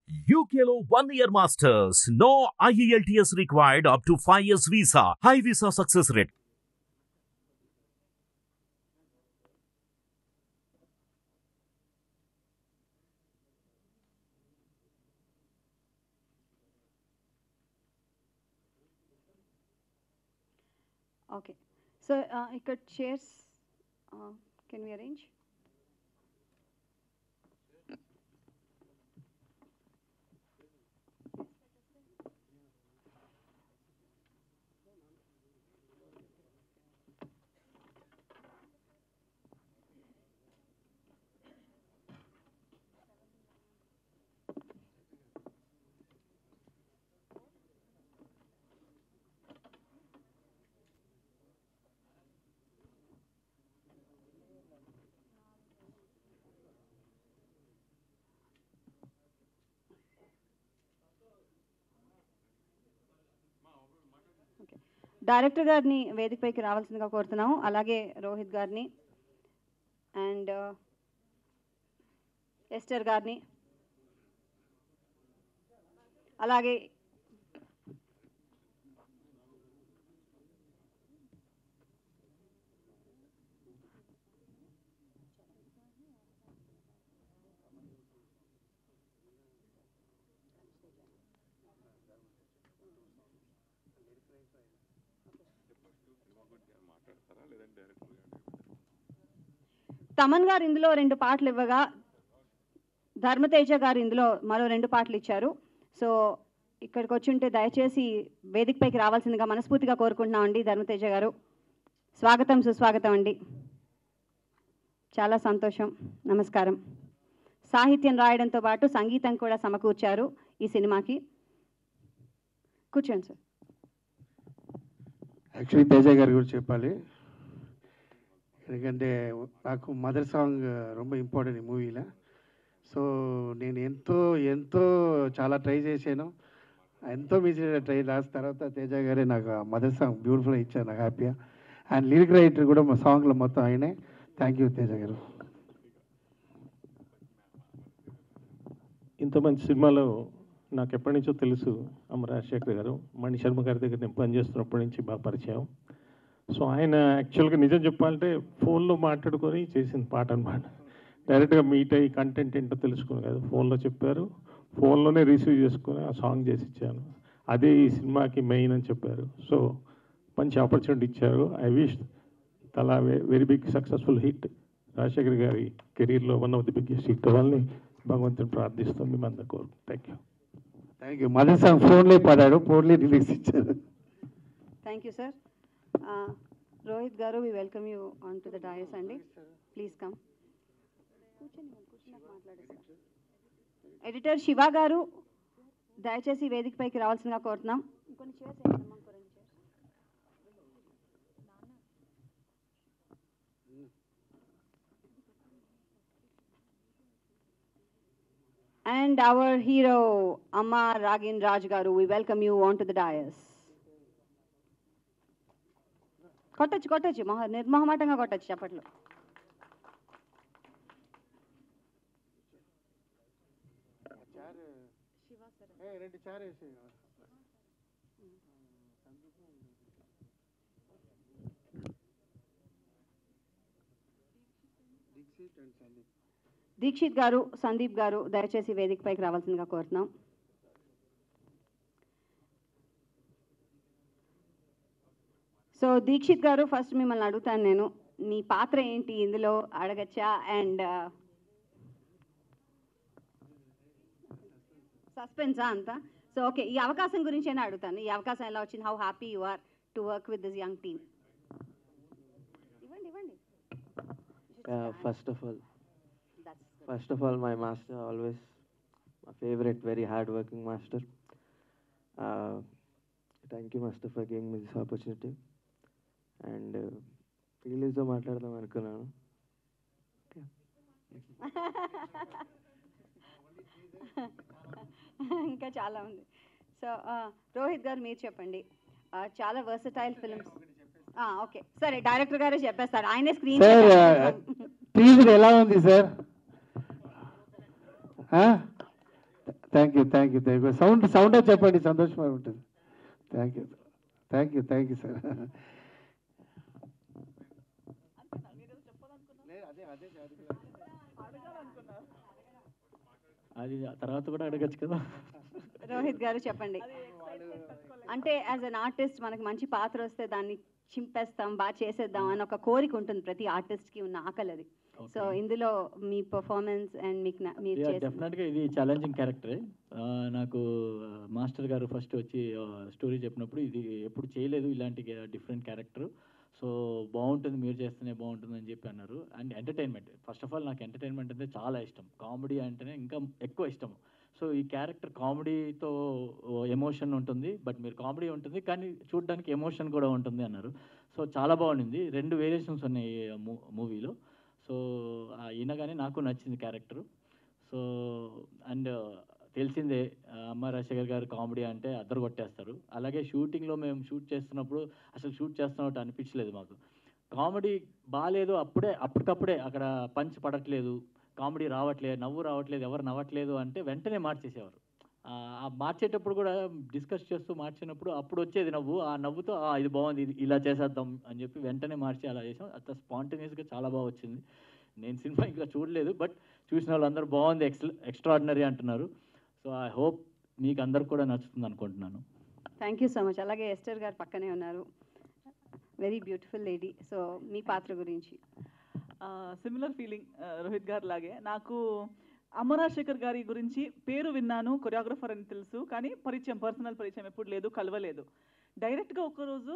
UKLO 1 year masters. No IELTS required up to 5 years visa. High visa success rate. Okay. So, ఇక్కడ chairs, can we arrange? Director గారిని వేదికపైకి రావాల్సిందిగా కోరుతున్నాము. అలాగే రోహిత్ గారిని అండ్ ఎస్టర్ గారిని, అలాగే తమన్ గారు ఇందులో 2 పాటలు ఇవ్వగా ధర్మతేజ గారు ఇందులో మరో 2 పాటలు ఇచ్చారు. సో ఇక్కడికి వచ్చి ఉంటే దయచేసి వేదికపైకి రావాల్సిందిగా మనస్ఫూర్తిగా కోరుకుంటున్నామండి. ధర్మతేజ గారు స్వాగతం, సుస్వాగతం అండి. చాలా సంతోషం. నమస్కారం. సాహిత్యం రాయడంతో పాటు సంగీతం కూడా సమకూర్చారు ఈ సినిమాకి. కూర్చోండి సార్. యాక్చువల్లీ తేజ గారి గురించి చెప్పాలి. ఎందుకంటే నాకు మదర్ సాంగ్ ரொம்ப ఇంపార్టెంట్ ఈ మూవీలో. సో నేను ఎంతో చాలా ట్రై చేశాను, ఎంతో మిస్ ట్రై రాసిన తర్వాత తేజ గారే నాకు మదర్ సాంగ్ బ్యూటిఫుల్గా ఇచ్చారు, నాకు హ్యాపీగా. అండ్ లిరిక్ రైటర్ కూడా మా సాంగ్లో మొత్తం ఆయనే. థ్యాంక్ యూ తేజ గారు. ఇంత మంచి సినిమాలో నాకు ఎప్పటి నుంచో తెలుసు అమ్మ రాజశేఖర్ గారు. మణి శర్మ గారి దగ్గర నేను పనిచేస్తున్నప్పటి నుంచి బాగా పరిచయం. సో ఆయన యాక్చువల్గా నిజం చెప్పాలంటే ఫోన్లో మాట్లాడుకొని చేసిన పాట అనమాట. డైరెక్ట్గా మీట్ అయ్యి కంటెంట్ ఏంటో తెలుసుకుని కాదు, ఫోన్లో చెప్పారు, ఫోన్లోనే రిసీవ్ చేసుకొని ఆ సాంగ్ చేసి ఇచ్చాను. అదే ఈ సినిమాకి మెయిన్ అని చెప్పారు. సో మంచి ఆపర్చునిటీ ఇచ్చారు. I wish Thala very big successful hit. Rajasekhar గారి కెరీర్లో one of the biggest hit అవ్వాలని భగవంతుని ప్రార్థిస్తాం. మేము అందరి కోరు. Thank you. Thank you. Mother song ఫోన్లో పాడాడు, ఫోన్లో రిలీజ్ ఇచ్చారు. Thank you sir. Rohit garu, we welcome you on to the dais అండి. Please come. Editor Shiva garu దయచేసి వేదికపైకి రావాల్సిందిగా కోరుతున్నాం. ఇంకొన్ని చైర్స్ వేయండి. And our hero Amma Ragin Raj garu, we welcome you onto the dais. కొట్టచ్చు నిర్మోహమాటంగా కొట్టచ్చు చప్పట్లు. దీక్షిత్ గారు, సందీప్ గారు దయచేసి వేదికపైకి రావాల్సిందిగా కోరుతున్నాం. సో దీక్షిత్ గారు, ఫస్ట్ మిమ్మల్ని అడుగుతాను నేను, నీ పాత్ర ఏంటి ఇందులో అడగచ్చా? అండ్ సస్పెన్సా అంతా? సో ఓకే, ఈ అవకాశం గురించి అయినా అడుగుతాను. ఈ అవకాశం ఎలా వచ్చింది? How happy you are to work with this young team? ఇవ్వండి. First of all, my master, always my favorite, very hard-working master. Thank you, master, for giving me this opportunity. And release మాట్లాడదాం అనుకున్నాను. ఇంకా చాలా ఉంది. So Rohit గారు మీరు చెప్పండి. చాలా వర్సటైల్ ఫిల్మ్స్. ఓకే సరే, డైరెక్టర్ గారే చెప్పేస్తారు. ఆయనే స్క్రీన్ టీజర్ ఎలా ఉంది సార్? యూ. సౌండ్ చెప్పండి, సంతోషంగా ఉంటుంది. Thank you sir. అది తర్వాత కూడా అడగచ్చు కదా. రోహిత్ గారు చెప్పండి. అంటే యాజ్ అన్ ఆర్టిస్ట్ మనకి మంచి పాత్ర వస్తే దాన్ని చింపేస్తాం, బాగా చేసేద్దాం అని ఒక కోరిక ఉంటుంది ప్రతి ఆర్టిస్ట్కి ఉన్న ఆకలి అది. సో ఇందులో మీ పర్ఫార్మెన్స్ అండ్ మీకు మీరు డెఫినెట్గా ఇది ఛాలెంజింగ్ క్యారెక్టరే. నాకు మాస్టర్ గారు ఫస్ట్ వచ్చి స్టోరీ చెప్పినప్పుడు ఇది ఎప్పుడు చేయలేదు ఇలాంటి డిఫరెంట్ క్యారెక్టర్, సో బాగుంటుంది, మీరు చేస్తేనే బాగుంటుంది అని చెప్పి అన్నారు. And entertainment, first of all నాకు ఎంటర్టైన్మెంట్ అంటే చాలా ఇష్టం, కామెడీ అంటేనే ఇంకా ఎక్కువ ఇష్టం. సో ఈ క్యారెక్టర్ కామెడీతో ఎమోషన్ ఉంటుంది, బట్ మీరు కామెడీ ఉంటుంది కానీ చూడడానికి ఎమోషన్ కూడా ఉంటుంది అన్నారు. సో చాలా బాగుండింది, 2 వేరియేషన్స్ ఉన్నాయి మూవీలో. సో ఈయనగానే నాకు నచ్చింది క్యారెక్టరు. సో అండ్ తెలిసిందే అమ్మ రాజశేఖర్ గారు కామెడీ అంటే అద్దరు కొట్టేస్తారు. అలాగే షూటింగ్లో మేము షూట్ చేస్తున్నప్పుడు అసలు షూట్ చేస్తున్నట్టు అనిపించలేదు మాకు. కామెడీ బాగాలేదు, అప్పటికప్పుడే అక్కడ పంచ్ పడట్లేదు, కామెడీ రావట్లేదు, నవ్వు రావట్లేదు, ఎవరు నవ్వట్లేదు అంటే వెంటనే మార్చేసేవారు. మార్చేటప్పుడు కూడా డిస్కస్ చేస్తూ మార్చినప్పుడు అప్పుడు వచ్చేది నవ్వు, ఆ నవ్వుతో ఇది బాగుంది, ఇది ఇలా చేసేద్దాం అని చెప్పి వెంటనే మార్చి అలా చేసాం. అంత స్పాంటేనియస్గా చాలా బాగా వచ్చింది. నేను సినిమా ఇంకా చూడలేదు, బట్ చూసిన వాళ్ళందరూ బాగుంది, ఎక్స్ట్రాడినరీ అంటున్నారు. సో ఐ హోప్ మీకు అందరికి కూడా నచ్చుతుంది అనుకుంటున్నాను. Thank you so much. అలాగే ఎస్టర్ గారు పక్కనే ఉన్నారు, వెరీ బ్యూటిఫుల్ లేడీ. సో మీ పాత్ర గురించి. సిమిలర్ ఫీలింగ్ రోహిత్ గారు లాగే. నాకు అమ్మ రాజశేఖర్ గారి గురించి పేరు విన్నాను, కొరియోగ్రఫర్ అని తెలుసు, కానీ పర్సనల్ పరిచయం ఎప్పుడు లేదు, కలవలేదు. డైరెక్ట్గా ఒక్కరోజు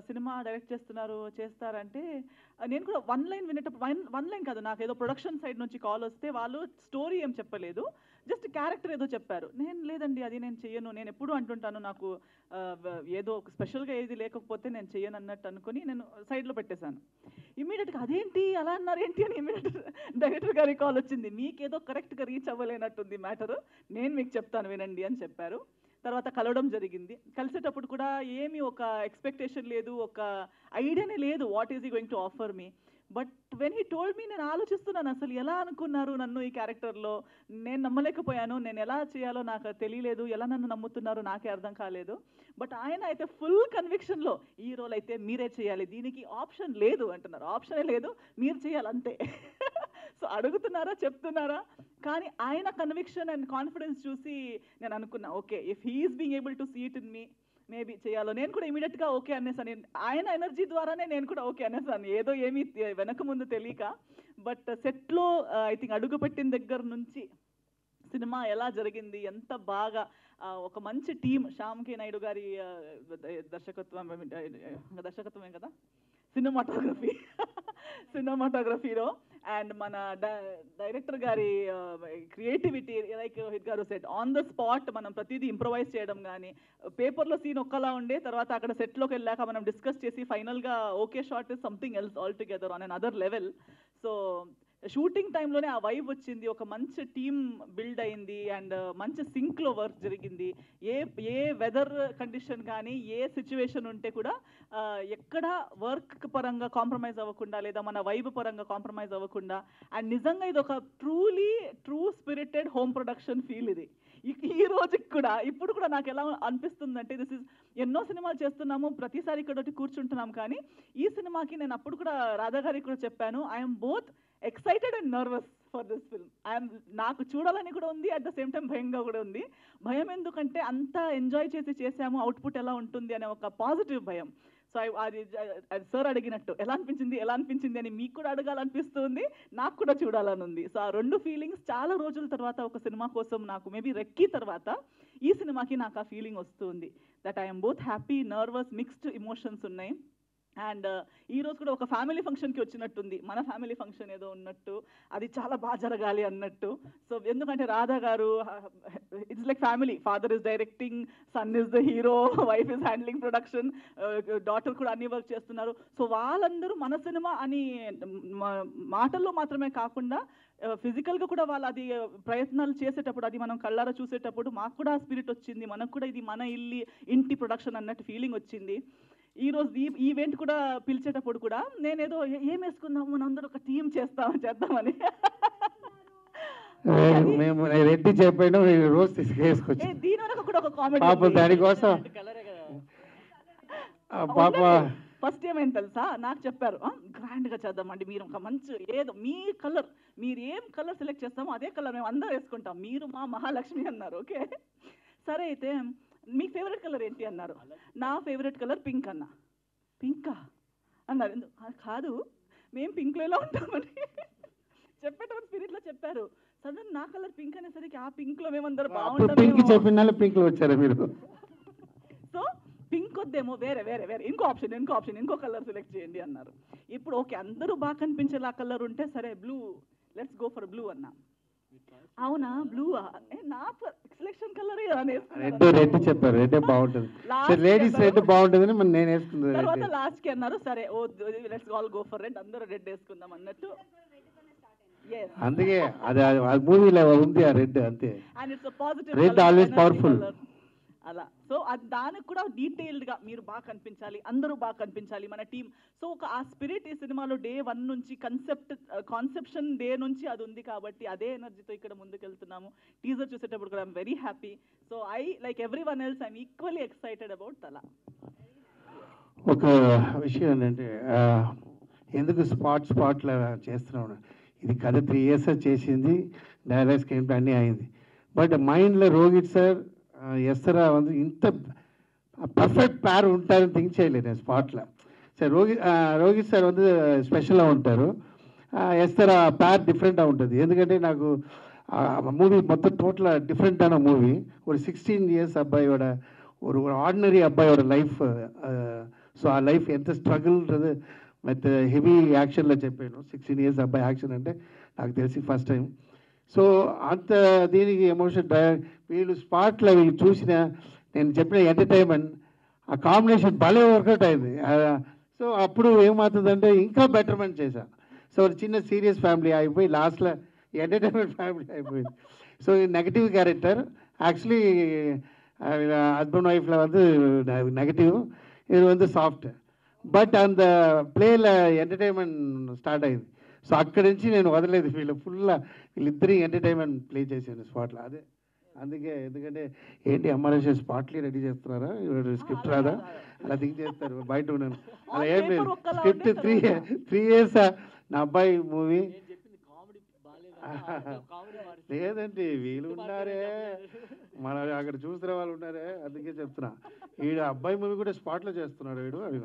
సినిమా డైరెక్ట్ చేస్తారంటే నేను కూడా 1 లైన్ వినేటప్పుడు, 1 లైన్ కాదు, నాకు ఏదో ప్రొడక్షన్ సైడ్ నుంచి కాల్ వస్తే వాళ్ళు స్టోరీ ఏం చెప్పలేదు, జస్ట్ క్యారెక్టర్ ఏదో చెప్పారు. నేను లేదండి అది నేను చెయ్యను, నేను ఎప్పుడు అంటుంటాను నాకు ఏదో స్పెషల్గా ఏది లేకపోతే నేను చెయ్యను అన్నట్టు అనుకుని నేను సైడ్లో పెట్టేశాను. ఇమీడియట్గా అదేంటి అలా అన్నారు ఏంటి అని ఇమీడియట్ డైరెక్టర్ గారి కాల్ వచ్చింది, మీకేదో కరెక్ట్గా రీచ్ అవ్వలేనట్టుంది మ్యాటర్, నేను మీకు చెప్తాను వినండి అని చెప్పారు. తర్వాత కలవడం జరిగింది. కలిసేటప్పుడు కూడా ఏమీ ఒక ఎక్స్పెక్టేషన్ లేదు, ఒక ఐడియానే లేదు what is he going to offer me. But when he told me, నేను ఆలోచిస్తున్నాను అసలు ఎలా అనుకున్నారు నన్ను ఈ క్యారెక్టర్లో, నేను నమ్మలేకపోయాను, నేను ఎలా చేయాలో నాకు తెలియలేదు, ఎలా నన్ను నమ్ముతున్నారో నాకే అర్థం కాలేదు. బట్ ఆయన అయితే ఫుల్ కన్విక్షన్లో ఈ రోల్ అయితే మీరే చేయాలి, దీనికి ఆప్షన్ లేదు అంటున్నారు. ఆప్షనే లేదు, మీరు చేయాలి అంతే. సో అడుగుతున్నారా, చెప్తున్నారా, కానీ ఆయన కన్విక్షన్ అండ్ కాన్ఫిడెన్స్ చూసి నేను అనుకున్నా okay, if he's being able to see it in me, maybe చేయాలో. నేను కూడా ఇమీడియట్గా ఓకే అనేసాను, ఆయన ఎనర్జీ ద్వారానే నేను కూడా ఓకే అనేసాను, ఏదో ఏమీ వెనక ముందు తెలియక. బట్ సెట్లో ఐ థింక్ అడుగుపెట్టిన దగ్గర నుంచి సినిమా ఎలా జరిగింది, ఎంత బాగా ఒక మంచి టీం, శ్యామ్ కే నాయుడు గారి దర్శకత్వమే కదా, సినిమాటోగ్రఫీలో, అండ్ మన డైరెక్టర్ గారి క్రియేటివిటీ, లైక్ రోహిత్ గారు సెట్ ఆన్ ద స్పాట్ మనం ప్రతిదీ ఇంప్రొవైజ్ చేయడం కానీ, పేపర్లో సీన్ ఒక్కలా ఉండే తర్వాత అక్కడ సెట్లోకి వెళ్ళాక మనం డిస్కస్ చేసి ఫైనల్గా okay shot is something else all together on an other level. So shooting టైంలోనే ఆ వైబ్ వచ్చింది, ఒక మంచి టీమ్ బిల్డ్ అయింది, అండ్ మంచి సింక్లో వర్క్ జరిగింది. ఏ వెదర్ కండిషన్ కానీ, ఏ సిచ్యువేషన్ ఉంటే కూడా ఎక్కడ వర్క్ పరంగా కాంప్రమైజ్ అవ్వకుండా, లేదా మన వైబ్ పరంగా కాంప్రమైజ్ అవ్వకుండా, అండ్ నిజంగా ఇది ఒక true spirited home production feel ఇది. ఈ రోజుకి కూడా ఇప్పుడు కూడా నాకు ఎలా అనిపిస్తుందంటే, దిస్ ఇస్ ఎన్నో సినిమాలు చేస్తున్నాము, ప్రతిసారి ఇక్కడ కూర్చుంటున్నాం, కానీ ఈ సినిమాకి నేను అప్పుడు కూడా రాధా గారికి కూడా చెప్పాను, I'm both excited and nervous for this film. నాకు చూడాలని కూడా ఉంది, అట్ ద సేమ్ టైం భయంగా కూడా ఉంది. భయం ఎందుకంటే అంతా ఎంజాయ్ చేసాము, అవుట్పుట్ ఎలా ఉంటుంది అనే ఒక పాజిటివ్ భయం. సో అది సార్ అడిగినట్టు ఎలా అనిపించింది అని మీకు కూడా అడగాలనిపిస్తుంది, నాకు కూడా చూడాలని ఉంది. సో ఆ 2 ఫీలింగ్స్ చాలా రోజుల తర్వాత ఒక సినిమా కోసం నాకు మేబీ రెక్కీ తర్వాత ఈ సినిమాకి నాకు ఆ ఫీలింగ్ వస్తుంది, that I'm both happy, nervous, mixed emotions ఉన్నాయి. అండ్ ఈరోజు కూడా ఒక ఫ్యామిలీ ఫంక్షన్కి వచ్చినట్టుంది, మన ఫ్యామిలీ ఫంక్షన్ ఏదో ఉన్నట్టు, అది చాలా బాగా జరగాలి అన్నట్టు. సో ఎందుకంటే రాధా గారు it's like family, father is directing, son is the hero, wife is handling production, daughter కూడా అన్ని వర్క్ చేస్తున్నారు. సో వాళ్ళందరూ మన సినిమా అని మాటల్లో మాత్రమే కాకుండా ఫిజికల్గా కూడా వాళ్ళు అది ప్రయత్నాలు చేసేటప్పుడు, అది మనం కళ్ళారా చూసేటప్పుడు మాకు కూడా స్పిరిట్ వచ్చింది, మనకు కూడా ఇది మన ఇంటి ప్రొడక్షన్ అన్నట్టు ఫీలింగ్ వచ్చింది. ఈరోజు ఈ ఈవెంట్ కూడా పిలిచేటప్పుడు కూడా నేనేదో ఏం వేసుకుందాము, మనందరూ ఒక టీం చేద్దామని మేము రెడ్డి చెప్పాను రోజు తీసుకేసుకొచ్చి దీని వరకు కూడా ఒక కామెడీ పాప దానికోసం పాప ఫస్ట్ ఏమైంది తెలుసా, నాకు చెప్పారు గ్రాండ్గా చేద్దామండి, మీరు ఒక మంచి ఏదో మీ కలర్, మీరు ఏం కలర్ సెలెక్ట్ చేస్తామో అదే కలర్ మేము అందరూ వేసుకుంటాం, మీరు మా మహాలక్ష్మి అన్నారు. ఓకే సరే అయితే మీ ఫేవరెట్ కలర్ ఏంటి అన్నారు. నా ఫేవరెట్ కలర్ పింక్ అన్న. పింకా అన్నారు. కాదు మేము పింక్లో ఎలా ఉంటామని చెప్పేటప్పుడు స్పిరిట్లో చెప్పారు. సడన్ నా కలర్ పింక్ అనేసరికి ఆ పింక్లో మేమందరూ పింక్ బాగుంటాం. చెప్పిన పింక్లో వచ్చారా మీరు? సో పింక్ వద్దేమో, వేరే వేరే వేరే ఇంకో ఆప్షన్ ఇంకో కలర్ సెలెక్ట్ చేయండి అన్నారు. ఇప్పుడు ఓకే అందరూ బాగా కనిపించేలా కలర్ ఉంటే సరే blue, let's go for blue అన్నా. అవునా బ్లూ నా సెలెక్షన్ కలర్ రెడ్ చెప్పారు. రెడ్ బాగుంటుంది, లేడీస్ రెడ్ బాగుంటుందని నేను వేసుకున్నాను. తర్వాత లాస్ట్ కి అన్నారు సరే oh let's all go for red, అందరూ రెడ్ వేసుకుందాం అన్నట్టు. అందుకే అది మూవీలో ఉంది ఆ రెడ్, అంతే. And it's positive, red always powerful అలా. సో దానికి కూడా డీటెయిల్డ్గా మీరు బాగా కనిపించాలి, అందరూ బాగా కనిపించాలి మన టీం. సో ఒక ఆ స్పిరిట్ ఈ సినిమాలో డే 1 నుంచి కాన్సెప్షన్ డే నుంచి అది ఉంది కాబట్టి అదే ఎనర్జీతో ఇక్కడ ముందుకు వెళ్తున్నాము. టీజర్ చూసేటప్పుడు కూడా I'm very happy. So I like every one else I'm equally excited about తల. ఒక విషయం ఏంటంటే ఎందుకు స్పాట్లో చేస్తున్నాను, ఇది కథ 3 years చేసింది, డైలాగ్ స్క్రీన్ ప్లే అన్నీ అయింది. బట్ మైండ్లో రోహిత్ సార్ ఎస్తరా வந்து ఇంత పర్ఫెక్ట్ పేర్ ఉంటారని థింక్ చేయలేదు నేను స్పాట్లో. సార్ రోహిత్ సార్ வந்து స్పెషల్గా ఉంటారు, ఎస్తరా పేర్ డిఫరెంట్గా ఉంటుంది. ఎందుకంటే నాకు మూవీ మొత్తం టోటల్ డిఫరెంటాன మూవీ. ஒரு 16 years అబ్బాయిயோட ஒரு ஆர்டினரி అబ్బాయిயோட లైఫ్. సో ఆ లైఫ్ ఎంత స్ట్రగుల్ன்றது విత్ హెవీ యాక్షన్లో చెప్పాను. 16 years అబ్బాయి యాక్షన్ అంటే నాకు తెలిసి ఫస్ట్ టైం. సో అంత దీనికి ఎమోషన్ వీళ్ళు స్పాట్లో వీళ్ళు చూసిన నేను చెప్పిన ఎంటర్టైన్మెంట్ ఆ కాంబినేషన్ భలే వర్కౌట్ అయింది. సో అప్పుడు ఏమవుతుందంటే ఇంకా బెటర్మెంట్ చేశాను. సో చిన్న సీరియస్ ఫ్యామిలీ అయిపోయి లాస్ట్లో ఎంటర్టైన్మెంట్ ఫ్యామిలీ అయిపోయింది. So negative character actually husband ஒய்ஃபில் வந்து நெகட்டிவ், இது வந்து సాఫ్ట్. బట్ అంత ప్లేలో ఎంటర్టైన్మెంట్ స్టార్ట్ అయింది. సో అక్కడి నుంచి నేను వదలేదు, వీళ్ళిద్దరి ఎంటర్టైన్మెంట్ ప్లే చేశాను స్పాట్లో. అదే అందుకే, ఎందుకంటే ఏంటి అమ్మాయి స్పాట్లీ రెడీ చేస్తున్నారా, స్క్రిప్ట్ రాదా అలా థింక్ చేస్తారు బయట ఉన్నాను. అలా ఏం లేదు, స్క్రిప్ట్ 3 years నా అబ్బాయి మూవీ. లేదండి వీళ్ళు ఉన్నారే, మన అక్కడ చూసిన వాళ్ళు ఉన్నారే, అందుకే చెప్తున్నా. వీడు అబ్బాయి మూవీ కూడా స్పాట్లో చేస్తున్నాడు వీడు అది.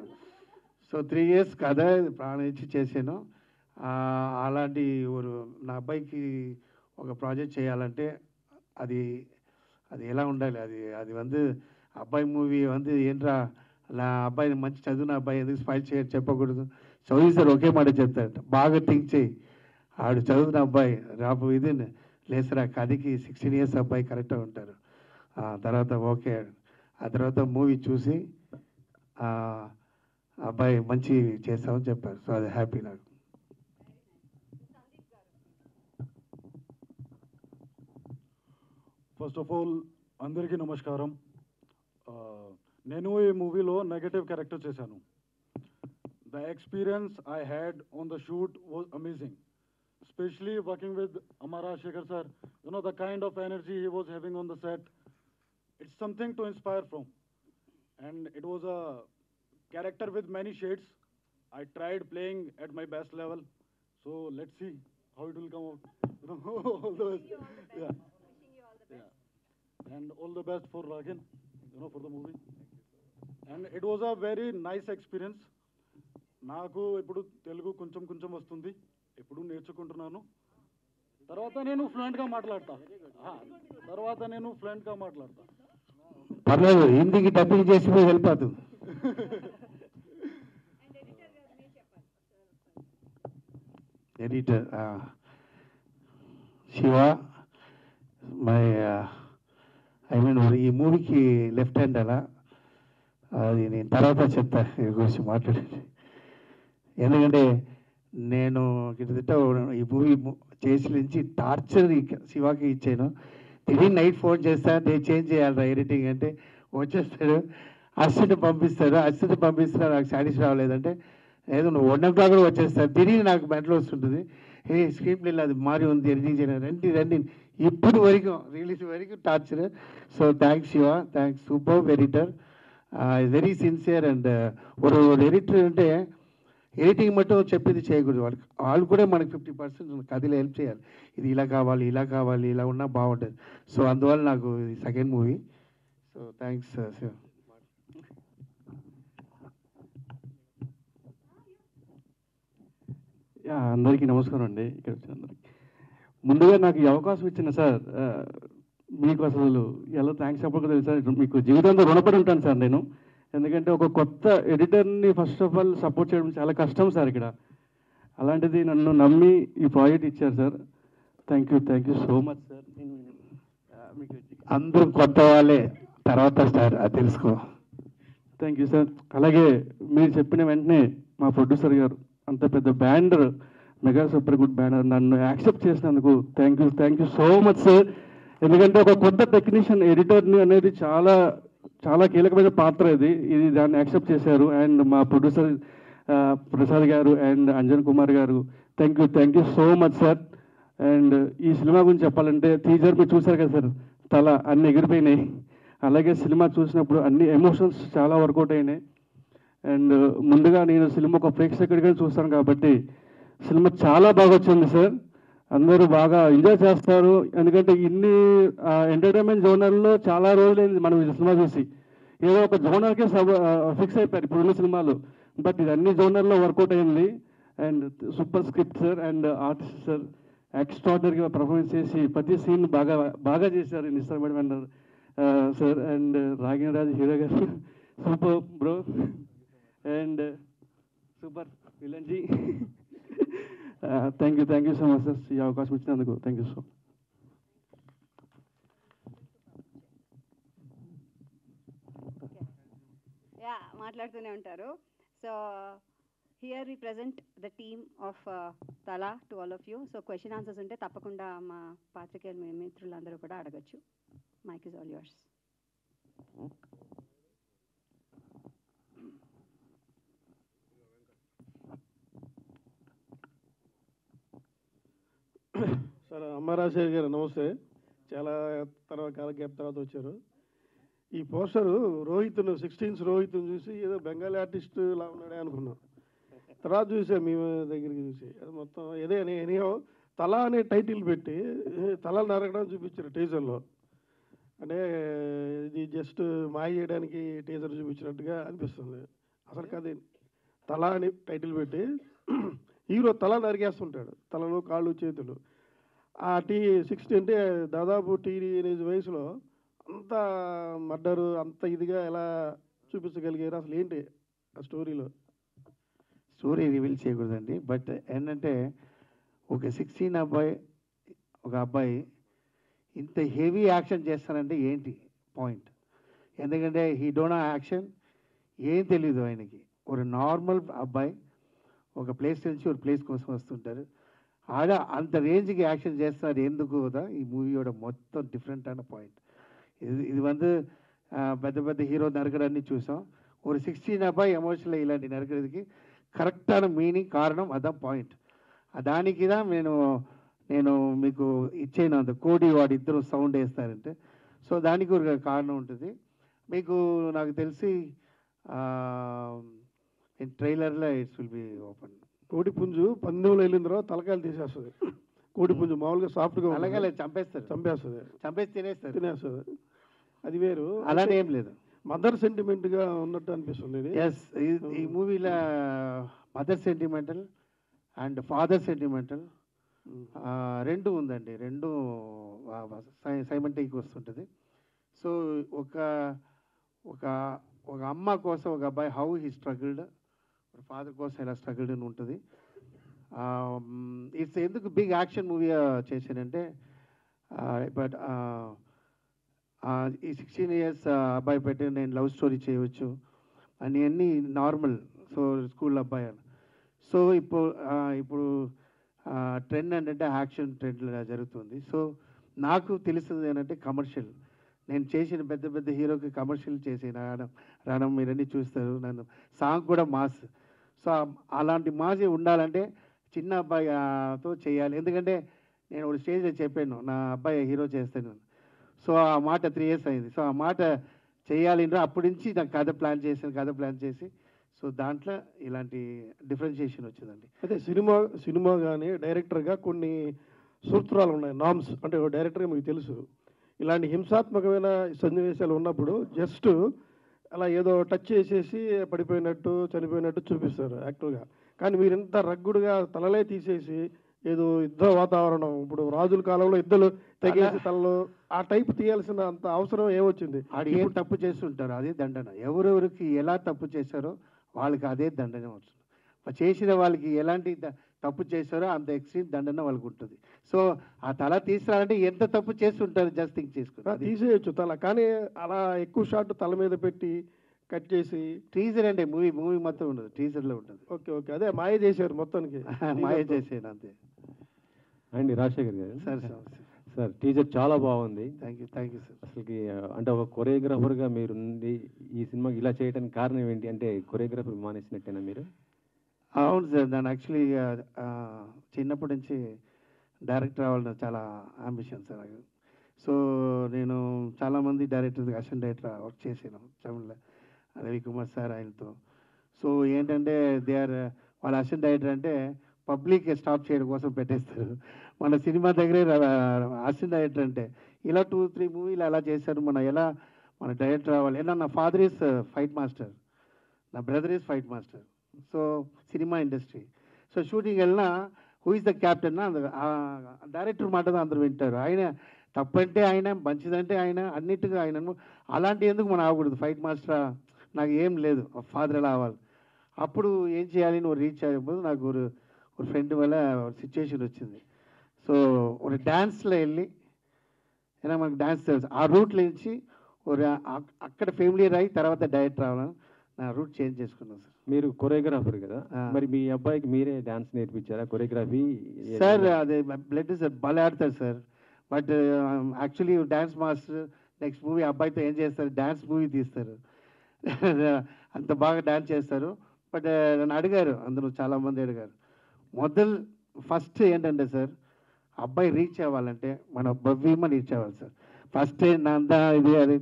సో 3 years కథ ప్రాణం ఇచ్చి చేశాను. అలాంటి నా అబ్బాయికి ఒక ప్రాజెక్ట్ చేయాలంటే అది ఎలా ఉండాలి, అది வந்து అబ్బాయి మూవీ வந்து ఏంట్రా నా అబ్బాయి మంచి చదువున అబ్బాయి ఎందుకు స్పైల్ చెప్పకూడదు. చదువు సార్ ఒకే మాట చెప్తాడు, బాగా థింక్ చేయి, ఆడు చదువుతున్న అబ్బాయి రాబో ఇది లేసరా కథకి 16 years అబ్బాయి కరెక్ట్గా ఉంటారు. తర్వాత ఓకే, ఆ తర్వాత మూవీ చూసి అబ్బాయి మంచి చేస్తామని చెప్పారు. సో అది హ్యాపీ నాకు. ఫస్ట్ ఆఫ్ ఆల్ అందరికీ నమస్కారం. నేను ఈ మూవీలో నెగటివ్ క్యారెక్టర్ చేశాను. The experience I had on the shoot was amazing, especially working with Amar Rajshekhar sir. You know, the kind of energy he was having on the set, it's something to inspire from. And it was a character with many shades. I tried playing at my best level. So let's see how it will come out. All the best. Yeah. And all the best for Ragan, for the movie. And it was a very nice experience. నాకు ఇప్పుడు తెలుగు కొంచెం వస్తుంది, ఇప్పుడు నేర్చుకుంటున్నాను. తర్వాత నేను ఫ్లూయెంట్గా మాట్లాడతా. పర్లేదు, హిందీకి డబ్బింగ్ చేసి వెళ్ళిపోతుంది. ఎడిటర్ శివ, ఈ మూవీకి లెఫ్ట్ హ్యాండ్ అలా, అది నేను తర్వాత చెప్తా ఈ గురించి మాట్లాడేది. ఎందుకంటే నేను కిందట ఈ మూవీ చేసి నుంచి టార్చర్ శివాకి ఇచ్చాను. తిరిగి నైట్ ఫోన్ చేస్తా, నేను చేంజ్ చేయాలి ఎడిటింగ్ అంటే వచ్చేస్తాడు, అసిస్టెంట్ పంపిస్తున్నా, నాకు సాటిస్ఫై అవ్వలేదంటే ఏదో నువ్వు 1 o'clock కూడా వచ్చేస్తాను. తిరిగి నాకు మెంటల్ వస్తుంటుంది. స్క్రీన్ ప్లేలో అది మారి ఉంది ఎడిటింగ్ చేయడం రండి రండి ఇప్పుడు వరకు రిలీజ్ వరకు torture. So thanks Shiva, thanks super editor, very sincere. And ఒక ఎడిటర్ అంటే ఎడిటింగ్ మట్టు చెప్పింది చేయకూడదు, వాళ్ళు కూడా మనకి 50% కథలో హెల్ప్ చేయాలి. ఇది ఇలా కావాలి ఇలా కావాలి ఇలా ఉన్నా బాగుంటుంది. సో అందువల్ల నాకు ఇది second movie. So thanks Shiva. అందరికీ నమస్కారం అండి. ఇక్కడ వచ్చిన అందరికి ముందుగా నాకు ఈ అవకాశం ఇచ్చిన సార్ మీకు అసలు ఎలా థ్యాంక్స్ చెప్పకూడదు తెలుసు సార్. మీకు జీవితంలో రుణపడి ఉంటాను సార్ నేను. ఎందుకంటే ఒక కొత్త ఎడిటర్ని ఫస్ట్ ఆఫ్ ఆల్ సపోర్ట్ చేయడం చాలా కష్టం సార్ ఇక్కడ. అలాంటిది నన్ను నమ్మి ఈ ప్రాజెక్ట్ ఇచ్చారు sir. Thank you so much sir. నేను మీకు అందరూ కొత్త వాళ్ళే, తర్వాత సార్ అది తెలుసుకో. Thank you sir. అలాగే మీరు చెప్పిన వెంటనే మా ప్రొడ్యూసర్ గారు అంత పెద్ద banner, mega super good banner నన్ను యాక్సెప్ట్ చేసినందుకు thank you so much sir. ఎందుకంటే ఒక కొత్త టెక్నీషియన్ ఎడిటర్ని అనేది చాలా చాలా కీలకమైన పాత్ర ఇది దాన్ని యాక్సెప్ట్ చేశారు. అండ్ మా ప్రొడ్యూసర్ ప్రసాద్ గారు అండ్ అంజన్ కుమార్ గారు thank you so much sir. And ఈ సినిమా గురించి చెప్పాలంటే టీజర్ మీరు చూశారు కదా సార్, తల అన్ని ఎగిరిపోయినాయి. అలాగే సినిమా చూసినప్పుడు అన్ని ఎమోషన్స్ చాలా వర్కౌట్ అయినాయి. అండ్ ముందుగా నేను సినిమా ఒక ప్రేక్షకుడిగా చూస్తాను కాబట్టి సినిమా చాలా బాగా వచ్చింది సార్. అందరూ బాగా ఎంజాయ్ చేస్తారు. ఎందుకంటే ఇన్ని ఎంటర్టైన్మెంట్ జోనర్లో చాలా రోజులైంది మనం ఈ సినిమా చూసి. ఏదో ఒక జోనర్కే ఫిక్స్ అయిపోయారు ఇప్పుడున్న సినిమాలు. బట్ ఇది అన్ని జోనర్లో వర్కౌట్ అయింది. And super script sir and artist sir ఎక్స్ట్రాడనరీగా పర్ఫార్మెన్స్ చేసి ప్రతి సీన్ బాగా చేశారు నిశ్చయమైన అన్నారు సార్. And Raginraju hero garu super bro. And super విలన్జీ thank you so much sir ఈ అవకాశం ఇచ్చినందుకు. Thank you so much. మాట్లాడుతూనే ఉంటారు. So here we present the team of Thala to all of you. So question answers ఉంటే తప్పకుండా మా పాత్రికేయులు మిత్రులందరూ కూడా అడగచ్చు. Mic is all yours. Sir అమ్మరాజశేఖర్ గారు నమస్తే. చాలా కాల గ్యాప్ తర్వాత వచ్చారు. ఈ పోస్టరు రోహిత్ను 16th రోహిత్ను చూసి ఏదో బెంగాలీ ఆర్టిస్ట్ లా ఉన్నాడే అనుకున్నాం. తర్వాత చూసా మీ దగ్గరికి చూసి అది మొత్తం ఏదో ఎనీహో తల అనే టైటిల్ పెట్టి తల నరకడం చూపించారు టీజర్లో. అంటే ఇది జస్ట్ మాయ చేయడానికి టీజర్ చూపించినట్టుగా అనిపిస్తుంది. అసలు కాదు, తల అని టైటిల్ పెట్టి హీరో తల నరికేస్తుంటాడు, తలలో కాళ్ళు చేతులు. ఆ 60 అంటే దాదాపు టీనేజ్ వయసులో అంత మర్డరు అంత ఇదిగా ఎలా చూపించగలిగారు? అసలు ఏంటి ఆ స్టోరీలో? స్టోరీ రివీల్ చేయకూడదండి. బట్ ఏంటంటే ఒక 16 ఒక అబ్బాయి ఇంత హెవీ యాక్షన్ చేస్తానంటే ఏంటి పాయింట్? ఎందుకంటే హీ డోంట్ నో యాక్షన్, ఏం తెలీదు ఆయనకి. ఒక నార్మల్ అబ్బాయి ఒక ప్లేస్ నుంచి ఒక ప్లేస్ కోసం వస్తుంటారు. ఆడ అంత రేంజ్కి యాక్షన్ చేస్తున్నారు ఎందుకు కదా ఈ మూవీயோட మొత్తం డిఫరెంట్ అయిన పాయింట్. ఇది வந்து పెద్ద పెద్ద హీరో నరకడాన్ని చూసాం. ఒక 16 అబ్బాయి ఎమోషనల్ ఇలాంటి నరకడానికి కరెక్ట్ అయిన మీనింగ్ కారణం అదా పాయింట్. దానికి నేను మీకు ఇచ్చేను అంత కోడి వాడు ఇద్దరు సౌండ్ వేస్తారంటే. సో దానికి ఒక కారణం ఉంటుంది. మీకు నాకు తెలిసి ట్రైలర్లో ఇట్స్ విల్ బి ఓపెన్. కోడి పుంజు పందెంలో వెళ్ళిన తర్వాత తలకాయలు తీసేస్తుంది. కోడి పుంజు మామూలుగా సాఫ్ట్గా అలాగే చంపేస్తారు, చంపేసి తినేస్తుంది. అది వేరు. అలానే ఏం లేదు, మదర్ సెంటిమెంట్గా ఉన్నట్టు అనిపిస్తుంది. ఎస్, ఈ మూవీలో mother sentimental and father sentimental రెండు ఉందండి. రెండు సైమంటిక్ వస్తుంటుంది. సో ఒక ఒక ఒక అమ్మ కోసం ఒక అబ్బాయి హౌ హీ స్ట్రగుల్డ్, ఫాదర్ కోసం ఎలా స్ట్రగుల్డ్ అని ఉంటుంది. ఇట్స్ ఎందుకు బిగ్ యాక్షన్ మూవీ చేశానంటే బట్ ఈ 16 years అబ్బాయి పెట్టి నేను లవ్ స్టోరీ చేయవచ్చు అని అన్నీ నార్మల్. సో స్కూల్ అబ్బాయి. సో ఇప్పుడు ట్రెండ్ ఏంటంటే యాక్షన్ ట్రెండ్ జరుగుతుంది. సో నాకు తెలిసింది ఏంటంటే కమర్షియల్. నేను చేసిన పెద్ద పెద్ద హీరోకి కమర్షియల్ చేసి రావడం మీరన్నీ చూస్తారు. నన్ను సాంగ్ కూడా మాస్. సో అలాంటి మాస్ ఉండాలంటే చిన్న అబ్బాయి తో చేయాలి. ఎందుకంటే నేను ఒక స్టేజ్లో చెప్పాను నా అబ్బాయి హీరో చేస్తాను. సో ఆ మాట 3 years అయింది. సో ఆ మాట చేయాలి అప్పటి నుంచి నాకు కథ ప్లాన్ చేసి సో దాంట్లో ఇలాంటి డిఫరెన్షియేషన్ వచ్చిందండి. అయితే సినిమా కానీ డైరెక్టర్గా కొన్ని సూత్రాలు ఉన్నాయి, నామ్స్. అంటే ఒక డైరెక్టర్గా మీకు తెలుసు, ఇలాంటి హింసాత్మకమైన సన్నివేశాలు ఉన్నప్పుడు జస్ట్ అలా ఏదో టచ్ చేసేసి పడిపోయినట్టు చనిపోయినట్టు చూపిస్తారు యాక్టర్గా. కానీ మీరు ఇంత రగ్గుడుగా తలలే తీసేసి ఏదో యుద్ధ వాతావరణం, ఇప్పుడు రాజుల కాలంలో యుద్ధాలు తెగేసి తలలు ఆ టైప్ తీయాల్సిన అంత అవసరం ఏమొచ్చింది? ఆడు ఏం తప్పు చేస్తుంటారు అదే దండన. ఎవరెవరికి ఎలా తప్పు చేశారో వాళ్ళకి అదే దండన వస్తుంది. చేసిన వాళ్ళకి ఎలాంటి తప్పు చేశారో అంత ఎక్స్ట్రీమ్ దండన వాళ్ళకి ఉంటుంది. సో ఆ తల తీసారంటే ఎంత తప్పు చేస్తుంటారు జస్ట్ థింక్ చేసుకుంటారు. తీసేయచ్చు తల, కానీ అలా ఎక్కువ షాట్ తల మీద పెట్టి కట్ చేసి టీజర్ అంటే మూవీ మొత్తం ఉండదు, టీజర్లో ఉంటుంది. ఓకే అదే మాయ చేశారు మొత్తానికి. మాయ చేసాను అంతే అండి. రాజశేఖర్ గారు సార్ టీజర్ చాలా బాగుంది. Thank you sir. అసలుకి అంటే ఒక కొరియోగ్రాఫర్గా మీరు ఈ సినిమాకి ఇలా చేయడానికి కారణం ఏంటి? అంటే కొరియోగ్రాఫర్ మానేసినట్టేనా మీరు? అవును సార్, నేను యాక్చువల్లీ చిన్నప్పటి నుంచి డైరెక్టర్ అవ్వాలని చాలా అంబిషన్ సార్ నాకు. సో నేను చాలామంది డైరెక్టర్స్ అసిస్టెంట్ డైరెక్టర్ వర్క్ చేశాను తమిళ్లో, రవికుమార్ సార్ ఆయనతో. సో ఏంటంటే వాళ్ళ అసిస్టెంట్ డైరెక్టర్ అంటే పబ్లిక్ స్టాప్ చేయడం కోసం పెట్టేస్తారు. మన సినిమా దగ్గరే అసిస్టెంట్ డైరెక్టర్ అంటే ఇలా 2-3 మూవీలు అలా చేశారు. మన డైరెక్టర్ అవ్వాలి. ఏదన్నా నా ఫాదర్ ఈస్ ఫైట్ మాస్టర్, నా brother is fight master. So cinema industry. So shooting వెళ్ళినా who is the captain director మాట అందరూ వింటారు. ఆయన తప్పంటే ఆయన, మంచిదంటే ఆయన, అన్నిటిగా ఆయన. అలాంటి ఎందుకు మనం అవ్వకూడదు? ఫైట్ మాస్టరా, నాకు ఏం లేదు, ఫాదర్ ఎలా అవ్వాలి. అప్పుడు ఏం చేయాలి, నువ్వు రీచ్ అయ్యేప్పుడు నాకు ఒక ఫ్రెండ్ వల్ల సిచ్యువేషన్ వచ్చింది. సో ఒక డ్యాన్స్లో వెళ్ళి, ఏనా మనకు డ్యాన్స్ తెలుసు, ఆ రూట్లో నుంచి అక్కడ ఫెమిలియర్ అయ్యి తర్వాత డైరెక్టర్ అవ్వాలని నా రూట్ చేంజ్ చేసుకున్నాను సార్. మీరు కొరియోగ్రాఫర్ కదా, మరి మీ అబ్బాయికి మీరే డాన్స్ నేర్పించారా? కొరియోగ్రఫీ సార్ అదే బ్లడ్ సార్ భలే ఆడతారు sir. But actually dance master next movie అబ్బాయితో ఏం చేస్తారు, డ్యాన్స్ మూవీ తీస్తారు. అంత బాగా డ్యాన్స్ చేస్తారు. బట్ నన్ను అడిగారు, అందరూ చాలామంది అడిగారు, ఫస్ట్ ఏంటంటే సార్, అబ్బాయి రీచ్ అవ్వాలంటే మన భవ్యమని రీచ్ అవ్వాలి సార్. ఫస్ట్ అంతా ఇది అది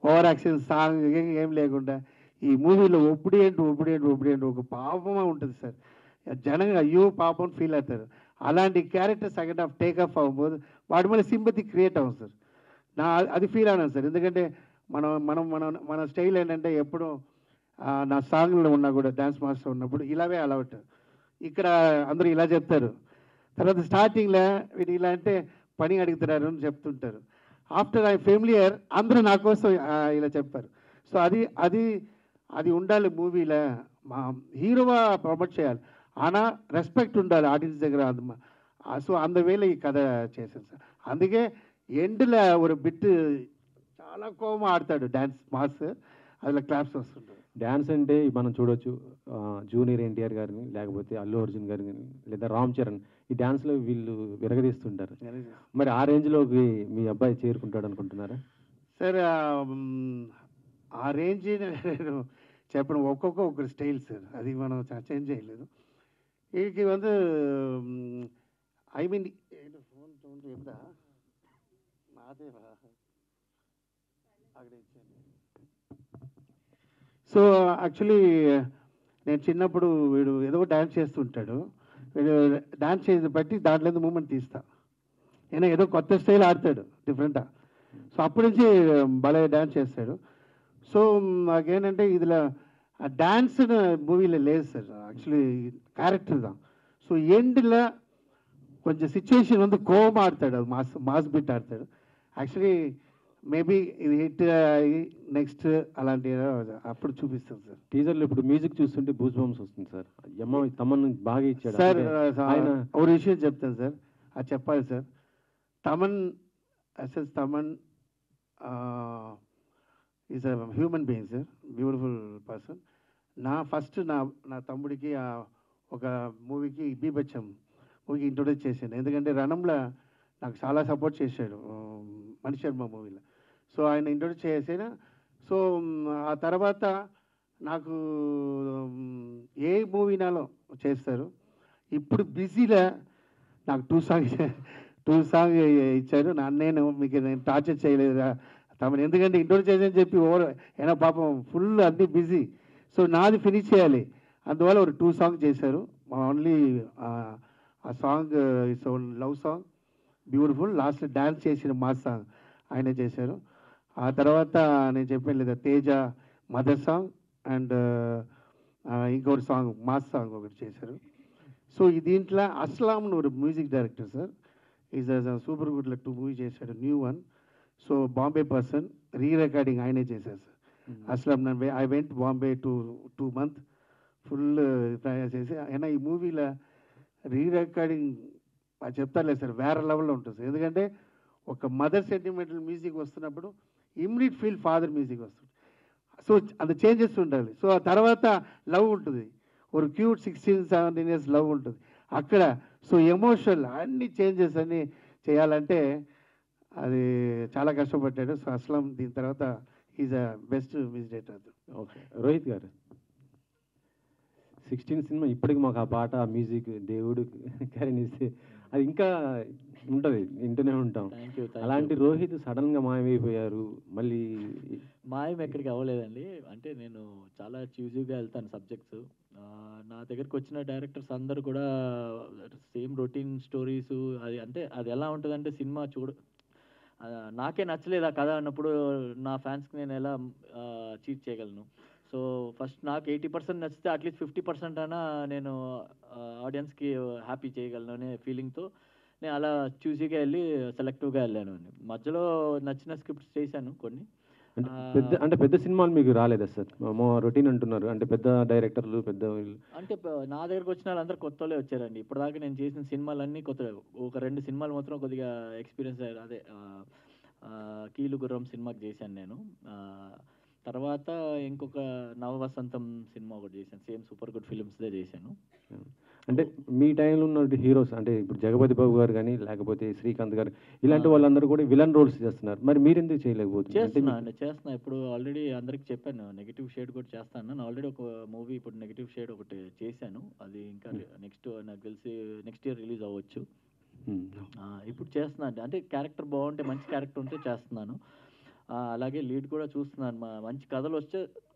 ఓవర్ యాక్షన్ సాంగ్ ఏం లేకుండా ఈ మూవీలో ఒప్పుడు ఏంటి ఒక పాపమే ఉంటుంది సార్. జనంగా అయ్యో పాపం ఫీల్ అవుతారు. అలాంటి character second half take off అవ్వబోదు వాడి మీద సింపతి క్రియేట్ అవ్వదు సార్. అది ఫీల్ అయినాను సార్. ఎందుకంటే మన స్టైల్ ఏంటంటే ఎప్పుడు నా సాంగ్లో ఉన్నా కూడా డ్యాన్స్ మాస్టర్ ఉన్నప్పుడు ఇలాగే అలవాటు. ఇక్కడ అందరూ ఇలా చెప్తారు, తర్వాత స్టార్టింగ్లో వీడు ఇలా అంటే పని అడుగుతున్నారు అని చెప్తుంటారు. ఆఫ్టర్ ఐ ఫెమిలియర్ అందరూ నా కోసం ఇలా చెప్పారు. సో అది ఉండాలి మూవీలో. మా హీరోగా ప్రమోట్ చేయాలి, ఆనా రెస్పెక్ట్ ఉండాలి ఆడియన్స్ దగ్గర. సో అందువేళ ఈ కథ చేశాను సార్. అందుకే ఎండ్లో ఒక బిట్ చాలా కోపం ఆడతాడు డ్యాన్స్ మాస్, అందులో క్లాప్స్ వస్తుంటారు. డ్యాన్స్ అంటే మనం చూడొచ్చు, జూనియర్ ఎన్టీఆర్ గారిని, లేకపోతే అల్లు అర్జున్ గారిని, లేదా రామ్ చరణ్, ఈ డ్యాన్స్లో వీళ్ళు విరగదీస్తుంటారు. మరి ఆ రేంజ్లోకి మీ అబ్బాయి చేరుకుంటాడు అనుకుంటున్నారా? సార్ ఆ రేంజ్ నేను చెప్పను, ఒక్కొక్కరు స్టైల్ సార్, అది మనం చేంజ్ చేయలేదు. వీడికి ఐ మీన్ ఫోన్ సౌండ్ ఎప్పుడా అదేవా అక్కడ ఇచ్చాను. సో యాక్చువల్లీ నేను చిన్నప్పుడు వీడు ఏదో డ్యాన్స్ చేస్తుంటాడు, వీడు డ్యాన్స్ చేసి బట్టి దాంట్లో మూమెంట్ తీస్తా, నేను ఏదో కొత్త స్టైల్ ఆడతాడు డిఫరెంట్గా. సో అప్పటి నుంచి భలే డ్యాన్స్ చేస్తాడు. సో నాకేంటంటే ఇదిలో డ్యాన్స్ మూవీలో లేదు సార్, యాక్చువల్లీ క్యారెక్టర్ தான். సో ఎండ్లో కొంచెం సిచ్యువేషన్ కోపం ఆడతాడు, అది మాస్ బిట్ ఆడతాడు. యాక్చువల్లీ మేబీ ఇది హిట్ నెక్స్ట్ అలాంటి అప్పుడు చూపిస్తాం సార్. టీజర్లో ఇప్పుడు మ్యూజిక్ చూస్తుంటే బూస్ బంప్స్ వస్తుంది సార్. తమన్ బాగా ఇచ్చాడు సార్. ఆయన ఒక విషయం చెప్తాను సార్, అది చెప్పాలి sir. Thaman is a human being sir, beautiful person. నా తమ్ముడికి ఒక మూవీకి బీభత్సం మూవీకి ఇంట్రొడ్యూస్ చేశాను. ఎందుకంటే రణంలో నాకు చాలా సపోర్ట్ చేశాడు మణి శర్మ మూవీలో. సో ఆయన ఇంట్రొడ్యూస్ చేసాను. సో ఆ తర్వాత నాకు ఏ మూవీనాలో చేస్తారు, ఇప్పుడు బిజీలో నాకు టూ సాంగ్ ఇచ్చారు. నేను మీకు నేను టార్చర్ చేయలేదురా తమను, ఎందుకంటే ఇంట్రొడ్యూస్ అని చెప్పి అయినా పాపం ఫుల్ అన్నీ బిజీ. సో నాది ఫినిష్ చేయాలి, అందువల్ల ఒక 2 సాంగ్ చేశారు. ఓన్లీ ఆ song it's love song, beautiful. Last dance చేసిన మాస్ సాంగ్ ఆయనే చేశారు. ఆ తర్వాత నేను చెప్పాను లేదా తేజ మదర్ సాంగ్ అండ్ ఇంకొకటి సాంగ్ మాస్ సాంగ్ ఒకటి చేశారు. సో దీంట్లో అస్లాం ఒక music director sir, is super good 2 movie చేశాడు, new one. So Bombay person, re recording ఆయనే చేశారు sir. Aslam I went Bombay 2 months full ప్రయాణం చేసి. అయినా ఈ మూవీలో రీ రికార్డింగ్ అది చెప్తారులే సార్, వేరే లెవెల్లో ఉంటుంది సార్. ఎందుకంటే ఒక మదర్ సెంటిమెంటల్ మ్యూజిక్ వస్తున్నప్పుడు ఇమ్మీడియట్ ఫీల్ ఫాదర్ మ్యూజిక్ వస్తుంది. సో అది చేంజెస్ ఉండాలి. సో ఆ తర్వాత లవ్ ఉంటుంది, ఒక క్యూట్ 16-17 years లవ్ ఉంటుంది అక్కడ. సో ఎమోషనల్ అన్ని చేంజెస్ అన్నీ చేయాలంటే అది చాలా కష్టపడ్డాడు. సో అస్లాం దీని తర్వాత is a best music director. Okay, Rohit గారు 16 సినిమా ఇప్పటికి మాకు ఆ పాట ఆ మ్యూజిక్ దేవుడు కరణిస్తే అది ఇంకా ఉంటుంది, వింటూనే ఉంటాం. అలాంటి రోహిత్ సడన్గా మాయమైపోయారు. మళ్ళీ మాయం ఎక్కడికి అవ్వలేదండి. అంటే నేను చాలా చూజీగా వెళ్తాను సబ్జెక్ట్స్. నా దగ్గరికి వచ్చిన డైరెక్టర్స్ అందరూ కూడా సేమ్ రొటీన్ స్టోరీస్. అది అంటే అది ఎలా ఉంటుందంటే సినిమా నాకే నచ్చలేదు ఆ కథ అన్నప్పుడు నా ఫ్యాన్స్కి నేను ఎలా చీట్ చేయగలను. సో ఫస్ట్ నాకు 80% నచ్చితే అట్లీస్ట్ 50% అయినా నేను ఆడియన్స్కి హ్యాపీ చేయగలను అనే ఫీలింగ్తో నేను అలా చూసీగా వెళ్ళి సెలెక్టివ్గా వెళ్ళాను అండి. మధ్యలో నచ్చిన స్క్రిప్ట్స్ చేశాను కొన్ని. పెద్ద సినిమాలు మీకు రాలేదా సార్? రొటీన్ అంటున్నారు, అంటే పెద్ద డైరెక్టర్లు పెద్ద అంటే నా దగ్గరకు వచ్చిన వాళ్ళందరూ కొత్త వాళ్ళే వచ్చారండి. ఇప్పటిదాకా నేను చేసిన సినిమాలన్నీ కొత్త. ఒక 2 సినిమాలు మాత్రం కొద్దిగా ఎక్స్పీరియన్స్ అయ్యారు. అదే కీలు గుర్రం సినిమాకి చేశాను నేను. తర్వాత ఇంకొక నవవసంతం సినిమా ఒకటి చేశాను, సేమ్ సూపర్ గుడ్ ఫిలిమ్స్దే చేశాను. అంటే మీ టైంలో ఉన్న హీరోస్ అంటే ఇప్పుడు జగపతి బాబు గారు కానీ లేకపోతే శ్రీకాంత్ గారు ఇలాంటి వాళ్ళందరూ కూడా విలన్ రోల్స్ చేస్తున్నారు. మరి మీరు ఎందుకు చేయలేకపోతున్నారు? చేస్తున్నా ఇప్పుడు ఆల్రెడీ అందరికి చెప్పాను, నెగిటివ్ షేడ్ కూడా చేస్తాను. నేను ఆల్రెడీ ఒక మూవీ ఇప్పుడు నెగిటివ్ షేడ్ ఒకటి చేశాను. అది ఇంకా నెక్స్ట్ నాకు తెలిసి నెక్స్ట్ ఇయర్ రిలీజ్ అవ్వచ్చు. ఇప్పుడు చేస్తున్నాను. అంటే క్యారెక్టర్ బాగుంటే, మంచి క్యారెక్టర్ ఉంటే చేస్తున్నాను. అలాగే లీడ్ కూడా చూస్తున్నాను, మంచి కథలు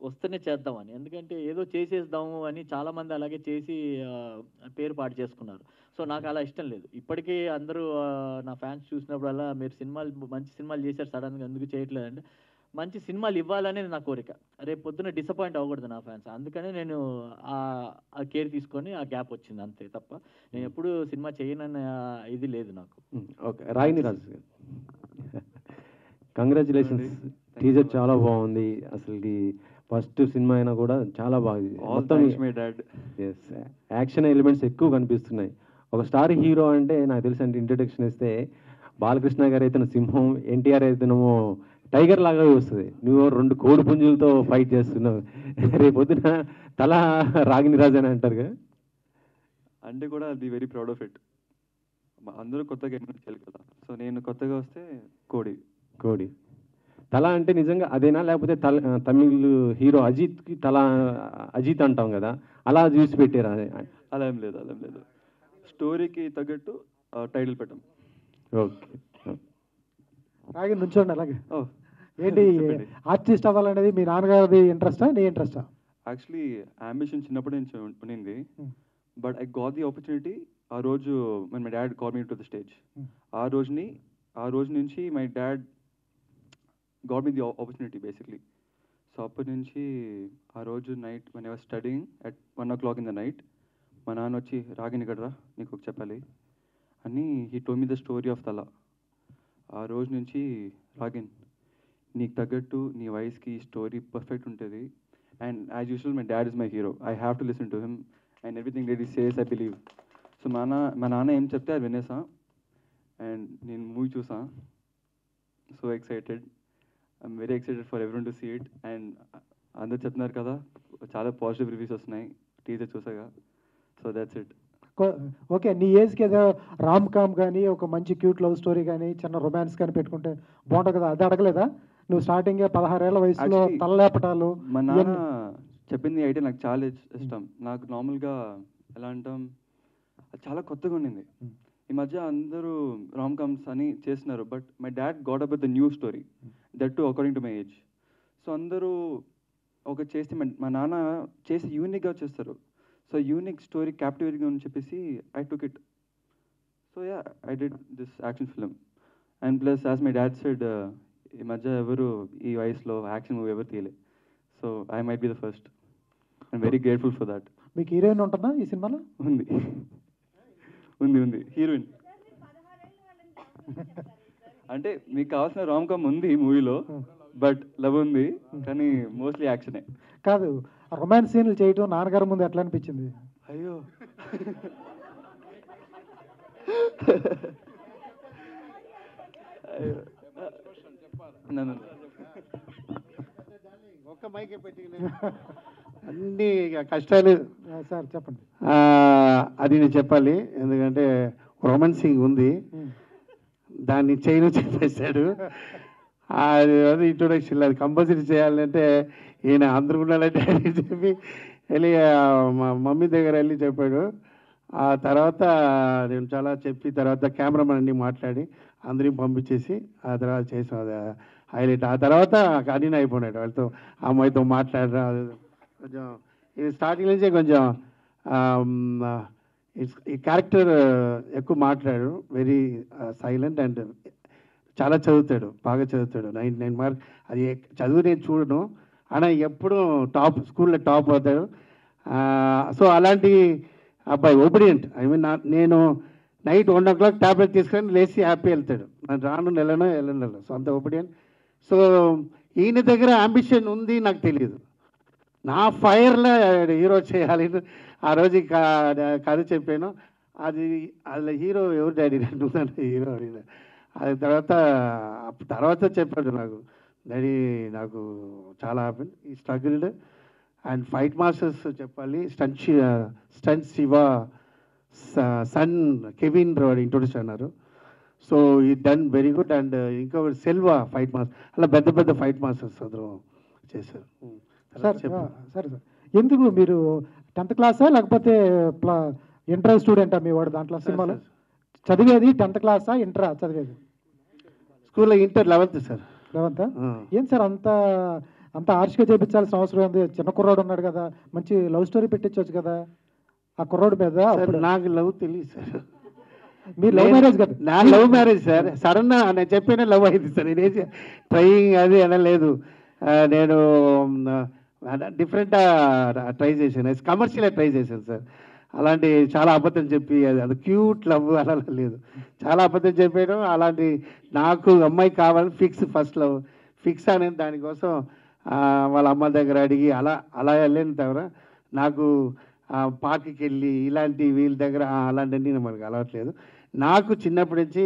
వస్తేనే చేద్దామని. ఎందుకంటే ఏదో చేసేద్దాము అని చాలామంది అలాగే చేసి పేరు పాటు చేసుకున్నారు. సో నాకు అలా ఇష్టం లేదు. ఇప్పటికీ అందరూ నా ఫ్యాన్స్ చూసినప్పుడల్లా మీరు మంచి సినిమాలు చేశారు, సడన్గా ఎందుకు చేయట్లేదంటే మంచి సినిమాలు ఇవ్వాలనేది నా కోరిక. రేపు పొద్దున్న డిసప్పాయింట్ అవ్వకూడదు నా ఫ్యాన్స్. అందుకనే నేను ఆ కేర్ తీసుకొని ఆ గ్యాప్ వచ్చింది అంతే తప్ప నేను ఎప్పుడు సినిమా చేయనన్న ఇది లేదు నాకు. ఓకే, రాయిని రాజు గారు కంగ్రాచులేషన్స్. టీజర్ చాలా బాగుంది. అసలుకి ఫస్ట్ సినిమా అయినా కూడా చాలా బాగుంది. మొత్తం యాక్షన్ ఎలిమెంట్స్ ఎక్కువ కనిపిస్తున్నాయి. ఒక స్టార్ హీరో అంటే నాకు తెలిసి అంటే ఇంట్రడక్షన్ ఇస్తే బాలకృష్ణ గారు అయితే సింహం, ఎన్టీఆర్ అయితేనేమో టైగర్ లాగా వస్తుంది. నువ్వు 2 కోడి పుంజులతో ఫైట్ చేస్తున్నావు. రేపొద్దున తల రాగిని రాజు అని అంటారు కదా, అంటే కూడా అది వెరీ ప్రౌడ్ ఆఫ్ ఇట్. అందరూ కొత్తగా ఎన్నికలు చేయాలి కదా, సో నేను కొత్తగా వస్తే కోడి తల అంటే నిజంగా అదేనా, లేకపోతే తమిళ్ హీరో అజిత్కి అజిత్ అంటాం కదా, అలా చూసి పెట్టారా? అలా ఏం లేదు. స్టోరీకి తగ్గట్టు టైటిల్ పెట్టాం. ఓకే, అలాగే నుంచోండి. అలాగే ఏంటి ఆర్టిస్ట్ అవ్వాలనేది మీ నాన్నగారిది ఇంట్రెస్టా, నీ ఇంట్రెస్టా? యాక్చువల్లీ అంబిషన్ చిన్నప్పటి నుంచి ఉండింది, but I got the opportunity ఆ రోజు when my dad called me to the stage. ఆ రోజు నుంచి my dad got me the opportunity basically. So అప్పటి నుంచి ఆ రోజు night when I was studying at 1 o'clock in the night, మా నాన్న వచ్చి రాగిని కదరా నీకు ఒక చెప్పాలి అని he told me the story of తల. ఆ రోజు నుంచి రాగిన్ నీకు తగ్గట్టు నీ వయసుకి స్టోరీ పర్ఫెక్ట్ ఉంటుంది. And as usual my dad is my hero, I have to listen to him and everything that he says I believe. So మా నాన్న ఏం చెప్తే అది వినేసా అండ్ నేను మూవీ చూసా. So excited, I'm very excited for everyone to see it. And అందరు చెప్తున్నారు కదా చాలా పాజిటివ్ రివ్యూస్ వస్తున్నాయి టీజర్ చూసాగా. So that's it. ఓకే, నీ ఏజ్కి ఏదో రామ్ కామ్ కానీ ఒక మంచి క్యూట్ లవ్ స్టోరీ కానీ చిన్న రొమాన్స్ కానీ పెట్టుకుంటే బాగుంటుంది కదా, అది అడగలేదా నువ్వు? స్టార్టింగ్ 16 ఏళ్ల వయసులో తలలేపటాలు. మా నాన్న చెప్పింది అయితే నాకు చాలా ఇష్టం. నాకు నార్మల్గా ఎలా అంటాం అది చాలా కొత్తగా ఉండింది. ఈ మధ్య అందరూ రామ్ కామ్స్ అని చేస్తున్నారు, but my dad got up with the new story, that to according to my age. So అందరూ ఒక చేస్తే మా నాన్న చేసి యూనిక్గా చేస్తారు. సో యూనిక్ స్టోరీ క్యాప్టివేటింగ్ అని చెప్పేసి I took it. So yeah, I did this action film. And plus as my dad said, ఈ మధ్య ఎవరు ఈ వయసులో యాక్షన్ మూవీ ఎవరు తీయలే. So I might be the first. I'm very grateful for that. మీకు హీరోయిన్ ఉంటుందా ఈ సినిమాలో? ఉంది ఉంది హీరోయిన్. అంటే మీకు కావాల్సిన రామ్ కామ్ ఉంది ఈ మూవీలో, బట్ లవ్ ఉంది, కానీ మోస్ట్లీ యాక్షనే. కాదు, రొమాన్స్ సీన్లు చేయటం నాన్నగారి ముందు ఎట్లా అనిపించింది? అయ్యో, ఒక్క మైకే పెట్టి అన్ని కష్టాలు. సార్ చెప్పండి. అది నేను చెప్పాలి, ఎందుకంటే రొమాన్సింగ్ ఉంది, దాన్ని చేయను చెప్పేశాడు. అది ఇంట్రొడక్షన్, అది కంపల్సరీ చేయాలంటే ఈయన అందరూ ఉండాలంటే అని చెప్పి వెళ్ళి మా మమ్మీ దగ్గర వెళ్ళి చెప్పాడు. ఆ తర్వాత నేను చాలా చెప్పి తర్వాత కెమెరామెన్ అన్ని మాట్లాడి అందరిని పంపించేసి ఆ తర్వాత చేసాం. అది హైలైట్. ఆ తర్వాత అన్నీ అయిపోయినాడు వాళ్ళతో, అమ్మాయితో మాట్లాడరా. కొంచెం ఇది స్టార్టింగ్ నుంచే కొంచెం ఈ క్యారెక్టర్ ఎక్కువ మాట్లాడు, వెరీ సైలెంట్ అండ్ చాలా చదువుతాడు, బాగా చదువుతాడు. 99 మార్క్. అది చదువు నేను చూడను, అయినా ఎప్పుడూ టాప్, స్కూల్లో టాప్ అవుతాడు. సో అలాంటి అబ్బాయి ఒబిడియంట్. ఐ మీన్ నేను నైట్ 1 o'clock ట్యాబ్లెట్ తీసుకొని లేచి హ్యాపీ వెళ్తాడు. నేను రాను వెళ్ళను. సో అంత ఒబిడియంట్. సో ఈయన దగ్గర అంబిషన్ ఉంది, నాకు తెలియదు. నా ఫైర్లో హీరో చేయాలి. ఆ రోజు కథ చెప్పాను. అది హీరో ఎవరు డాడీ అంటుందంటే హీరో అడిగిన. అది తర్వాత చెప్పాడు నాకు, డాడీ నాకు చాలా హ్యాపీ, ఈ స్ట్రగుల్డ్ అండ్ ఫైట్ మాస్టర్స్ చెప్పాలి. స్టంట్ శివ సన్ కెవిన్ వాడు ఇంట్రొడ్యూస్ అన్నారు. సో ఈ డన్ వెరీ గుడ్. అండ్ ఇంకొకటి సెల్వా ఫైట్ మాస్టర్, అలా పెద్ద ఫైట్ మాస్టర్స్ అందరూ చేశారు. సరే ఎందుకు మీరు 10th క్లాసా లేకపోతే ఇంటర్ స్టూడెంటా మీ వాడు దాంట్లో సినిమాలో చదివేది? 10th క్లాసా ఇంటరా చదివేది? స్కూల్లో ఇంటర్ 11th సార్. 11th? ఏం సార్ అంత ఆర్ష్గా చేయించాల్సిన అవసరం ఉంది? చిన్న కుర్రాడు ఉన్నాడు కదా, మంచి లవ్ స్టోరీ పెట్టించవచ్చు కదా ఆ కుర్రాడు మీద. నాకు లవ్ తెలియదు సార్. మీరు లవ్ మ్యారేజ్ కదా? నా లవ్ మ్యారేజ్ సార్. సడన్ నేను చెప్పిన లవ్ అయింది సార్. నేనే ట్రైయింగ్ అది అనలేదు. నేను డిఫరెంట్ ట్రై చేశాను, కమర్షియల్గా ట్రై చేశాను సార్. అలాంటి చాలా అబద్ధం చెప్పి అది క్యూట్ లవ్ అలా లేదు, చాలా అబద్ధం చెప్పాను. అలాంటి నాకు అమ్మాయి కావాలని ఫస్ట్ లవ్ ఫిక్స్ అనేది. దానికోసం వాళ్ళ అమ్మ దగ్గర అడిగి అలా వెళ్ళిన తర్వాత నాకు పార్క్కి వెళ్ళి ఇలాంటి వీళ్ళ దగ్గర అలాంటివన్నీ మనకు అలవాట్లేదు. నాకు చిన్నప్పటి నుంచి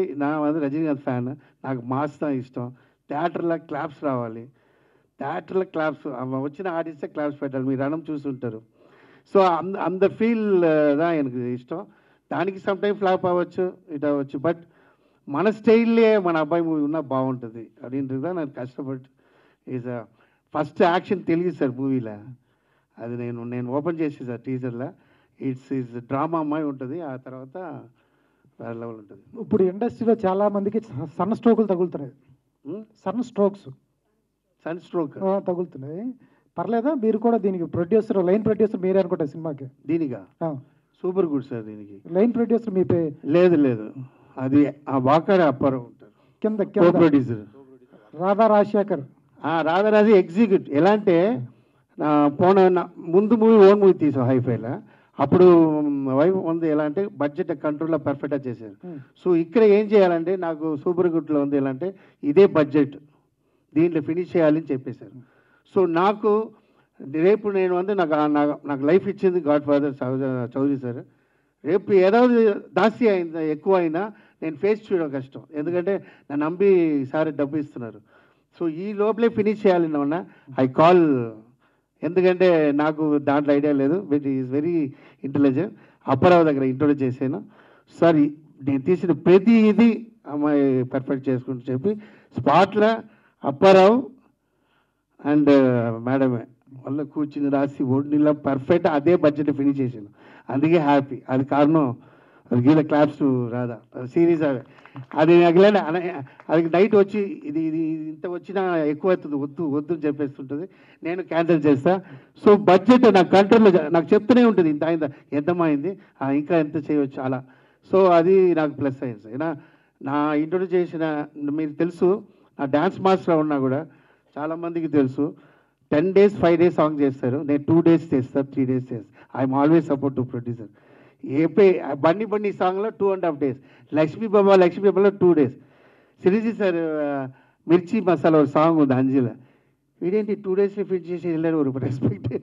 రజనీకాంత్ ఫ్యాన్, నాకు మాస్తా ఇష్టం. థియేటర్లో క్లాప్స్ రావాలి, థియేటర్లో క్లాప్స్ వచ్చిన ఆడిస్తే క్లాప్స్ పెట్టాలి. మీరు రణం చూస్తుంటారు. సో అంత ఫీల్ దా எனக்கு ఇష్టం. దానికి సమ్ టైం ఫ్లాప్ అవ్వచ్చు, ఇట్ అవ్వచ్చు, బట్ మన స్టైల్లే మన అబ్బాయి మూవీ ఉన్నా బాగుంటుంది அப்படின்றదా నేను కష్టపడి. ఈజ్ ఫస్ట్ యాక్షన్ తెలియదు సార్ మూవీలో. అది నేను ఓపెన్ చేసి సార్ టీజర్లో. ఇట్స్ డ్రామా అమ్మాయి ఉంటుంది, ఆ తర్వాత వేరే లెవెల్ ఉంటుంది. ఇప్పుడు ఇండస్ట్రీలో చాలా మందికి సన్ స్ట్రోకులు తగులుతున్నాయి. సన్ స్ట్రోక్ తగులుతున్నాయి. పర్లేదా? మీరు కూడా దీనికి ప్రొడ్యూసర్, లైన్ ప్రొడ్యూసర్ మీరే అనుకుంటా సినిమాకి. దీనిగా సూపర్ గుడ్ సార్. దీనికి లైన్ ప్రొడ్యూసర్ మీ లేదు, అది ఆ వాకాడే అప్పారావు ఉంటారు కింద ప్రొడ్యూసర్. రాధా రాజశేఖర్ ఎగ్జిక్యూటివ్. ఎలా అంటే ముందు మూవీ ఓన్ మూవీ తీసాం హైఫైలో. అప్పుడు వైఫ్ ఉంది. ఎలా అంటే బడ్జెట్ కంట్రోల్లో పర్ఫెక్ట్గా చేశారు. సో ఇక్కడ ఏం చేయాలంటే నాకు సూపర్ గుడ్లో ఉంది ఎలా అంటే ఇదే బడ్జెట్, దీంట్లో ఫినిష్ చేయాలని చెప్పేశారు. సో నాకు రేపు నేను నాకు లైఫ్ ఇచ్చింది గాడ్ ఫాదర్ చౌదరి సార్. రేపు ఏதாவது దాసి అయిందా ఎక్కువ అయినా నేను ఫేస్ చేయడం కష్టం, ఎందుకంటే నన్ను నమ్మి సార్ డబ్బు ఇస్తున్నారు. సో ఈ లోపలే ఫినిష్ చేయాలని ఉన్నా ఐ కాల్, ఎందుకంటే నాకు దాంట్లో ఐడియా లేదు, but is very intelligent. Apparao దగ్గర ఇంట్రొడ్యూస్ చేశాను. సార్ నేను తీసిన ప్రతి ఇది అమ్మాయి పర్ఫెక్ట్ చేసుకుంటూ చెప్పి స్పాట్లో అప్పారావు అండ్ మేడమే వల్ల కూర్చుని రాసి ఒడినిలా పర్ఫెక్ట్ అదే బడ్జెట్ ఫినిష్ చేశాను. అందుకే హ్యాపీ. అది కారణం give the claps to Radha series అది అది నైట్ వచ్చి ఇది ఇది ఇంత వచ్చినా ఎక్కువ అవుతుంది, వద్దు వద్దు అని చెప్పేస్తుంటుంది, నేను క్యాన్సిల్ చేస్తా. సో బడ్జెట్ నాకు కంట్రోల్లో నాకు చెప్తూనే ఉంటుంది, ఇంత అయిందా, ఎంతమైంది, ఇంకా ఎంత చేయవచ్చు అలా. సో అది నాకు ప్లస్ అయింది. అయినా నా ఇంట్రొడ్యూస్ చేసిన మీకు తెలుసు, నా డ్యాన్స్ మాస్టర్ ఉన్నా కూడా చాలామందికి తెలుసు 10 days 5 days సాంగ్ చేస్తారు, నేను 2 days చేస్తాను, 3 days చేస్తాను. I'm always support to producer. బండి సాంగ్లో 2.5 days, లక్ష్మీ బాబాలో 2 days. సిరీజీ సార్ మిర్చి మసాలా ఒక సాంగ్ ఉంది అంజీలో, వీడేంటి 2 days ఫిట్ చేసి వెళ్ళారు, ఒక రెస్పెక్ట్.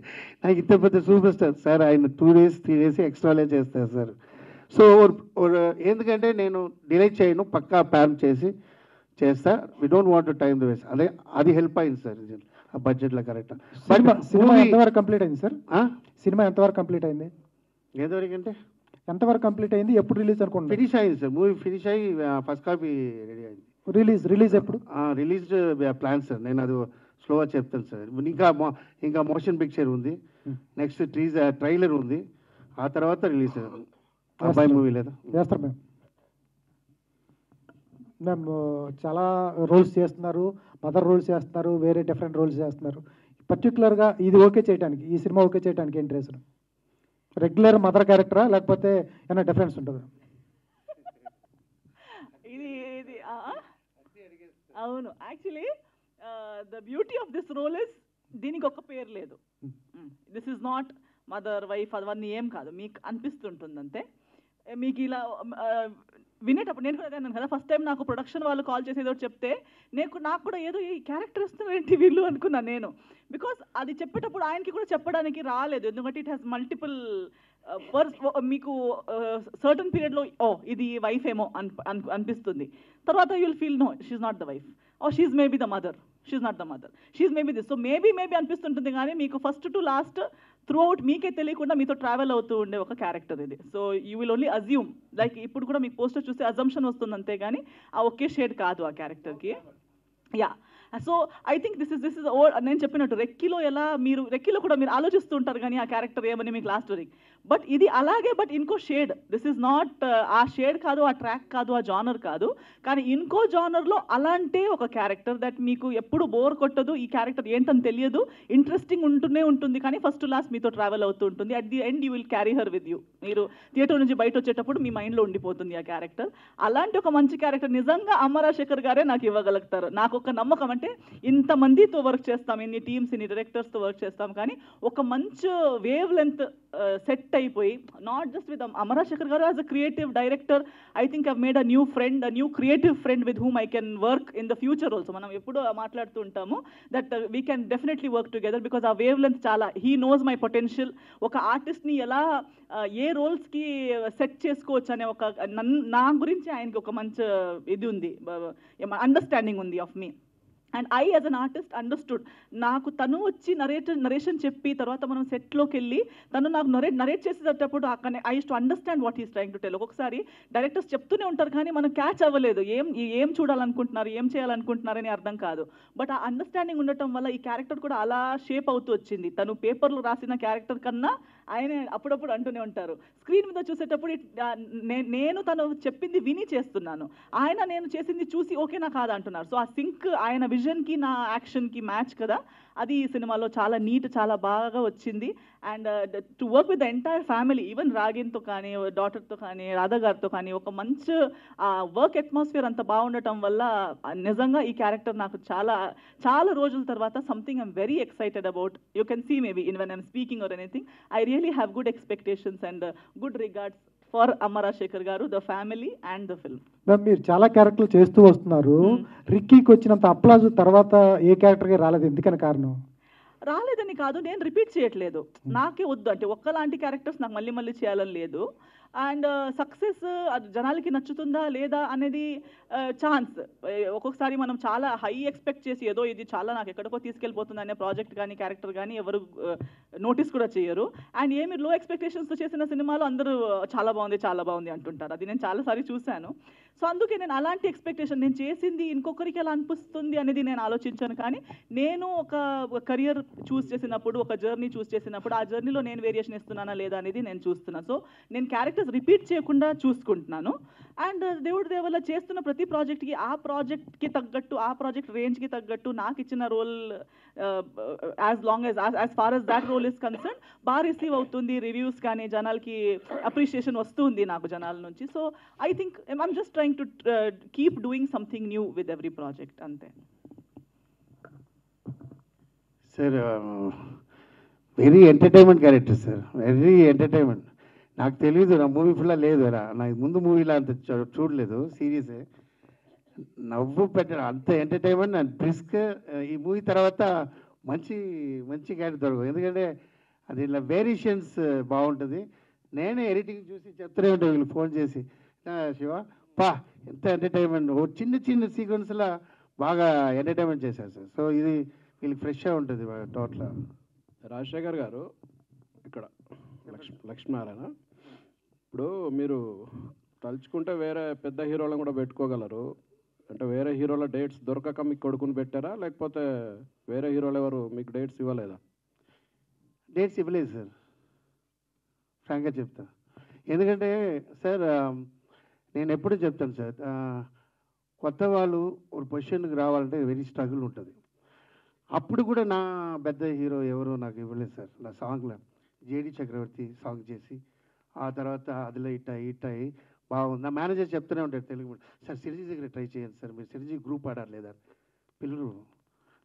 నాకు ఇంత పెద్ద సూపర్ స్టార్ సార్, ఆయన 2 days 3 days ఎక్స్ట్రాలే చేస్తారు సార్. సో ఎందుకంటే నేను డిలే చేయను, పక్కా ప్లాన్ చేసి చేస్తా. We don't want to time the waste. అదే అది హెల్ప్ అయింది సార్ ఆ బడ్జెట్లో కరెక్ట్. సినిమా ఎంతవరకు కంప్లీట్ అయింది సార్? సినిమా ఎంతవరకు కంప్లీట్ అయింది? ఏదవరకు అంటే ఎంతవరకు కంప్లీట్ అయింది, ఎప్పుడు రిలీజ్ అనుకుంటున్నాను? ఫినిష్ అయింది సార్, మూవీ ఫినిష్ అయ్యి ఫస్ట్ కాపీ రెడీ అయింది. రిలీజ్ ఎప్పుడు? రిలీజ్ ప్లాన్ సార్, నేను అది స్లోగా చెప్తాను సార్. ఇంకా మోషన్ పిక్చర్ ఉంది, నెక్స్ట్ ట్రైలర్ ఉంది, ఆ తర్వాత రిలీజ్ అబ్బాయి మూవీ లేదా చేస్తారు మేము చాలా రోల్స్ చేస్తున్నారు, మదర్ రోల్స్ చేస్తున్నారు, వేరే డిఫరెంట్ రోల్స్ చేస్తున్నారు. పర్టికులర్గా ఇది ఓకే చేయడానికి, ఈ సినిమా ఓకే చేయడానికి ఏంటి రీజన్? రెగ్యులర్ మదర్ క్యారెక్టరా లేకపోతే ఏమైనా డిఫరెన్స్ ఉంటుందా? ఇది అవును, actually the beauty of this role is దీనికి ఒక పేరు లేదు. This is not mother wife అవన్నీ ఏం కాదు, మీకు అనిపిస్తుంటుంది అంతే. మీకు ఇలా వినేటప్పుడు నేను కూడా అన్నాను కదా, ఫస్ట్ టైం నాకు ప్రొడక్షన్ వాళ్ళు కాల్ చేసి ఏదో చెప్తే నాకు కూడా ఏదో ఈ క్యారెక్టర్ ఇస్తున్నారు ఏంటి వీళ్ళు అనుకున్నాను నేను. బికాస్ అది చెప్పేటప్పుడు ఆయనకి కూడా చెప్పడానికి రాలేదు, ఎందుకంటే ఇట్ హ్యాస్ మల్టిపుల్ మీకు సర్టన్ పీరియడ్లో ఇది వైఫ్ ఏమో అనిపిస్తుంది, తర్వాత you'll feel no she's not the wife, she's maybe the mother, she's not the mother, she's maybe this. So maybe అనిపిస్తుంటుంది, కానీ మీకు first to last throughout మీకే తెలియకుండా మీతో ట్రావెల్ అవుతూ ఉండే ఒక క్యారెక్టర్ ఇది. So you will only assume, like ఇప్పుడు కూడా మీకు పోస్టర్ చూస్తే అజంప్షన్ వస్తుంది అంతే, కానీ ఆ ఒకే షేడ్ కాదు ఆ క్యారెక్టర్కి. Yeah, so I think this is నేను చెప్పినట్టు రెక్కీలో కూడా మీరు ఆలోచిస్తూ ఉంటారు కానీ ఆ క్యారెక్టర్ ఏమని మీకు లాస్ట్ వరకు, బట్ ఇది అలాగే, బట్ ఇంకో షేడ్. దిస్ ఈజ్ నాట్ ఆ షేడ్ కాదు, ఆ ట్రాక్ కాదు, ఆ జానర్ కాదు, కానీ ఇంకో జానర్లో అలాంటి ఒక క్యారెక్టర్ దట్ మీకు ఎప్పుడు బోర్ కొట్టదు, ఈ క్యారెక్టర్ ఏంటని తెలియదు, ఇంట్రెస్టింగ్ ఉంటూనే ఉంటుంది, కానీ ఫస్ట్ లాస్ట్ మీతో ట్రావెల్ అవుతూ ఉంటుంది. At the end you will carry her with you. మీరు థియేటర్ నుంచి బయట వచ్చేటప్పుడు మీ మైండ్లో ఉండిపోతుంది ఆ క్యారెక్టర్. అలాంటి ఒక మంచి క్యారెక్టర్ నిజంగా అమ్మ రాజశేఖర్ గారే నాకు ఇవ్వగలుగుతారు. నాకు ఒక నమ్మకం, అంటే ఇంతమందితో వర్క్ చేస్తాం, ఇన్ని టీమ్స్ ఇన్ని డైరెక్టర్స్తో వర్క్ చేస్తాం, కానీ ఒక మంచి వేవ్ లెంత్ సెట్ అయిపోయి, నాట్ జస్ట్ విత్ అమ్మ రాజశేఖర్ గారు as a creative director, I think I've made a new friend, a new creative friend with whom I can work in the future also. మనం ఎప్పుడూ మాట్లాడుతూ ఉంటాము that we can definitely work together, because ఆ wave length చాలా, he knows my potential. ఒక ఆర్టిస్ట్ని ఎలా ఏ రోల్స్కి set చేసుకోవచ్చు అనే ఒక నా గురించి ఆయనకి ఒక మంచి ఇది ఉంది, అండర్స్టాండింగ్ ఉంది of me. And I as an artist understood. నాకు తను వచ్చి నరేషన్ చెప్పి తర్వాత మనం సెట్లోకి వెళ్ళి తను నాకు నరేట్ చేసేటప్పుడు I use to understand what is trying to tell. ఒక్కొక్కసారి డైరెక్టర్స్ చెప్తూనే ఉంటారు కానీ మనం క్యాచ్ అవ్వలేదు, ఏం చూడాలనుకుంటున్నారు, ఏం చేయాలనుకుంటున్నారని అర్థం కాదు. బట్ ఆ అండర్స్టాండింగ్ ఉండటం వల్ల ఈ క్యారెక్టర్ కూడా అలా షేప్ అవుతూ వచ్చింది. తను పేపర్లో రాసిన క్యారెక్టర్ కన్నా ఆయన అప్పుడప్పుడు అంటూనే ఉంటారు, స్క్రీన్ మీద చూసేటప్పుడు నేను తను చెప్పింది విని చేస్తున్నాను, ఆయన నేను చేసింది చూసి ఓకేనా కాదా అంటున్నారు. సో ఆ సింక్ ఆయన విజన్కి నా యాక్షన్కి మ్యాచ్ కదా, అది ఈ సినిమాలో చాలా నీట్, చాలా బాగా వచ్చింది. And to work with the entire family, even రాగిన్తో కానీ, డాటర్తో కానీ, రాధా గారితో కానీ, ఒక మంచి వర్క్ అట్మాస్ఫియర్ అంత బాగుండటం వల్ల నిజంగా ఈ క్యారెక్టర్ నాకు చాలా చాలా రోజుల తర్వాత something I'm very excited about. You can see maybe in when I'm speaking or anything, I really have good expectations and good regards for అమ్మ Rajasekhar garu, the family and the film. Ma'am, మీరు చాలా క్యారెక్టర్లు చేస్తూ వస్తున్నారు, రిక్కీకి వచ్చినంత అప్లాజ్ తర్వాత ఏ క్యారెక్టర్కి రాలేదు, ఎందుకని కారణం? రాలేదని కాదు, నేను రిపీట్ చేయట్లేదు, నాకే వద్దు అంటే ఒక్కలాంటి క్యారెక్టర్స్ నాకు మళ్ళీ మళ్ళీ చేయాలని లేదు. అండ్ సక్సెస్ జనాలకి నచ్చుతుందా లేదా అనేది ఛాన్స్. ఒక్కొక్కసారి మనం చాలా హై ఎక్స్పెక్ట్ చేసి ఏదో ఇది చాలా నాకు ఎక్కడికో తీసుకెళ్ళిపోతుంది అనే ప్రాజెక్ట్ కానీ క్యారెక్టర్ కానీ ఎవరు నోటీస్ కూడా చేయరు. అండ్ ఏమి లో ఎక్స్పెక్టేషన్స్తో చేసిన సినిమాలో అందరూ చాలా బాగుంది అంటుంటారు, అది నేను చాలాసారి చూశాను. సో అందుకే నేను అలాంటి ఎక్స్పెక్టేషన్, నేను చేసింది ఇంకొకరికి ఎలా అనిపిస్తుంది అనేది నేను ఆలోచించాను. కానీ నేను ఒక కెరియర్ చూస్ చేసినప్పుడు, ఒక జర్నీ చూస్ చేసినప్పుడు ఆ జర్నీలో నేను వేరియేషన్ ఇస్తున్నానా లేదా అనేది నేను చూస్తున్నాను. సో నేను క్యారెక్టర్స్ రిపీట్ చేయకుండా చూసుకుంటున్నాను. అండ్ దేవుడి దేవల్ల చేస్తున్న ప్రతి ప్రాజెక్ట్కి ఆ ప్రాజెక్ట్కి తగ్గట్టు, ఆ ప్రాజెక్ట్ రేంజ్కి తగ్గట్టు నాకు ఇచ్చిన role as far as that role is concern బాగా రిసీవ్ అవుతుంది. రివ్యూస్ కానీ జనాలకి అప్రిషియేషన్ వస్తుంది నాకు జనాల నుంచి. So I think I'm just trying to keep doing something new with every project, అంతే. Sir very entertainment character sir, very entertainment. నాకు తెలియదు, నా మూవీ ఫుల్లా లేదు రా, నాకు ముందు మూవీలో అంత చూడలేదు, సీరియసే నవ్వు పెట్టడం అంత ఎంటర్టైన్మెంట్ అండ్ బ్రిస్క్. ఈ మూవీ తర్వాత మంచి మంచి క్యారెక్టర్ దొరకదు, ఎందుకంటే అది ఇలా వేరియేషన్స్ బాగుంటుంది. నేనే ఎడిటింగ్ చూసి చెప్తూనే ఉంటాను వీళ్ళు ఫోన్ చేసి, శివ పా ఎంత ఎంటర్టైన్మెంట్, ఓ చిన్న చిన్న సీక్వెన్స్లో బాగా ఎంటర్టైన్మెంట్ చేశారు సార్. సో ఇది వీళ్ళకి ఫ్రెష్గా ఉంటుంది టోటల్. రాజశేఖర్ గారు ఇక్కడ లక్ష్మీనారాయణ, ఇప్పుడు మీరు తలుచుకుంటే వేరే పెద్ద హీరోలను కూడా పెట్టుకోగలరు, అంటే వేరే హీరోల డేట్స్ దొరకక మీకు కొడుకుని పెట్టారా, లేకపోతే వేరే హీరోలు ఎవరు మీకు డేట్స్ ఇవ్వలేదా? డేట్స్ ఇవ్వలేదు సార్, ఫ్రాంక్గా చెప్తా. ఎందుకంటే సార్ నేను ఎప్పుడూ చెప్తాను సార్, కొత్త వాళ్ళు ఒక పొజిషన్కి రావాలంటే వెరీ స్ట్రగుల్ ఉంటుంది. అప్పుడు కూడా నా పెద్ద హీరో ఎవరో నాకు ఇవ్వలేదు సార్. నా సాంగ్లో జేడి చక్రవర్తి సాంగ్ చేసి ఆ తర్వాత అదిలో ఇట్టాయి బాగుంది. నా మేనేజర్ చెప్తూనే ఉంటాడు తెలుగు, సార్ సిరిజీ దగ్గర ట్రై చేయండి సార్, మీరు సిరిజీ గ్రూప్ ఆడారు లేదా పిల్లలు,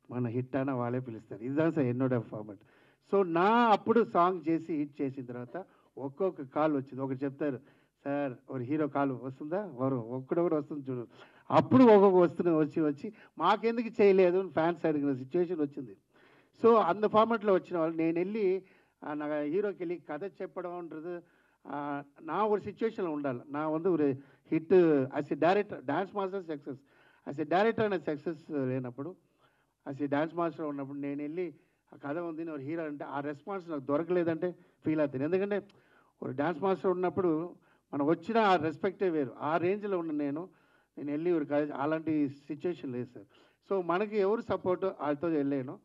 మన హిట్ అయినా వాళ్ళే పిలుస్తారు. ఇదా సార్ ఎన్నోడ ఫార్మాట్. సో నా అప్పుడు సాంగ్ చేసి హిట్ చేసిన తర్వాత ఒక్కొక్క కాల్ వచ్చింది. ఒకటి చెప్తారు, సార్ ఒక హీరో కాల్ వస్తుందా, ఒక్కడొకటి వస్తుంది చూడు. అప్పుడు ఒక్కొక్క వచ్చి మాకెందుకు చేయలేదు ఫ్యాన్స్ అడిగిన సిచ్యువేషన్ వచ్చింది. సో అంత ఫార్మాట్లో వచ్చిన వాళ్ళు నేను వెళ్ళి నా హీరోకి వెళ్ళి కథ చెప్పడం ఉంటుంది. నా ఒక సిచ్యువేషన్లో ఉండాలి, నా ఒక hit as a director, dance master success, as a director అనే సక్సెస్ లేనప్పుడు యాజ్ ఎ డాన్స్ మాస్టర్ ఉన్నప్పుడు నేను వెళ్ళి ఆ కథ ఉంది ఒక హీరో అంటే ఆ రెస్పాన్స్ నాకు దొరకలేదంటే ఫీల్ అవుతాను. ఎందుకంటే ఒక డాన్స్ మాస్టర్ ఉన్నప్పుడు మనం వచ్చిన ఆ రెస్పెక్టే వేరు. ఆ రేంజ్లో ఉన్న నేను వెళ్ళి అలాంటి సిచ్యువేషన్ లేదు సార్. సో మనకి ఎవరు సపోర్ట్ వాళ్ళతో వెళ్ళాను.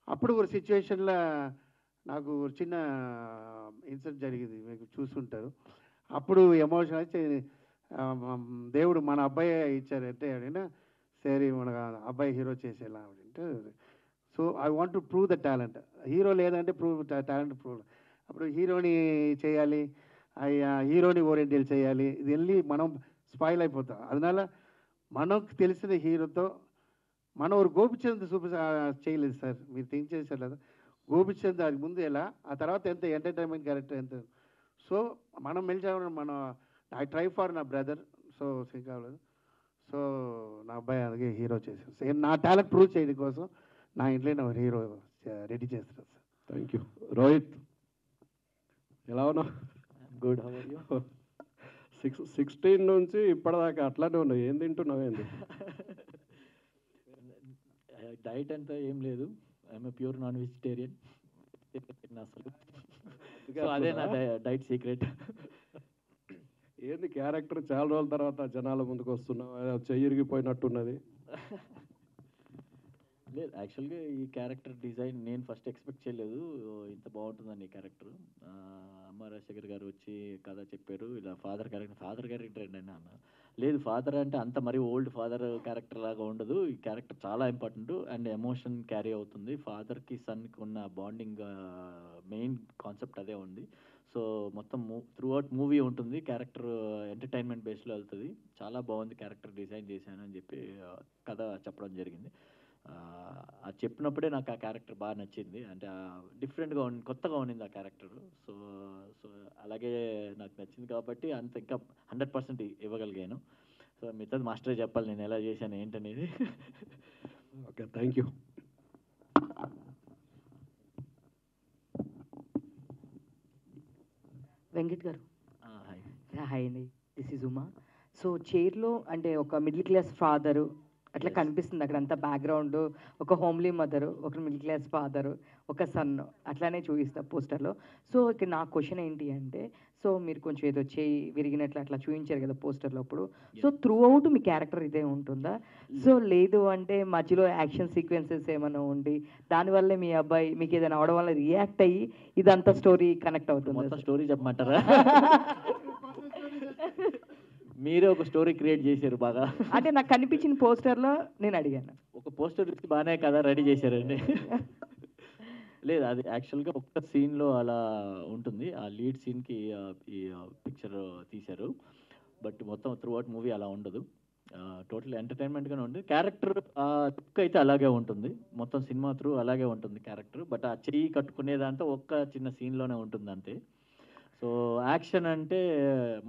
అప్పుడు ఒక సిచ్యువేషన్లో నాకు చిన్న ఇన్సిడెంట్ జరిగింది, మీకు చూస్తుంటారు. అప్పుడు ఎమోషన్ వచ్చి దేవుడు మన అబ్బాయి ఇచ్చారంటే అడిగినా సరే మన అబ్బాయి హీరో చేసేలా అంటే, so I want to prove the talent. Hero లేదంటే టాలెంట్ ప్రూవ్. అప్పుడు హీరోని చేయాలి, హీరోని ఓరియంటెడ్ చేయాలి, ఇది వెళ్ళి మనం స్పాయిల్ అయిపోతాం. అదనాల మనకు తెలిసిన హీరోతో మనం ఒక గోపిచంద్ చేయలేదు సార్, మీరు థింక్ చేశారు కదా. గోపిచంద్ అది ముందు ఎలా, ఆ తర్వాత ఎంత ఎంటర్టైన్మెంట్ క్యారెక్టర్ ఎంత. సో మనం మెలిచామని మనం ఐ ట్రై ఫర్ నా బ్రదర్, సో సింక్ అవ్వలేదు. సో నా అబ్బాయి అలాగే హీరో చేశాను. సో నా టాలెంట్ ప్రూవ్ చేయడం కోసం నా ఇంట్లో నా హీరో రెడీ చేస్తున్నాను సార్. Thank you. రోహిత్ ఎలా ఉన్నావు? Good, how are you? 16 నుంచి ఇప్పటిదాకా అట్లానే ఉన్నావు, ఏం తింటున్నావు ఏంది? డైట్ అంతా ఏం లేదు, ఐఎమ్ ప్యూర్ నాన్ వెజిటేరియన్ అసలు. సో అదే నా డైట్ సీక్రెట్. ఏంది క్యారెక్టర్ చాలా రోజుల తర్వాత జనాల ముందుకు వస్తున్నావు, చెయ్యిరిగిపోయినట్టున్నది. లేదు, యాక్చువల్గా ఈ క్యారెక్టర్ డిజైన్ నేను ఫస్ట్ ఎక్స్పెక్ట్ చేయలేదు ఇంత బాగుంటుందని. ఈ క్యారెక్టర్ అమ్మ రాజశేఖర్ గారు వచ్చి కథ చెప్పారు, ఇలా ఫాదర్ క్యారెక్టర్ ఏంటండి అన్న. లేదు, ఫాదర్ అంటే అంత మరీ ఓల్డ్ ఫాదర్ క్యారెక్టర్ లాగా ఉండదు, ఈ క్యారెక్టర్ చాలా ఇంపార్టెంట్ అండ్ ఎమోషన్ క్యారీ అవుతుంది. ఫాదర్కి సన్కి ఉన్న బాండింగ్ మెయిన్ కాన్సెప్ట్ అదే ఉంది. సో మొత్తం త్రూ అవుట్ మూవీ ఉంటుంది, క్యారెక్టర్ ఎంటర్టైన్మెంట్ బేస్లో వెళ్తుంది. చాలా బాగుంది క్యారెక్టర్ డిజైన్ చేశాను అని చెప్పి కథ చెప్పడం జరిగింది. అది చెప్పినప్పుడే నాకు ఆ క్యారెక్టర్ బాగా నచ్చింది, అంటే డిఫరెంట్గా కొత్తగా ఉండింది ఆ క్యారెక్టర్. సో అలాగే నాకు నచ్చింది కాబట్టి అంత ఇంకా 100% ఇవ్వగలిగాను. సో మిగతాది మాస్టరే చెప్పాలి నేను ఎలా చేశాను ఏంటనేది. Okay, thank you. వెంకట్ గారు. హాయ్ అండి, దిస్ ఈజ్ ఉమా. సో చైర్లో అంటే ఒక మిడిల్ క్లాస్ ఫాదరు అట్లా కనిపిస్తుంది అక్కడ అంతా బ్యాక్గ్రౌండ్. ఒక హోమ్లీ మదరు, ఒక మిడిల్ క్లాస్ ఫాదరు, ఒక సన్ అట్లానే చూపిస్తారు పోస్టర్లో. సో ఇక్కడ నా క్వశ్చన్ ఏంటి అంటే, సో మీరు కొంచెం ఏదో చేయి విరిగినట్లు అట్లా చూపించారు కదా పోస్టర్లో అప్పుడు. సో త్రూ అవుట్ మీ క్యారెక్టర్ ఇదే ఉంటుందా? సో లేదు అంటే మధ్యలో యాక్షన్ సీక్వెన్సెస్ ఏమైనా ఉండి దానివల్లే మీ అబ్బాయి మీకు ఏదైనా అవడం వల్ల రియాక్ట్ అయ్యి ఇదంతా స్టోరీ కనెక్ట్ అవుతుంది? మొత్తం స్టోరీ చెప్పమంటారా? మీరే ఒక స్టోరీ క్రియేట్ చేశారు బాగా. అంటే నాకు కనిపించిన పోస్టర్లో నేను అడిగాను. ఒక పోస్టర్ ఇచ్చి బాగానే కదా రెడీ చేశారండి. లేదు, అది యాక్చువల్గా ఒక్క సీన్లో అలా ఉంటుంది. ఆ లీడ్ సీన్కి ఈ పిక్చర్ తీశారు. బట్ మొత్తం త్రూ అవుట్ మూవీ అలా ఉండదు. టోటల్ ఎంటర్టైన్మెంట్గానే ఉంటుంది. క్యారెక్టర్ లుక్ అయితే అలాగే ఉంటుంది. మొత్తం సినిమా త్రూ అలాగే ఉంటుంది క్యారెక్టర్. బట్ ఆ చెయ్యి కట్టుకునేదంతా ఒక్క చిన్న సీన్లోనే ఉంటుంది అంతే. సో యాక్షన్ అంటే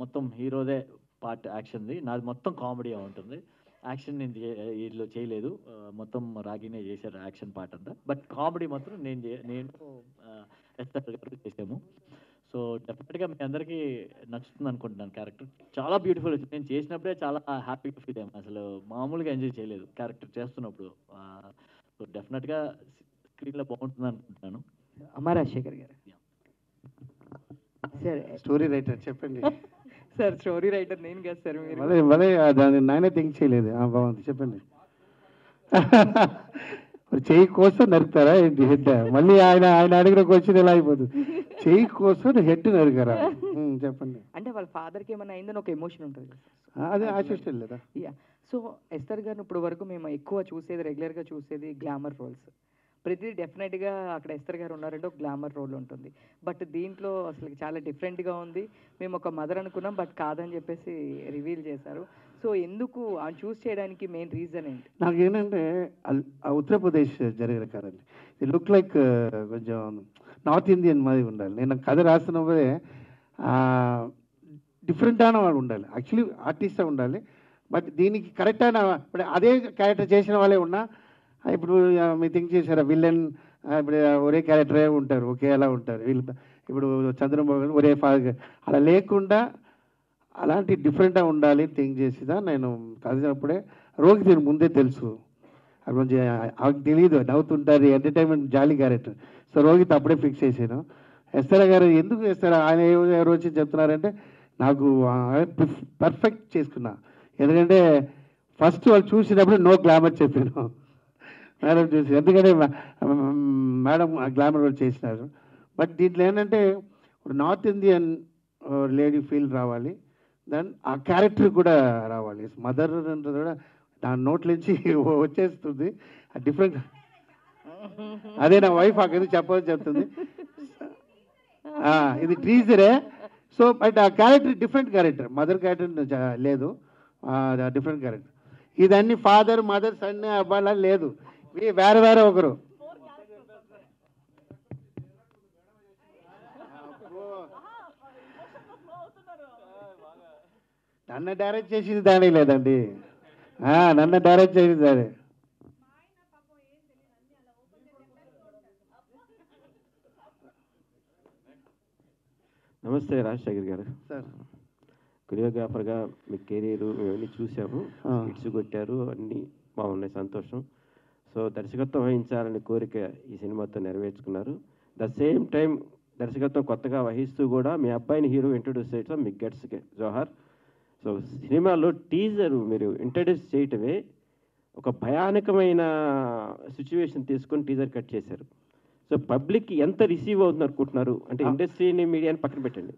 మొత్తం హీరోదే పార్ట్ యాక్షన్ది. నాది మొత్తం కామెడీ ఉంటుంది. యాక్షన్ నేను వీళ్ళు చేయలేదు, మొత్తం రాగినే చేశారు యాక్షన్ పార్ట్ అంతా. బట్ కామెడీ మాత్రం నేను ఎస్ఆర్ గారు చేసాము. సో డెఫినెట్గా మీ అందరికీ నచ్చుతుంది అనుకుంటున్నాను. క్యారెక్టర్ చాలా బ్యూటిఫుల్ వచ్చింది. నేను చేసినప్పుడే చాలా హ్యాపీగా ఫీల్ అయ్యాను. అసలు మామూలుగా ఎంజాయ్ చేయలేదు క్యారెక్టర్ చేస్తున్నప్పుడు. సో డెఫినెట్గా స్క్రీన్లో బాగుంటుంది అనుకుంటున్నాను. అమ్మ రాజశేఖర్ గారు సరే, స్టోరీ రైటర్ చెప్పండి. సార్ స్టోరీ రైటర్ నేను కదా సార్. మీరు భలే భలే దాన్ని నాయనే థింక్ చేయలేదు. బాగుంది, చెప్పండి. చెయ్యి కోసం నరుకుతారా ఏంటి హెడ్? మళ్ళీ ఆయన అడిగిన క్వశ్చన్ ఎలా అయిపోతుంది? చెయ్యి కోసం హెడ్ నరుకారా? చెప్పండి. అంటే వాళ్ళ ఫాదర్కి ఏమైనా అయిందని ఒక ఎమోషన్ ఉంటుంది కదా. అదే ఆశిష్టం లేదా? యా. సో ఎస్తర్ గారిని ఇప్పుడు వరకు మేము ఎక్కువ చూసేది, రెగ్యులర్గా చూసేది గ్లామర్ రోల్స్. ప్రతిదీ డెఫినెట్గా అక్కడ ఎస్తర్ గారు ఉన్నారంటే ఒక గ్లామర్ రోల్ ఉంటుంది. బట్ దీంట్లో అసలు చాలా డిఫరెంట్గా ఉంది. మేము ఒక మదర్ అనుకున్నాం, బట్ కాదని చెప్పేసి రివీల్ చేశారు. సో ఎందుకు చూస్ చేయడానికి మెయిన్ రీజన్ ఏంటి? నాకేంటంటే ఉత్తరప్రదేశ్ జరిగిన కదండి. ఇది లుక్ లైక్ కొంచెం నార్త్ ఇండియన్ మాది ఉండాలి. నేను కథ రాస్తున్నప్పుడే డిఫరెంట్ అయిన వాడు ఉండాలి. యాక్చువల్లీ ఆర్టిస్టే ఉండాలి. బట్ దీనికి కరెక్ట్ అయిన ఇప్పుడు అదే క్యారెక్టర్ చేసిన వాళ్ళే ఉన్నా ఇప్పుడు మీరు థింక్ చేశారా విలన్ ఇప్పుడు ఒరే క్యారెక్టరే ఉంటారు, ఒకేలా ఉంటారు. వీళ్ళు ఇప్పుడు చంద్రబాబు ఒరే ఫాదర్ అలా లేకుండా అలాంటి డిఫరెంట్గా ఉండాలి థింక్ చేసిదా నేను చదివినప్పుడే. రోగి దీని ముందే తెలుసు, అది కొంచెం ఆమెకు తెలియదు, నవ్వుతుంటారు, ఎంటర్టైన్మెంట్ జాలీ క్యారెక్టర్. సో రోహిత్ అప్పుడే ఫిక్స్ చేశాను. ఎస్తరా గారు ఎందుకు ఎస్తారా ఆయన ఎవరు వచ్చి చెప్తున్నారంటే నాకు పర్ఫెక్ట్ చేసుకున్నా. ఎందుకంటే ఫస్ట్ వాళ్ళు చూసినప్పుడు నో గ్లామర్ చెప్పాను మేడం చూసి, ఎందుకంటే మేడం గ్లామర్ రోల్ చేసినారు. బట్ దీంట్లో ఏంటంటే ఇప్పుడు నార్త్ ఇండియన్ లేడీ ఫీల్ రావాలి, దెన్ ఆ క్యారెక్టర్ కూడా రావాలి. మదర్ అంటే కూడా నా నోట్లోంచి వచ్చేస్తుంది డిఫరెంట్. అదే నా వైఫ్ అక్కడ చెప్పని చెప్తుంది, ఇది టీజరే. సో బట్ ఆ character different character, mother character లేదు, డిఫరెంట్ క్యారెక్టర్. ఇదన్నీ ఫాదర్ మదర్ సన్ అబ్బాయిలా లేదు, వేరే వేరే ఒకరు. నన్ను డైరెక్ట్ చేసింది దాని లేదండి, నన్ను డైరెక్ట్ చేసింది దాని. నమస్తే రాజశేఖర్ గారు. సార్ కొరియోగ్రాఫర్గా మీ కెరీర్ ఇవన్నీ చూసాము, హిట్స్ కొట్టారు, అన్నీ బాగున్నాయి, సంతోషం. సో దర్శకత్వం వహించాలని కోరిక ఈ సినిమాతో నెరవేర్చుకున్నారు. ద సేమ్ టైం దర్శకత్వం కొత్తగా వహిస్తూ కూడా మీ అబ్బాయిని హీరో ఇంట్రొడ్యూస్ చేయడం మీ గట్స్కే జోహార్. సో సినిమాలో టీజర్ మీరు ఇంట్రడ్యూస్ చేయటమే ఒక భయానకమైన సిచ్యువేషన్ తీసుకొని టీజర్ కట్ చేశారు. సో పబ్లిక్ ఎంత రిసీవ్ అవుతుంది అనుకుంటున్నారు? అంటే ఇండస్ట్రీని మీడియాని పక్కన పెట్టండి,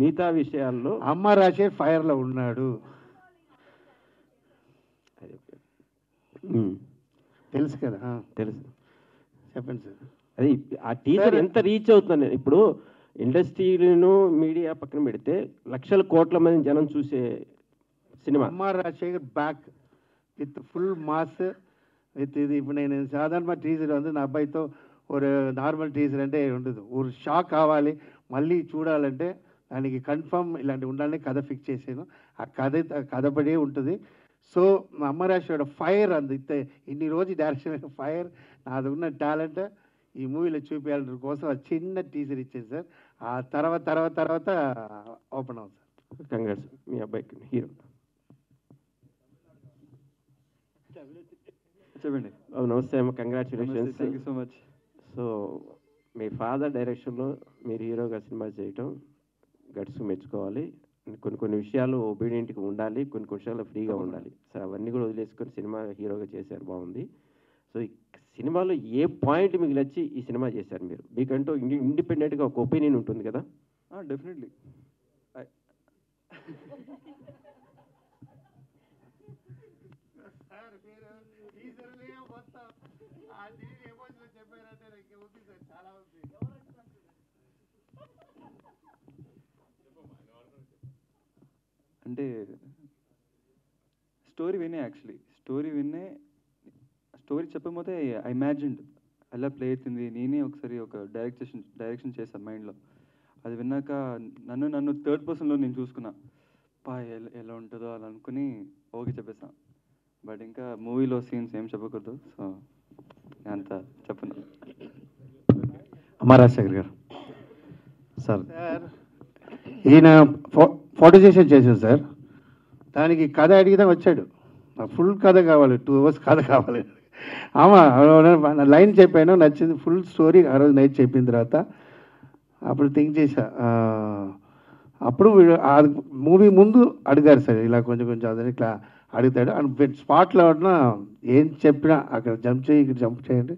మిగతా విషయాల్లో అమ్మ రాసే ఫైర్లో ఉన్నాడు తెలుసు కదా? తెలుసు, చెప్పండి సార్. అది ఆ టీజర్ ఎంత రీచ్ అవుతుంది? ఇప్పుడు ఇండస్ట్రీను మీడియా పక్కన పెడితే లక్షల కోట్ల మంది జనం చూసే సినిమా అమ్మ Rajasekhar back with full mass with ఇది. ఇప్పుడు నేను సాధారణ టీజర్ வந்து నా అబ్బాయితో ஒரு నార్మల్ టీజర్ అంటే ఉండదు, ஒரு షాక్ కావాలి మళ్ళీ చూడాలంటే దానికి కన్ఫర్మ్ ఇలాంటి ఉండాలని కథ ఫిక్స్ చేసాను. ఆ కథ పడే ఉంటుంది. సో మా అమ్మ రాజశేఖర్ ఫైర్ అందితే ఇన్ని రోజు డైరెక్షన్ ఫైర్ నాది ఉన్న టాలెంట్ ఈ మూవీలో చూపించాలని కోసం ఆ చిన్న టీజర్ ఇచ్చేది సార్. ఆ తర్వాత ఓపెన్ అవుతుంది సార్. కంగ్రాట్స్ మీ అబ్బాయికి హీరో. చెప్పండి. నమస్తే అమ్మ, congratulations. Thank you so much. So me father డైరెక్షన్లో మీరు హీరోగా సినిమా చేయటం గట్స్ మెచ్చుకోవాలి. కొన్ని విషయాలు ఒబీడియంట్గా ఉండాలి, కొన్ని విషయాలు ఫ్రీగా ఉండాలి. సో అవన్నీ కూడా వదిలేసుకొని సినిమా హీరోగా చేశారు, బాగుంది. సో ఈ సినిమాలో ఏ పాయింట్ మీకు నచ్చి ఈ సినిమా చేశారు మీరు? మీకంటూ ఇండిపెండెంట్గా ఒక ఒపీనియన్ ఉంటుంది కదా? డెఫినెట్లీ. అంటే స్టోరీ వినే యాక్చువల్లీ స్టోరీ చెప్పకపోతే ఐ ఇమాజిన్డ్ ఎలా ప్లే అవుతుంది. నేనే ఒకసారి ఒక డైరెక్షన్ చేశాను మైండ్లో. అది విన్నాక నన్ను థర్డ్ పర్సన్లో నేను చూసుకున్నా, ఎలా ఉంటుందో అలా అనుకుని ఓకే చెప్పేసాను. బట్ ఇంకా మూవీలో సీన్స్ ఏం చెప్పకూడదు, సో అంత చెప్పను. రాజశేఖర్ గారు సార్, ఈయన ఫోటో సెషన్ చేశారు సార్. దానికి కథ అడిగితే వచ్చాడు, నాకు ఫుల్ కథ కావాలి, 2 hours కథ కావాలి. లైన్ చెప్పాను, నచ్చింది. ఫుల్ స్టోరీ ఆ రోజు నైట్ చెప్పిన తర్వాత అప్పుడు థింక్ చేశా. అప్పుడు మూవీ ముందు అడిగారు సార్, ఇలా కొంచెం అదని ఇట్లా అడుగుతాడు. అండ్ స్పాట్లో ఉన్న ఏం చెప్పినా అక్కడ జంప్ చేయి, ఇక్కడ జంప్ చేయండి,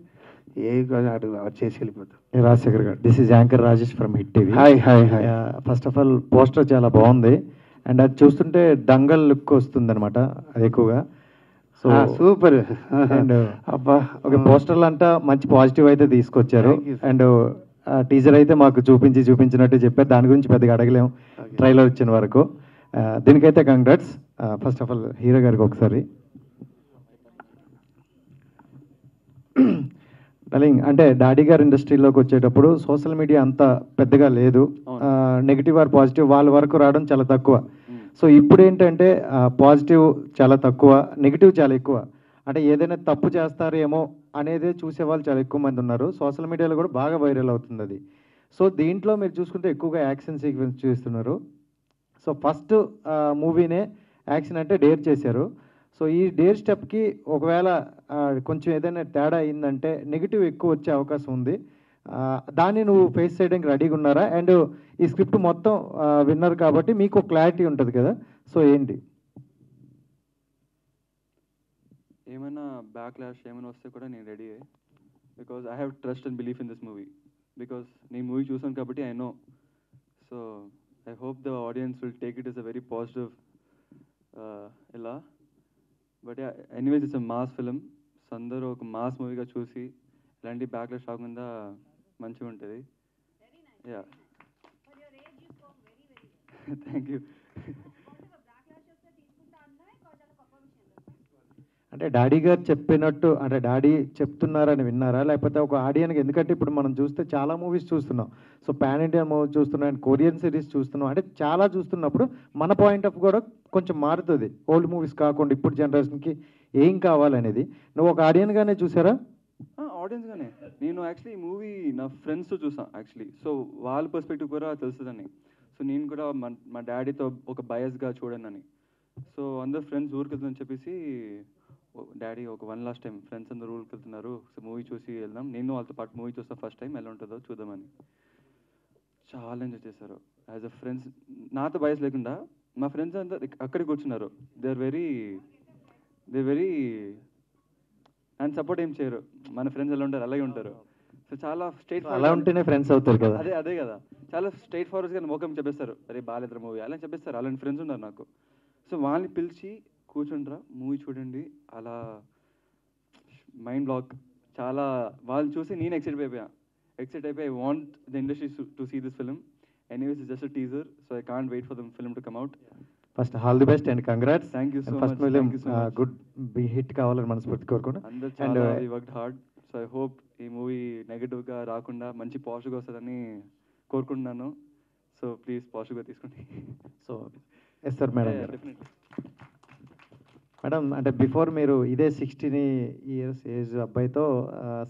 ఏ అడుగు చేసి వెళ్ళిపోతాం. రాజశేఖర్ గారు, this is anchor Rajesh from hit TV. Hi hi hi. First of all poster చాలా బాగుంది, అండ్ అది చూస్తుంటే దంగల్ లుక్ వస్తుంది అనమాట అది ఎక్కువగా. So super. అండ్ అబ్బా, ఒక పోస్టర్లు అంతా మంచి పాజిటివ్ అయితే తీసుకొచ్చారు. అండ్ టీజర్ అయితే మాకు చూపించినట్టు చెప్పారు, దాని గురించి పెద్దగా అడగలేము ట్రైలర్ వచ్చిన వరకు. దీనికైతే congrats. First of all hero గారికి ఒకసారి డలింగ్, అంటే డాడీ గారు ఇండస్ట్రీలోకి వచ్చేటప్పుడు సోషల్ మీడియా అంత పెద్దగా లేదు, నెగిటివ్ ఆర్ పాజిటివ్ వాళ్ళ వరకు రావడం చాలా తక్కువ. సో ఇప్పుడు ఏంటంటే పాజిటివ్ చాలా తక్కువ, నెగిటివ్ చాలా ఎక్కువ. అంటే ఏదైనా తప్పు చేస్తారేమో అనేది చూసేవాళ్ళు చాలా ఎక్కువ మంది ఉన్నారు. సోషల్ మీడియాలో కూడా బాగా వైరల్ అవుతుంది అది. సో దీంట్లో మీరు చూసుకుంటే ఎక్కువగా యాక్షన్ సీక్వెన్స్ చూస్తున్నారు. సో ఫస్ట్ మూవీనే యాక్షన్ అంటే డేర్ చేశారు. సో ఈ డేర్ స్టెప్కి ఒకవేళ కొంచెం ఏదైనా తేడా అయిందంటే నెగిటివ్ ఎక్కువ వచ్చే అవకాశం ఉంది. దాన్ని నువ్వు ఫేస్ చేయడానికి రెడీగా ఉన్నారా? అండ్ ఈ స్క్రిప్ట్ మొత్తం విన్నారు కాబట్టి మీకు క్లారిటీ ఉంటుంది కదా, సో ఏంటి? ఏమైనా బ్యాక్లాష్ ఏమైనా వస్తే కూడా నేను ready, because I have trust and belief in this movie. Because నేను మూవీ చూసాను కాబట్టి I know. So I hope the audience will take it is a very positive ఇలా. But anyways it's a mass film. So అందరూ ఒక mass మూవీగా చూసి ఇలాంటి backlash రాకుండా మంచిగా ఉంటుంది. Yeah, thank you. అంటే డాడీ గారు చెప్పినట్టు, అంటే డాడీ చెప్తున్నారని విన్నారా, లేకపోతే ఒక ఆడియన్కి? ఎందుకంటే ఇప్పుడు మనం చూస్తే చాలా మూవీస్ చూస్తున్నాం. సో పాన్ ఇండియా మూవీ చూస్తున్నాం, అండ్ కొరియన్ సిరీస్ చూస్తున్నాం. అంటే చాలా చూస్తున్నప్పుడు మన పాయింట్ ఆఫ్ కూడా కొంచెం మారుతుంది, ఓల్డ్ మూవీస్ కాకుండా ఇప్పుడు జనరేషన్కి ఏం కావాలనేది. నువ్వు ఒక ఆడియన్గానే చూసారా? ఆడియన్స్గానే. నేను యాక్చువల్లీ ఈ మూవీ నా ఫ్రెండ్స్తో చూసాను యాక్చువల్లీ. సో వాళ్ళ పర్స్పెక్టివ్ కూడా తెలుస్తుందని. సో నేను కూడా మా డాడీతో ఒక బయస్గా చూడనని. సో అందరు ఫ్రెండ్స్ ఊరికి వెళ్తుందని చెప్పేసి, డాడీ ఒక వన్ లాస్ట్ టైం ఫ్రెండ్స్ అందరూ ఊరికి వెళ్తున్నారు, సో మూవీ చూసి వెళ్దాం, నేను వాళ్ళతో పాటు మూవీ చూస్తాను ఫస్ట్ టైం, ఎలా ఉంటుందో చూద్దామని. చాలా ఎంజాయ్ చేశారు యాజ్ అ ఫ్రెండ్స్. నాతో బయస్ లేకుండా మా ఫ్రెండ్స్ అంతా అక్కడికి కూర్చున్నారు. దే వెరీ అండ్ సపోర్ట్ ఏం చేయరు. మన ఫ్రెండ్స్ ఎలా ఉంటారు అలాగే ఉంటారు. సో చాలా స్ట్రైట్ అలా ఉంటేనే ఫ్రెండ్స్ అవుతారు కదా. అదే కదా, చాలా స్ట్రైట్ ఫార్వర్డ్గా మోకం చెప్పేస్తారు, అరే బాలేద్ర మూవీ అలా చెప్పేస్తారు. అలాంటి ఫ్రెండ్స్ ఉన్నారు నాకు. సో వాళ్ళని పిలిచి కూర్చుండ్రా మూవీ చూడండి, అలా మైండ్ బ్లాక్. చాలా వాళ్ళని చూసి నేను ఎక్సైట్ అయిపోయి I want the industry to see this film. Anyways it's just a teaser, so I can't wait for the film to come out. First all the best and congrats. Thank you so much. First film good hit కావాలని మనస్ఫూర్తి కోరుకున్నాను. అందరూ చాలా worked hard. So I hope ఈ movie నెగటివ్గా రాకుండా మంచి పాజిటివ్గా వస్తుందని కోరుకుంటున్నాను. సో ప్లీజ్ పాజిటివ్గా తీసుకోండి. So yes sir madam. Definitely madam, అంటే బిఫోర్ మీరు ఇదే 16 years ఏజ్ అబ్బాయితో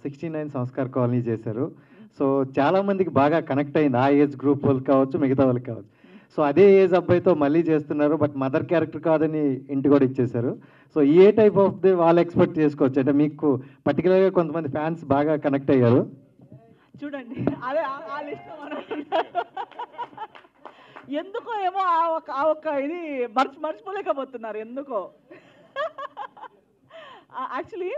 69 సంస్కార్ కాలనీ చేశారు. సో చాలామందికి బాగా కనెక్ట్ అయింది, ఆ ఏజ్ గ్రూప్ వాళ్ళకి కావచ్చు, మిగతా వాళ్ళకి కావచ్చు. సో అదే ఏజ్ అబ్బాయితో మళ్ళీ చేస్తున్నారు, బట్ మదర్ క్యారెక్టర్ కాదని ఇంటి కూడా ఇచ్చేశారు. So A type of the వాళ్ళు ఎక్స్పెక్ట్ చేసుకోవచ్చు అంటే మీకు పర్టికులర్గా కొంతమంది ఫ్యాన్స్ బాగా కనెక్ట్ అయ్యారు. చూడండి అదే ఆ లిస్ట్ ఎందుకో ఏమో ఆ ఒక్క ఇది మర్చిపోలేకపోతున్నారు ఎందుకో. Actually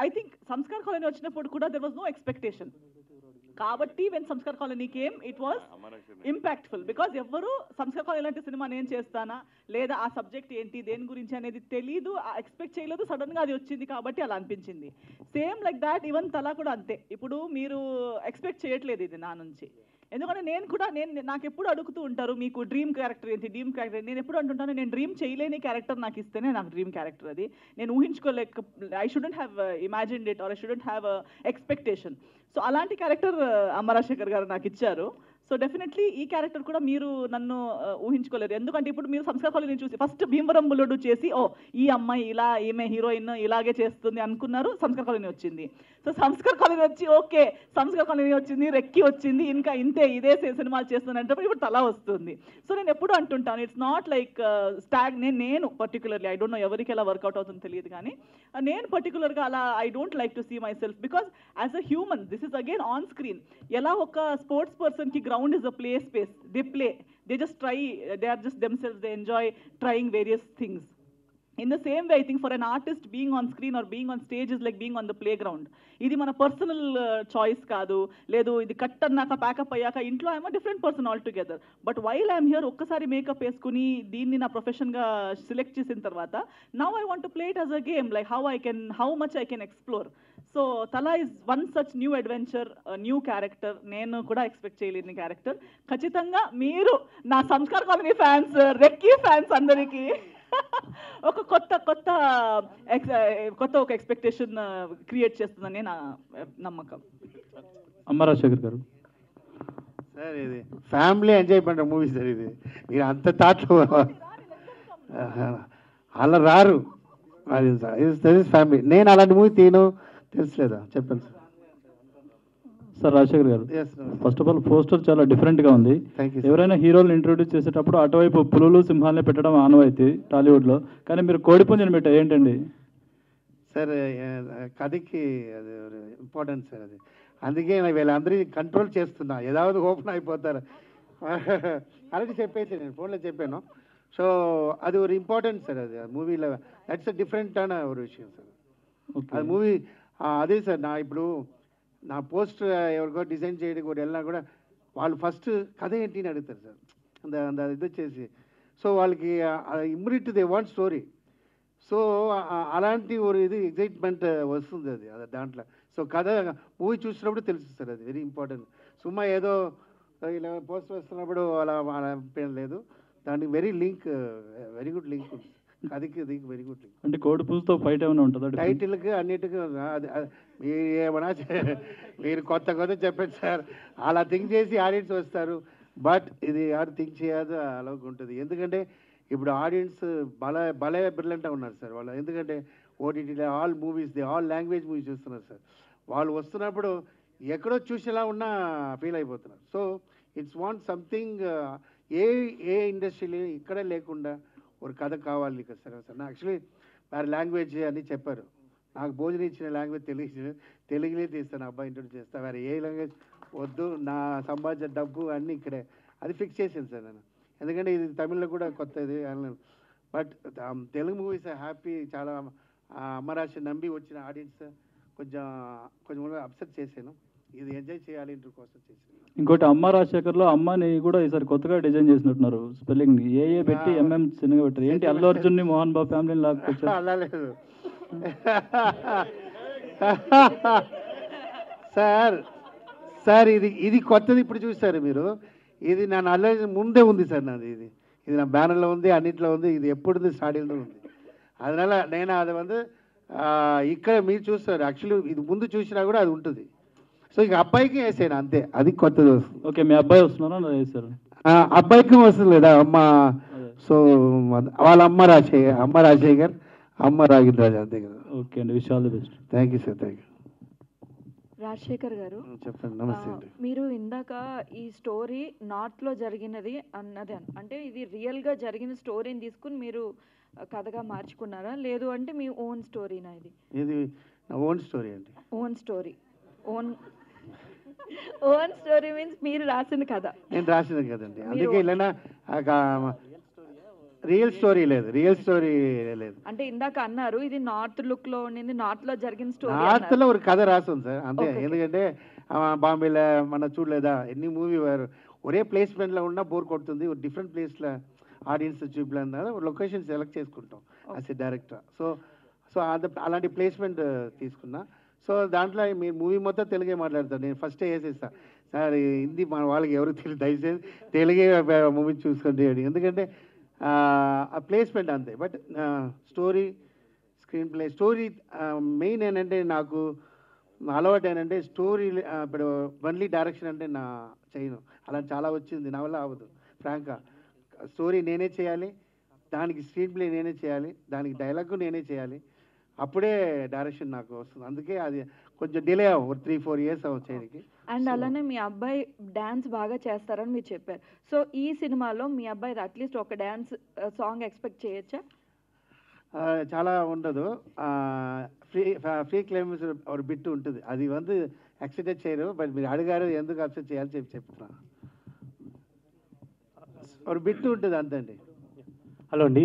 I think Sanskar colony వచ్చినప్పుడు కూడా దెర్ వాజ్ నో ఎక్స్పెక్టేషన్. కాబట్టి when Sanskar colony came it was impactful because ఎవ్వరు సంస్కార్ కాలనీ లాంటి సినిమా నేను చేస్తానా లేదా ఆ సబ్జెక్ట్ ఏంటి దేని గురించి అనేది తెలీదు, ఎక్స్పెక్ట్ చేయలేదు, సడన్గా అది వచ్చింది కాబట్టి అలా అనిపించింది. సేమ్ లైక్ దాట్ ఈవెన్ తలా కూడా అంతే. ఇప్పుడు మీరు ఎక్స్పెక్ట్ చేయట్లేదు ఇది నా నుంచి, ఎందుకంటే నాకు ఎప్పుడు అడుగుతూ ఉంటారు మీకు డ్రీమ్ క్యారెక్టర్ ఏంటి, డ్రీమ్ క్యారెక్టర్. నేను ఎప్పుడు అంటుంటాను నేను డ్రీమ్ చేయలేని క్యారెక్టర్ నాకు ఇస్తేనే నాకు డ్రీమ్ క్యారెక్టర్ అది. నేను ఊహించుకోలేక I shouldn't have imagined it or I shouldn't have expectation. So అలాంటి క్యారెక్టర్ అమ్మ రాజశేఖర్ గారు నాకు ఇచ్చారు. సో డెఫినెట్లీ ఈ క్యారెక్టర్ కూడా మీరు నన్ను ఊహించుకోలేరు, ఎందుకంటే ఇప్పుడు మీరు సంస్కార్ కాలనీ చూసి ఫస్ట్ భీమవరం బుల్లుడు చేసి ఈ అమ్మాయి ఇలా ఈమె హీరోయిన్ ఇలాగే చేస్తుంది అనుకున్నారు, సంస్కార్ కాలనీ వచ్చింది. సో సంస్కార్ కాలనీ వచ్చి ఓకే సంస్కార్ కాలనీ వచ్చింది, రెక్కి వచ్చింది, ఇంకా ఇంతే ఇదే సినిమాలు చేస్తుందంటే ఇప్పుడు తలా వస్తుంది. సో నేను ఎప్పుడు అంటుంటాను ఇట్స్ నాట్ లైక్ నేను పర్టికులర్లీ ఐ డోంట్ నో ఎవరికి ఎలా వర్కౌట్ అవుతుందో తెలియదు, కానీ నేను పర్టికులర్గా అలా I don't like to see myself because as a human this is again on screen. ఎలా ఒక స్పోర్ట్స్ పర్సన్కి ground is a play space, they play, they just try, they are just themselves, they enjoy trying various things. In the same way I think for an artist being on screen or being on stage is like being on the playground. ఇది మన personal choice కాదు, లేదు ఇది cut అన్నాక pack up అయ్యాక ఇంట్లో I'm different person all together. But while I'm here ఒక్కసారి makeup వేసుకుని దీన్ని నా ప్రొఫెషన్గా సెలెక్ట్ చేసిన తర్వాత now I want to play it as a game like how much I can explore. So Thala is one such new adventure, new character, నేను కూడా expect చేయలేని క్యారెక్టర్. ఖచ్చితంగా మీరు నా Sanskar colony fans, recce fans అందరికీ ఒక కొత్త ఒక ఎక్స్పెక్టేషన్ క్రియేట్ చేస్తుందని నా నమ్మకం. అమ్మ రాజశేఖర్ గారు సార్ ఇది ఫ్యామిలీ ఎంజాయ్ பண்ணுற మూవీ సార్, ఇది మీరు అంత థాట్లో అలా రారు, అది ఫ్యామిలీ. నేను అలాంటి మూవీ తెలుసులేదా చెప్పండి సార్. సార్ రాజశేఖర్ గారు ఫస్ట్ ఆఫ్ ఆల్ పోస్టర్ చాలా డిఫరెంట్గా ఉంది. ఎవరైనా హీరోలు ఇంట్రొడ్యూస్ చేసేటప్పుడు అటువైపు పులులు సింహాలని పెట్టడం ఆనవాయితీ టాలీవుడ్లో, కానీ మీరు కోడిపుంజని పెట్టారు ఏంటండి సార్? కథకి అది ఇంపార్టెంట్ సార్, అది అందుకే వీళ్ళందరినీ కంట్రోల్ చేస్తున్నా, ఏதாவது ఓపెన్ అయిపోతారు. అలాంటి చెప్పేసి నేను ఫోన్లో చెప్పాను. సో అది ఒక ఇంపార్టెంట్ సార్, అది మూవీలో దట్స్ అ డిఫరెంట్ అన్న ఒక విషయం సార్. అది మూవీ అదే సార్. ఇప్పుడు నా పోస్టర్ ఎవరికో డిజైన్ చేయడానికి కూడా వెళ్ళినా కూడా వాళ్ళు ఫస్ట్ కథ ఏంటి అని అడుగుతారు సార్, ఇది వచ్చేసి. సో వాళ్ళకి immediate they want story. So అలాంటి ఒక ఇది ఎగ్జైట్మెంట్ వస్తుంది అది దాంట్లో. సో కథ మూవీ చూసినప్పుడు తెలుస్తుంది సార్, అది వెరీ ఇంపార్టెంట్. సుమ్మా ఏదో ఇలా పోస్టర్ వస్తున్నప్పుడు అలా లేదు, దానికి వెరీ గుడ్ లింక్ ఉంది కథకి, దీనికి వెరీ గుడ్ లింక్. అంటే కోడి పుంజుతో ఫైట్ ఏమైనా ఉంటుందా టైటిల్కి అన్నిటికీ? మీరు ఏమైనా మీరు కొత్త చెప్పండి సార్, అలా థింక్ చేసి ఆడియన్స్ వస్తారు. బట్ ఇది ఎవరు థింక్ చేయదు అలాగ ఉంటుంది, ఎందుకంటే ఇప్పుడు ఆడియన్స్ భలే బ్రిలియంట్గా ఉన్నారు సార్ వాళ్ళు. ఎందుకంటే ఓటీటీలో all movies all language movies చూస్తున్నారు సార్. వాళ్ళు వస్తున్నప్పుడు ఎక్కడో చూసేలా ఉన్నా ఫీల్ అయిపోతున్నారు. సో ఇట్స్ వాంట్ సంథింగ్ ఏ ఇండస్ట్రీలో ఇక్కడే లేకుండా ఒక కథ కావాలి ఇక్కడ సార్. నా యాక్చువల్లీ వేరే లాంగ్వేజ్ అని చెప్పారు, నాకు భోజనం ఇచ్చిన లాంగ్వేజ్ తెలుగులే తీస్తాను, అబ్బాయి ఇంట్రొడ్యూస్ చేస్తా, వేరే ఏ లాంగ్వేజ్ వద్దు, నా సంపాదించిన డబ్బు అన్నీ ఇక్కడే, అది ఫిక్స్ చేసాను సార్ నేను. ఎందుకంటే ఇది తమిళ్లో కూడా కొత్తది. బట్ తెలుగు మూవీస్ హ్యాపీ, చాలా అమ్మరాశి నమ్మి వచ్చిన ఆడియన్స్ కొంచెం అప్సెట్ చేశాను. ఇది ఎంజాయ్ చేయాలి ఇంటర్ కోసం చేశాను. ఇంకోటి అమ్మ రాజశేఖర్లో అమ్మని కూడా ఈసారి కొత్తగా డిజైన్ చేసినట్టున్నారు, స్పెల్లింగ్ ఏ పెట్టి ఎంఎం చిన్నగా పెట్టారు. ఏంటి అల్లు అర్జున్ని మోహన్ బాబు ఫ్యామిలీని లాక్కొచ్చారు? అలా లేదు సార్, ఇది కొత్తది ఇప్పుడు చూస్తారు మీరు. ఇది నా అల్లు అర్జున్ ముందే ఉంది సార్, నాది ఇది నా బ్యానర్లో ఉంది, అన్నింటిలో ఉంది, ఇది ఎప్పుడు స్టార్టింగ్లో ఉంది. అదనాల నేను అది ఇక్కడ మీరు చూస్తారు. యాక్చువల్లీ ఇది ముందు చూసినా కూడా అది ఉంటుంది. సో ఇక అబ్బాయికి వేసాను అంతే, అది కొత్తది వస్తుంది. ఓకే, మీ అబ్బాయి వస్తున్నారా వేసారు? అబ్బాయికి వస్తుంది లేదా అమ్మ. సో వాళ్ళ అమ్మ రాజశేఖర్, అమ్మ రాగిన్ రాజు అంతే కదా. ఓకే అండి, wish all the best. Thank you sir, thank you. Rajasekhar గారు చెప్పండి. నమస్తే అండి. మీరు ఇందాక ఈ స్టోరీ నార్త్లో జరిగినది అన్నది అంటే ఇది రియల్గా జరిగిన స్టోరీని తీసుకుని మీరు కథగా మార్చుకున్నారా, లేదు అంటే మీ ఓన్ స్టోరీనా? ఇది నా ఓన్ స్టోరీ అండి. Own story. Own story means మీరు రాసిన కథ. నేను రాసినది కదండి, అందుకే ఇలా రియల్ స్టోరీ లేదు, రియల్ స్టోరీ లేదు. అంటే ఇందాక అన్నారు ఇది నార్త్ లుక్ లో ఉండింది, నార్త్ లో జరిగిన స్టోరీ. నార్త్ లో ఒక కథ రాస్తుంది సార్ అంతే. ఎందుకంటే బాంబేలో మన చూడలేదా ఎన్ని మూవీ ఒరే ప్లేస్మెంట్లో ఉన్నా బోర్ కొడుతుంది, డిఫరెంట్ ప్లేస్లో ఆడియన్స్ చూపిన లొకేషన్ సెలెక్ట్ చేసుకుంటాం యాజ్ ఎ డైరెక్టర్. సో అలాంటి ప్లేస్మెంట్ తీసుకున్నా. సో దాంట్లో మీరు మూవీ మొత్తం తెలుగే మాట్లాడతారు. నేను ఫస్టే వేసేస్తా సార్ హిందీ మన వాళ్ళకి ఎవరికి తెలియదు, దయచేసి తెలుగే మూవీ చూసుకోండి అని. ఎందుకంటే ఆ ప్లేస్మెంట్ అంతే. But story screen play story main ఏంటంటే నాకు అలవాటు ఏంటంటే స్టోరీ ఇప్పుడు ఓన్లీ డైరెక్షన్ అంటే నా చేయను, అలా చాలా వచ్చింది నా వల్ల అవ్వదు ఫ్రాంక్గా. స్టోరీ నేనే చేయాలి, దానికి స్క్రీన్ ప్లే నేనే చేయాలి, దానికి డైలాగ్ నేనే చేయాలి, అప్పుడే డైరెక్షన్ నాకు వస్తుంది. అందుకే అది కొంచెం డిలే అవ్వ 3-4 years చేయడానికి. అండ్ అలానే మీ అబ్బాయి డ్యాన్స్ బాగా చేస్తారని మీరు చెప్పారు. సో ఈ సినిమాలో మీ అబ్బాయి అట్లీస్ట్ ఒక డ్యాన్స్ సాంగ్ ఎక్స్పెక్ట్ చేయొచ్చా? చాలా ఉండదు, ఫ్రీ క్లైమ్స్ ఒక బిట్ ఉంటుంది, అది ఎక్సెప్ట్ చేయరు. బట్ మీరు అడిగారు ఎందుకు అక్సెప్ట్ చేయాలి చెప్తున్నాను. ఒక బిట్ ఉంటుంది అంతండి. హలో అండి,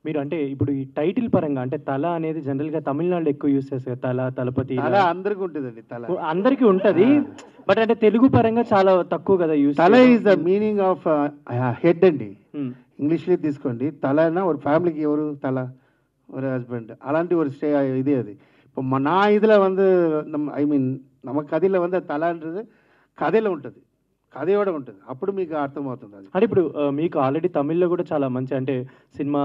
మీరు అంటే ఇప్పుడు ఈ టైటిల్ పరంగా అంటే తల అనేది జనరల్గా తమిళనాడులో ఎక్కువ యూస్ చేస్తారు, తల తలపతి అందరికీ ఉంటుందండి, తల అందరికీ ఉంటుంది. బట్ అంటే తెలుగు పరంగా చాలా తక్కువ కదా యూస్. తల is the meaning of head అండి. ఇంగ్లీష్లో తీసుకోండి, తలనా ఒక ఫ్యామిలీకి ఎవరు తల, ஒரு ஹஸ்பண்ட் అలాంటి ஒரு இது அது. இப்போ நான் இதில் ஐ మీన్ நம்ம కథలో తలன்றது కథలో ఉంటుంది, కథయోడ ఉంటుంది, అప్పుడు మీకు అర్థమవుతుంది అది. అంటే ఇప్పుడు మీకు ఆల్రెడీ తమిళ్లో కూడా చాలా మంచి అంటే సినిమా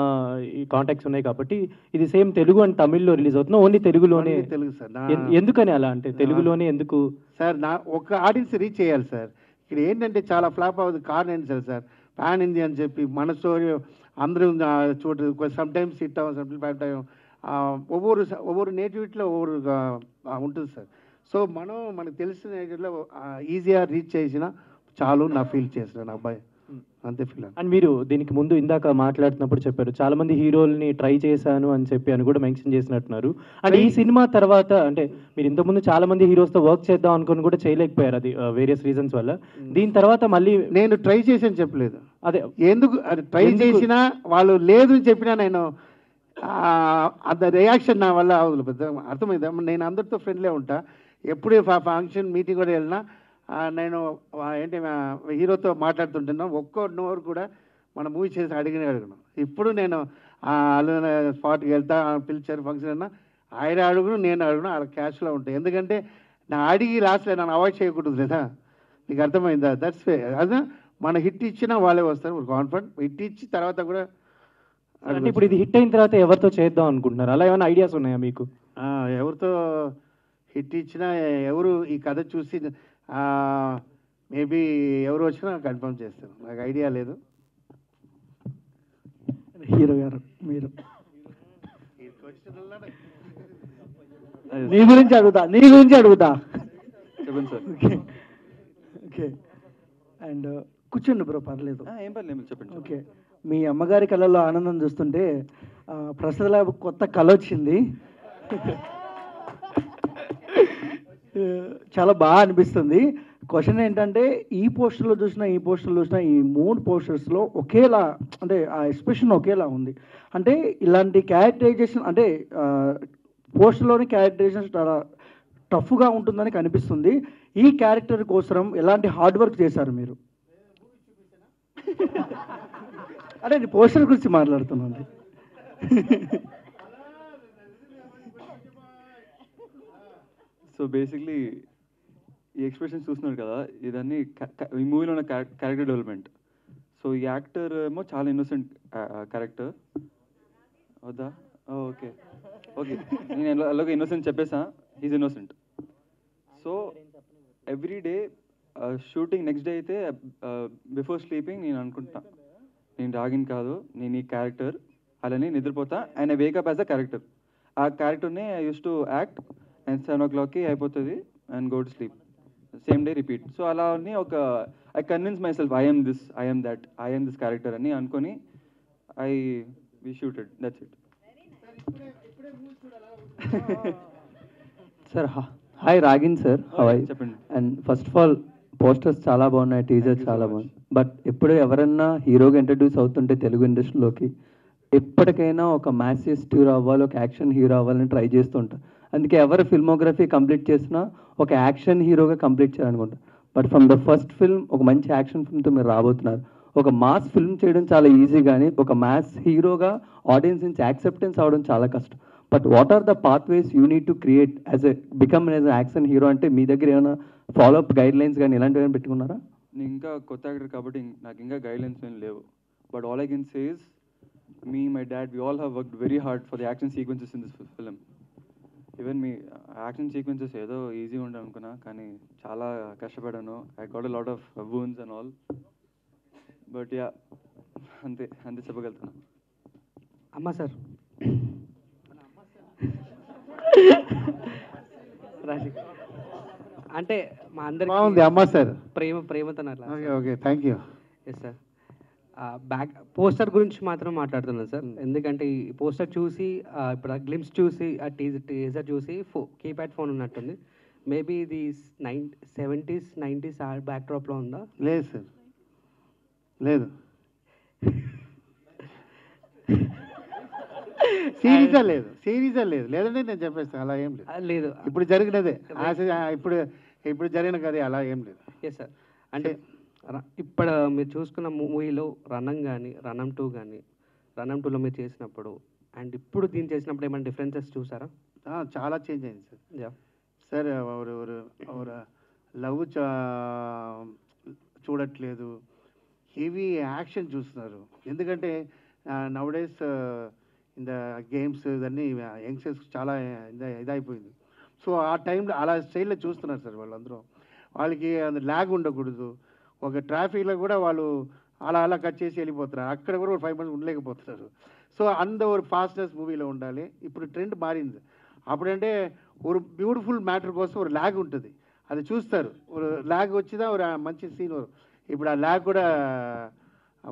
ఈ కాంటాక్ట్స్ ఉన్నాయి కాబట్టి ఇది సేమ్ తెలుగు అండ్ తమిళ్లో రిలీజ్ అవుతుంది, ఓన్లీ తెలుగులోనే. తెలుగు సార్. ఎందుకని అలా అంటే తెలుగులోనే ఎందుకు సార్? నా ఒక ఆడియన్స్ రీచ్ చేయాలి సార్. ఇక్కడ ఏంటంటే చాలా ఫ్లాప్ అవుతుంది కారణం ఏంటి సార్? పాన్ ఇండియా అని చెప్పి మన స్టోరీ అందరూ చూడరు, సమ్ టైమ్స్ హిట్ అవ్వం, సమ్ టైమ్ ఒవ్వొరు నేటివిటీలో ఒవ్వొరు ఉంటుంది సార్. సో మనకు తెలిసిన నేటివిటీలో ఈజీగా రీచ్ చేసిన చాలు నా ఫీల్ చేసిన అబ్బాయి అంతే ఫీల్. అండ్ మీరు దీనికి ముందు ఇందాక మాట్లాడుతున్నప్పుడు చెప్పారు చాలా మంది హీరోల్ని ట్రై చేశాను అని చెప్పి అని కూడా మెన్షన్ చేసినట్టున్నారు. అంటే ఈ సినిమా తర్వాత అంటే మీరు ఇంతకుముందు చాలా మంది హీరోస్తో వర్క్ చేద్దాం అనుకుని కూడా చేయలేకపోయారు, అది వేరియస్ రీజన్స్ వల్ల. దీని తర్వాత మళ్ళీ నేను ట్రై చేసాను చెప్పలేదు, అదే ఎందుకు ట్రై చేసినా వాళ్ళు లేదు అని చెప్పినా నేను అంత రియాక్షన్ నా వల్ల అవదు. పెద్ద అర్థమైందా? నేను అందరితో ఫ్రెండ్లీ ఉంటా, ఎప్పుడు ఫంక్షన్ మీటింగ్ కూడా వెళ్ళినా నేను ఏంటి హీరోతో మాట్లాడుతుంటున్నాను, ఒక్కో నోరు కూడా మన మూవీ చేసి అడగను. ఇప్పుడు నేను స్పాట్కి వెళ్తా, పిలిచారు ఫంక్షన్ అన్నా ఆయన అడుగును నేను అడుగును, అలా క్యాష్లో ఉంటాయి. ఎందుకంటే నా అడిగి లాస్ట్లో నన్ను అవాయిడ్ చేయకూడదు లేదా, నీకు అర్థమైందా? That's way. అదే మన హిట్ ఇచ్చినా వాళ్ళే వస్తారు, కాన్ఫిడెంట్ హిట్ ఇచ్చి తర్వాత కూడా. అంటే ఇప్పుడు ఇది హిట్ అయిన తర్వాత ఎవరితో చేద్దాం అనుకుంటున్నారు, అలా ఏమైనా ఐడియాస్ ఉన్నాయా మీకు? ఎవరితో హిట్ ఇచ్చినా ఎవరు ఈ కథ చూసి మేబీ ఎవరు వచ్చినా కన్ఫర్మ్ చేస్తాను, నాకు ఐడియా లేదు. హీరో గారు మీరు నీ గురించి అడుగుతా చెప్పండి సార్. ఓకే అండ్ కూర్చోండి బ్రో, పర్లేదు. ఏం పర్లేదు చెప్పండి. ఓకే, మీ అమ్మగారి కళలో ఆనందం చూస్తుంటే ప్రసాద్ ల్యాబ్ కొత్త కళ వచ్చింది, చాలా బాగా అనిపిస్తుంది. క్వశ్చన్ ఏంటంటే ఈ పోస్టర్లో చూసినా ఈ 3 పోస్టర్స్లో ఒకేలా అంటే ఆ ఎక్స్ప్రెషన్ ఒకేలా ఉంది. అంటే ఇలాంటి క్యారెక్టరైజేషన్ అంటే పోస్టర్లోని క్యారెక్టరైజేషన్ చాలా టఫ్గా ఉంటుందని కనిపిస్తుంది. ఈ క్యారెక్టర్ కోసం ఎలాంటి హార్డ్ వర్క్ చేశారు మీరు? అంటే నేను పోస్టర్ గురించి మాట్లాడుతున్నాను. సో బేసిక్లీ ఈ ఎక్స్ప్రెషన్స్ చూస్తున్నారు కదా, ఇదన్నీ ఈ మూవీలో ఉన్న క్యారెక్టర్ డెవలప్మెంట్. సో ఈ యాక్టర్ ఏమో చాలా ఇన్నోసెంట్ క్యారెక్టర్ వద్దా? ఓకే ఓకే, నేను అలాగే ఇన్నోసెంట్ చెప్పేసా, is innocent. So every day shooting next day అయితే బిఫోర్ స్లీపింగ్ నేను అనుకుంటా నేను రాగిన్ కాదు, నేను ఈ క్యారెక్టర్, అలానే నిద్రపోతా and I wake up as a character. ఆ క్యారెక్టర్ని I use to act and 7 o'clockకి అయిపోతుంది. And go to sleep, same day repeat. So అలా అని I convince myself I'm this, I'm that, I'm this character అని అనుకొని we shooted, that's it. Sir hi Ragin sir, చెప్పండి. And first of all posters చాలా బాగున్నాయి, teaser చాలా బాగుంది. But ఎప్పుడు ఎవరన్నా హీరోగా ఇంట్రడ్యూస్ అవుతుంటే తెలుగు ఇండస్ట్రీలోకి ఎప్పటికైనా ఒక మ్యాసియస్ హీరో అవ్వాలి, ఒక యాక్షన్ హీరో అవ్వాలని ట్రై చేస్తుంటారు. అందుకే ఎవరు ఫిల్మోగ్రఫీ కంప్లీట్ చేసినా ఒక యాక్షన్ హీరోగా కంప్లీట్ చేయాలనుకుంటారు. But from the first film ఒక మంచి యాక్షన్ ఫిల్మ్తో మీరు రాబోతున్నారు. ఒక మాస్ ఫిల్మ్ చేయడం చాలా ఈజీ, కానీ ఒక మ్యాస్ హీరోగా ఆడియన్స్ నుంచి యాక్సెప్టెన్స్ అవడం చాలా కష్టం. But what are the pathways you need to create as as action hero? అంటే మీ దగ్గర ఏమైనా ఫాలోఅప్ గైడ్ లైన్స్ కానీ ఇలాంటివి ఏమైనా పెట్టుకున్నారా? నేను ఇంకా కొత్త యాక్టర్ కాబట్టి నాకు ఇంకా గైడ్లైన్స్ ఏం లేవు. But all I can say is me, my dad, we all have worked very hard for the action sequences in this film. Even me, action sequences ఏదో ఈజీ ఉండే అనుకున్నా, కానీ చాలా కష్టపడాను. I got a lot of wounds and all. But yeah, అంతే చెప్పగలుగుతున్నా. అమ్మా sir, అంటే మా అందరికి బాగుంది అమ్మా సార్, ప్రేమతో okay thank you. Yes sir, poster గురించి మాత్రం మాట్లాడుతున్నాను సార్. ఎందుకంటే ఈ పోస్టర్ చూసి ఇప్పుడు ఆ గ్లిమ్స్ చూసి ఆ టీజర్ చూసి కీప్యాడ్ ఫోన్ ఉన్నట్టుంది. మేబీ ఇది 70s 90s బ్యాక్ డ్రాప్లో ఉందా? లేదు సార్, లేదు. సిరీజా లేదు లేదంటే నేను చెప్పేస్తాను, అలా ఏం లేదు. ఇప్పుడు జరిగినదే, ఇప్పుడు జరిగిన కదే, అలా ఏం లేదు. ఎస్ సార్, అంటే ఇప్పుడు మీరు చూసుకున్న మూవీలో రణం కానీ, రణం 2 కానీ, రణం 2లో మీరు చేసినప్పుడు అండ్ ఇప్పుడు దీన్ని చేసినప్పుడు ఏమైనా డిఫరెన్సెస్ చూసారా? చాలా చేంజ్ అయింది సార్. సార్ ఒక లవ్ చూడట్లేదు, హెవీ యాక్షన్ చూస్తున్నారు. ఎందుకంటే నౌడేస్ ఇన్ ద గేమ్స్ ఇవన్నీ యంగ్స్టర్స్ చాలా ఇదైపోయింది. సో ఆ టైంలో అలా స్టైల్లో చూస్తున్నారు సార్ వాళ్ళందరూ. వాళ్ళకి ల్యాగ్ ఉండకూడదు. ఒక ట్రాఫిక్లో కూడా వాళ్ళు అలా కట్ చేసి వెళ్ళిపోతున్నారు, అక్కడ కూడా 5 minutes ఉండలేకపోతున్నారు. సో ఒక ఫాస్ట్నెస్ మూవీలో ఉండాలి. ఇప్పుడు ట్రెండ్ మారింది. అప్పుడంటే ఒక బ్యూటిఫుల్ మ్యాటర్ కోసం ఒక ల్యాగ్ ఉంటుంది, అది చూస్తారు. ఒక ల్యాగ్ వచ్చినా ఒక మంచి సీన్. ఇప్పుడు ఆ ల్యాగ్ కూడా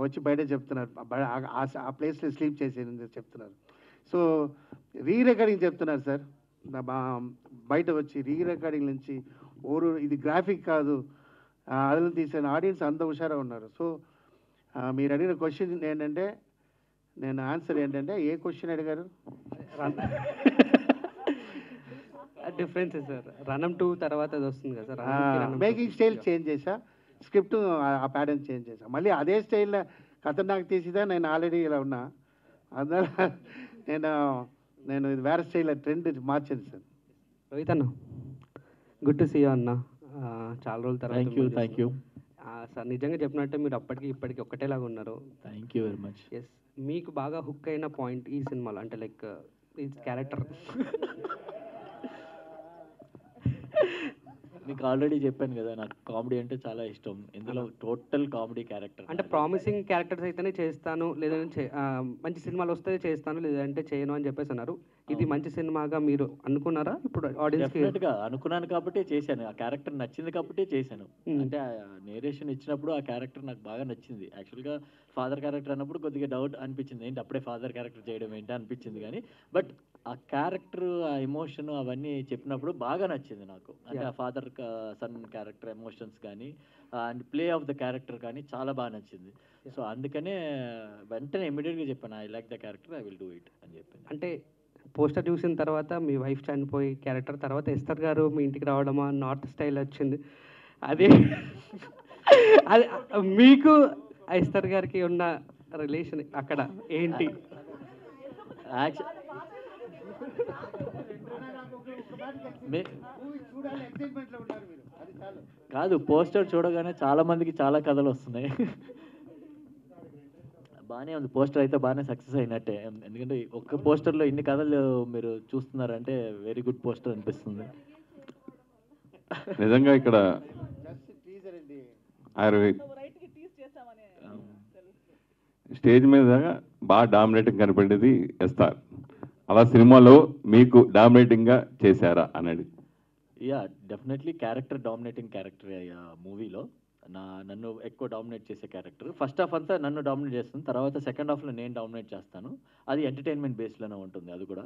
వచ్చి బయట చెప్తున్నారు, ఆ ప్లేస్లో స్లీప్ చేసేది చెప్తున్నారు. సో రికార్డింగ్ చెప్తున్నారు సార్, బయట వచ్చి రికార్డింగ్ నుంచి ఇది గ్రాఫిక్ కాదు, అదలు తీసిన ఆడియన్స్ అంత హుషారుగా ఉన్నారు. సో మీరు అడిగిన క్వశ్చన్ ఏంటంటే, నేను ఆన్సర్ ఏంటంటే, ఏ క్వశ్చన్ అడిగారు? డిఫరెన్స్ సార్, రణం 2 తర్వాత అది వస్తుంది కదా సార్, మేకింగ్ స్టైల్ చేంజ్ చేసా, స్క్రిప్ట్ ఆ ప్యాటర్న్ చేంజ్ చేసా. మళ్ళీ అదే స్టైల్లో కథ నాకు తీసిదా, నేను ఆల్రెడీ ఇలా ఉన్నా, అందువల్ల నేను ఇది వేరే స్టైల్లో ట్రెండ్ మార్చాను సార్. రోహిత్ అన్న, గుడ్ టు సీ యూ అన్న, చాలా రోజుల తర్వాత. Thank you sir. నిజంగా చెప్పినట్టే మీరు అప్పటికి ఇప్పటికి ఒకటేలాగా ఉన్నారు. Thank you very much. Yes, మీకు బాగా హుక్ అయిన పాయింట్ ఈ సినిమాలో, అంటే లైక్ ఈ క్యారెక్టర్? మీకు ఆల్రెడీ చెప్పాను కదా, నాకు కామెడీ అంటే చాలా ఇష్టం. ఇందులో టోటల్ కామెడీ క్యారెక్టర్. అంటే ప్రామిసింగ్ క్యారెక్టర్స్ అయితేనే చేస్తాను, లేదంటే మంచి సినిమాలు వస్తే చేస్తాను, లేదంటే చేయను అని చెప్పేసి అన్నారు. ఇది మంచి సినిమాగా మీరు అనుకున్నారా? ఇప్పుడు డెఫినెట్గా అనుకున్నాను కాబట్టి చేశాను. ఆ క్యారెక్టర్ నచ్చింది కాబట్టి చేశాను. అంటే నేరేషన్ ఇచ్చినప్పుడు ఆ క్యారెక్టర్ నాకు బాగా నచ్చింది. యాక్చువల్గా ఫాదర్ క్యారెక్టర్ అన్నప్పుడు కొద్దిగా డౌట్ అనిపించింది, ఏంటి అప్పుడే ఫాదర్ క్యారెక్టర్ చేయడం ఏంటి అనిపించింది. కానీ బట్ ఆ క్యారెక్టర్, ఆ ఎమోషన్ అవన్నీ చెప్పినప్పుడు బాగా నచ్చింది నాకు. అంటే ఆ ఫాదర్ సన్ క్యారెక్టర్ ఎమోషన్స్ కానీ and play of the character కానీ చాలా బాగా నచ్చింది. సో అందుకనే వెంటనే ఇమీడియట్గా చెప్పాను, I like the character, I will do it అని చెప్పాను. అంటే పోస్టర్ చూసిన తర్వాత మీ వైఫ్ చనిపోయి క్యారెక్టర్ తర్వాత ఎస్తర్ గారు మీ ఇంటికి రావడమా, నార్త్ స్టైల్ వచ్చింది, అదే అది మీకు ఎస్తర్ గారికి ఉన్న రిలేషన్ అక్కడ ఏంటి? కాదు, పోస్టర్ చూడగానే చాలా మందికి చాలా కథలు వస్తున్నాయి. బాగానే ఉంది, పోస్టర్ అయితే బాగానే సక్సెస్ అయినట్టే. ఎందుకంటే ఒక్క పోస్టర్లో ఇన్ని కథలు మీరు చూస్తున్నారంటే వెరీ గుడ్ పోస్టర్ అనిపిస్తుంది. నిజంగా ఇక్కడ స్టేజ్ మీద బాగా డామినేటింగ్ కనపడేది ఎస్ఆర్. అలా సినిమాలో మీకు డామినేటింగ్గా చేశారా అనేది? Yeah definitely character dominating character మూవీలో నన్ను ఎక్కువ డామినేట్ చేసే క్యారెక్టర్. ఫస్ట్ హాఫ్ అంతా నన్ను డామినేట్ చేస్తుంది, తర్వాత సెకండ్ హాఫ్లో నేను డామినేట్ చేస్తాను. అది ఎంటర్టైన్మెంట్ బేస్లోనే ఉంటుంది అది కూడా.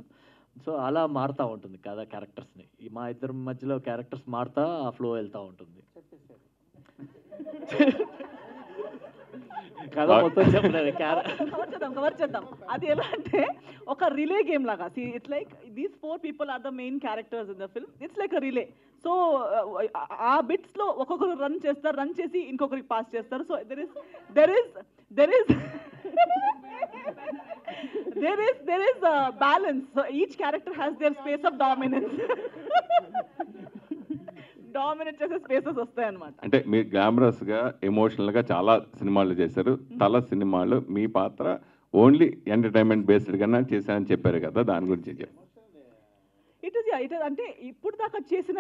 సో అలా మారుతూ ఉంటుంది కదా క్యారెక్టర్స్ని. మా ఇద్దరి మధ్యలో క్యారెక్టర్స్ మారుతా ఆ ఫ్లో వెళ్తూ ఉంటుంది. కథ మొత్తం చెప్పలేదు. కవర్ చేద్దాం. అది ఎలా అంటే ఒక రిలే గేమ్ లాగా. It's like these 4 people are the main characters in the film. It's like a relay. So ఆ బిట్స్లో ఒక్కొక్కరు రన్ చేస్తారు, రన్ చేసి ఇంకొకరికి పాస్ చేస్తారు. So there is a balance. So each character has their space of dominance. Dominate చేసే spaces వస్తాయి అన్నమాట. అంటే మీరు గ్లామరస్గా ఎమోషనల్గా చాలా సినిమాలు చేశారు. తల సినిమాలు మీ పాత్ర ఓన్లీ ఎంటర్టైన్మెంట్ బేస్డ్ కన్నా చేశానని చెప్పారు కదా, దాని గురించి చెప్పండి. ఇట్ ఇస్ అంటే ఇప్పుడు దాకా చేసిన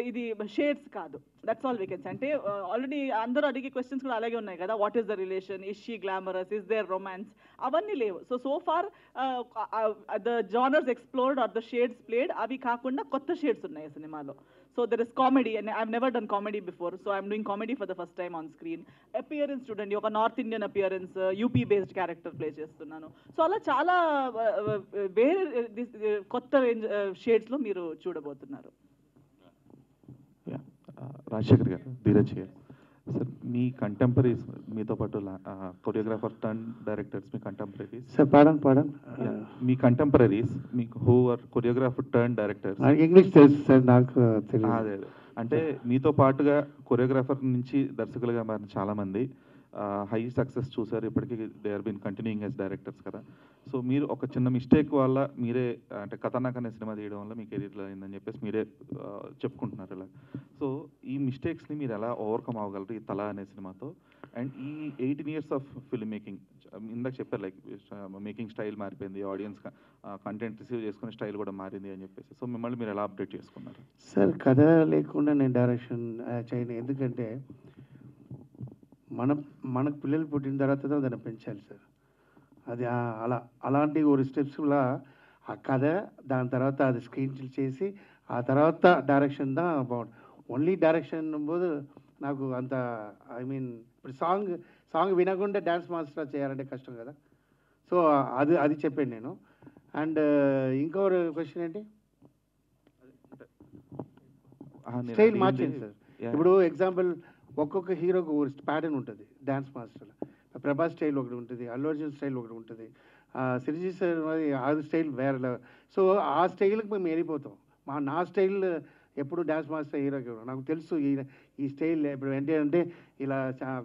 ఇది షేడ్స్ కాదు. That's all we can say. అంటే ఆల్రెడీ అందరూ అడిగే క్వశ్చన్స్ కూడా అలాగే ఉన్నాయి కదా. What is the relation, is she glamorous, is there romance, అవన్నీ లేవు. So far the genres explored are the shades played, అవి కాకుండా కొత్త షేడ్స్ ఉన్నాయి సినిమాలో. So there is comedy, and I've never done comedy before, so I'm doing comedy for the first time on screen. Appearance student, ఒక north Indian appearance, UP based character play చేస్తున్నాను. So అలా చాలా వేరే కొత్త range షేడ్స్లో మీరు చూడబోతున్నారు. రాజశేఖర్ గారు, ధీరజ్ గారు, సార్ మీ కంటెంపరీస్ మీతో పాటు కొరియోగ్రాఫర్ టర్న్ డైరెక్టర్స్ మీ కంటెంపరీస్ సార్ పాడన్ మీ కంటెంపరీస్ మీకు who are choreographer turn directors. English తెలుసు సార్, నాకు తెలియదు. అదే అంటే మీతో పాటుగా కొరియోగ్రాఫర్ నుంచి దర్శకులుగా మారిన చాలామంది హై సక్సెస్ చూసారు. ఇప్పటికీ they are been continuing as directors కదా. సో మీరు ఒక చిన్న మిస్టేక్ వల్ల మీరే అంటే ఖతర్నాక్ అనే సినిమా తీయడం వల్ల మీ కెరీర్లో అయిందని చెప్పేసి మీరే చెప్పుకుంటున్నారు ఇలా. సో ఈ మిస్టేక్స్ని మీరు ఎలా ఓవర్కమ్ అవ్వగలరు ఈ తల అనే సినిమాతో? అండ్ ఈ 18 years ఆఫ్ ఫిల్మ్ మేకింగ్, ఇందాక చెప్పారు లైక్ మేకింగ్ స్టైల్ మారిపోయింది, ఆడియన్స్ కంటెంట్ రిసీవ్ చేసుకునే స్టైల్ కూడా మారింది అని చెప్పేసి. సో మిమ్మల్ని మీరు ఎలా అప్డేట్ చేసుకున్నారు? సార్ కథ లేకుండా నేను డైరెక్షన్ చేయను. ఎందుకంటే మనకు పిల్లలు పుట్టిన తర్వాత దాన్ని పెంచాలి సార్. అది అలాంటి ఒక స్టెప్స్లా ఆ కథ, దాని తర్వాత అది స్క్రీన్ చేసి ఆ తర్వాత డైరెక్షన్ దా బాగుంటుంది. ఓన్లీ డైరెక్షన్ పోదు నాకు అంత ఇప్పుడు సాంగ్ వినకుండా డ్యాన్స్ మాస్టర్ చేయాలంటే కష్టం కదా. సో అది చెప్పాను నేను. అండ్ ఇంకో క్వశ్చన్ ఏంటి? స్టైల్ మార్చింది సార్. ఇప్పుడు ఎగ్జాంపుల్ ఒక్కొక్క హీరోకి ఒక ప్యాటర్న్ ఉంటుంది డ్యాన్స్ మాస్టర్లో. ప్రభాస్ స్టైల్ ఒకటి ఉంటుంది, అల్లు అర్జున్ స్టైల్ ఒకటి ఉంటుంది, సిరిజీ సార్ అది స్టైల్ వేరే. సో ఆ స్టైల్కి మేము వెళ్ళిపోతాం. నా స్టైల్ ఎప్పుడు డ్యాన్స్ మాస్టర్ హీరోకి నాకు తెలుసు ఈ స్టైల్ ఇప్పుడు ఏంటంటే ఇలా